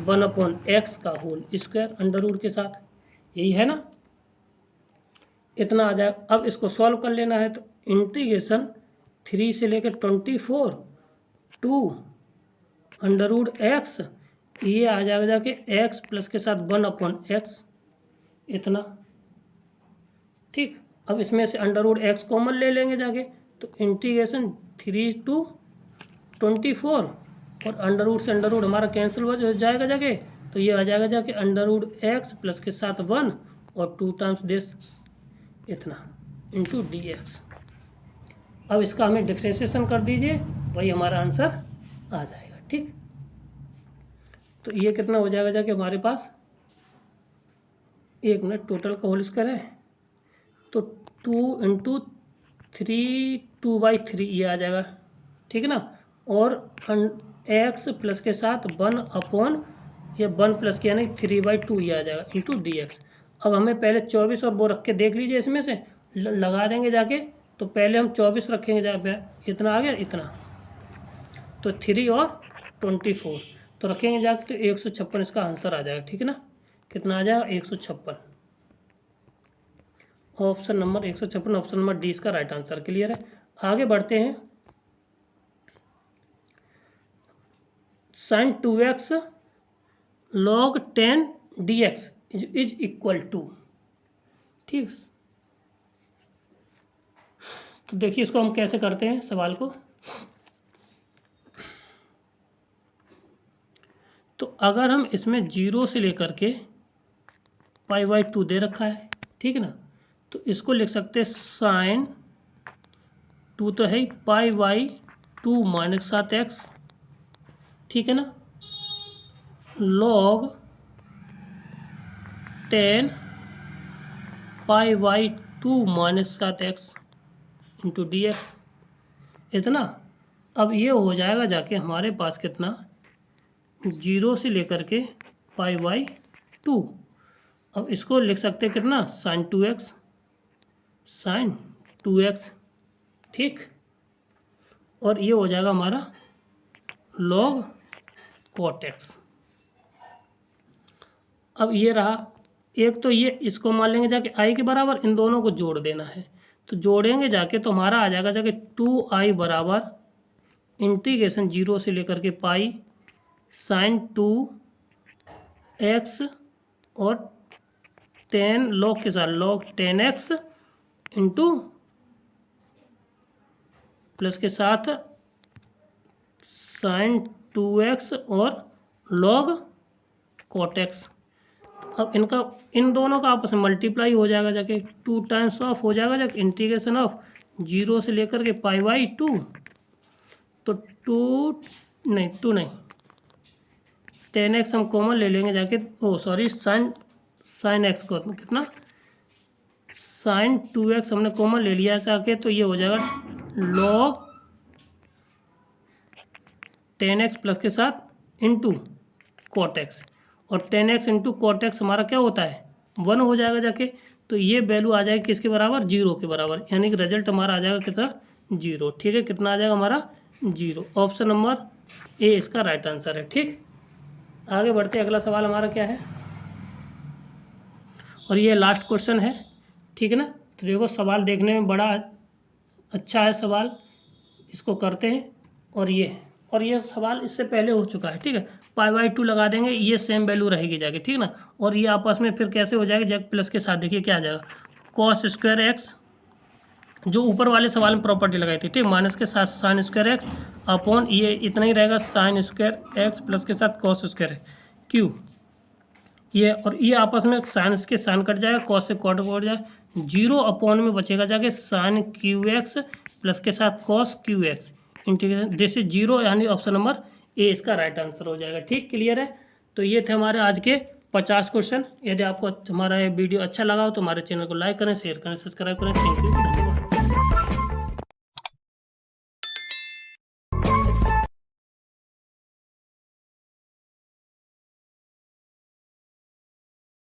1 अपॉन एक्स का होल स्क्वायर अंडर रूट के साथ, यही है ना। इतना आ जाए। अब इसको सॉल्व कर लेना है। तो इंटीग्रेशन 3 से लेकर 24 2 अंडर रूट एक्स, ये आ जाएगा जाके एक्स प्लस के साथ 1 अपॉन एक्स, इतना, ठीक। अब इसमें से अंडर रूट एक्स कॉमन ले लेंगे जाके। तो इंटीग्रेशन 3 to 24 और अंडर रूट से अंडर रूट हमारा कैंसिल हो जाएगा जाके। तो ये आ जाएगा जाके अंडर रूट एक्स प्लस के साथ 1 और 2 टाइम्स दिस, इतना इंटू डी एक्स। अब इसका हमें डिफ्रेंशिएशन कर दीजिए, वही हमारा आंसर आ जाएगा, ठीक। तो ये कितना हो जाएगा जाके हमारे पास, 1 मिनट, टोटल का होल स्क्वायर है तो 2 इंटू 3 2/3 ये आ जाएगा, ठीक है ना। और एक्स प्लस के साथ 1 अपॉन ये 1 प्लस के यानी 3/2 ये आ जाएगा इंटू डी एक्स। अब हमें पहले 24 और वो रख के देख लीजिए, इसमें से लगा देंगे जाके। तो पहले हम 24 रखेंगे जाके, इतना आ गया, इतना, तो 3 और 24 तो रखेंगे जाके, तो 156 इसका आंसर आ जाएगा, ठीक है ना। कितना आ जाएगा 156, option number 156, option number D इसका राइट आंसर। क्लियर है। आगे बढ़ते हैं। sin 2x log 10 dx is equal to, ठीक। तो देखिए इसको हम कैसे करते हैं सवाल को। तो अगर हम इसमें 0 से लेकर के π/2 दे रखा है, ठीक है ना। तो इसको लिख सकते हैं sin 2 तो है π/2 माइनस 7x, ठीक है ना, log 10 π/2 minus 7x into d x, इतना। अब ये हो जाएगा जाके हमारे पास कितना, 0 से लेकर के π/2। अब इसको लिख सकते हैं कितना, sin 2x, ठीक। और ये हो जाएगा हमारा log cot x। अब ये रहा एक, तो ये इसको मान लेंगे जाके i के बराबर, इन दोनों को जोड़ देना है। तो जोड़ेंगे जाके तो हमारा आ जाएगा जाके 2i बराबर इंटीग्रेशन 0 से लेकर के पाई sin 2x और 10 log के साथ log 10x इंटू प्लस के साथ sin 2x और log cot x। अब इनका, इन दोनों का आपस में मल्टीप्लाई हो जाएगा जाके, 2 टाइम्स ऑफ हो जाएगा जाके इंटीग्रेशन ऑफ 0 से लेकर के π/2। तो 2 नहीं 10x हम कॉमन ले लेंगे जाके, sin x को कितना, sin 2x हमने कॉमन ले लिया जाके। तो ये हो जाएगा log 10x प्लस के साथ इंटू कॉट एक्स, और 10x इंटू कॉट एक्स हमारा क्या होता है 1 हो जाएगा जाके, तो ये वैल्यू आ जाएगी किसके बराबर 0 के बराबर, यानी कि रिजल्ट हमारा आ जाएगा कितना 0। ठीक है, कितना आ जाएगा हमारा 0। ऑप्शन नंबर ए इसका राइट आंसर है। ठीक, आगे बढ़ते अगला सवाल हमारा क्या है, और ये लास्ट क्वेश्चन है। ठीक है ना, तो देखो सवाल देखने में बड़ा अच्छा है सवाल, इसको करते हैं। और ये सवाल इससे पहले हो चुका है। ठीक है, π/2 लगा देंगे, ये सेम वैल्यू रहेगी जाके। ठीक है ना, और ये आपस में फिर कैसे हो जाएगा जब प्लस के साथ, देखिए क्या आ जाएगा cos स्क्वायर एक्स, जो ऊपर वाले सवाल में प्रॉपर्टी लगाई थी। ठीक, माइनस के साथ साइन स्क्वायर एक्स अपॉन ये इतना ही रहेगा साइन स्क्वायर एक्स प्लस के साथ कॉस स्क्वायर क्यू, ये और ये आपस में साइन के साइन कट जाएगा, कॉस से कॉट कट जाएगा, 0 अपॉन में बचेगा जाके साइन क्यू एक्स प्लस के साथ cos Q x integration this is 0, यानी ऑप्शन नंबर ए इसका राइट आंसर हो जाएगा। ठीक, क्लियर है। तो ये थे हमारे आज के 50 क्वेश्चन। यदि आपको हमारा ये वीडियो अच्छा लगा हो तो हमारे चैनल को लाइक करें, शेयर करें, सब्सक्राइब करें। थैंक यू, धन्यवाद।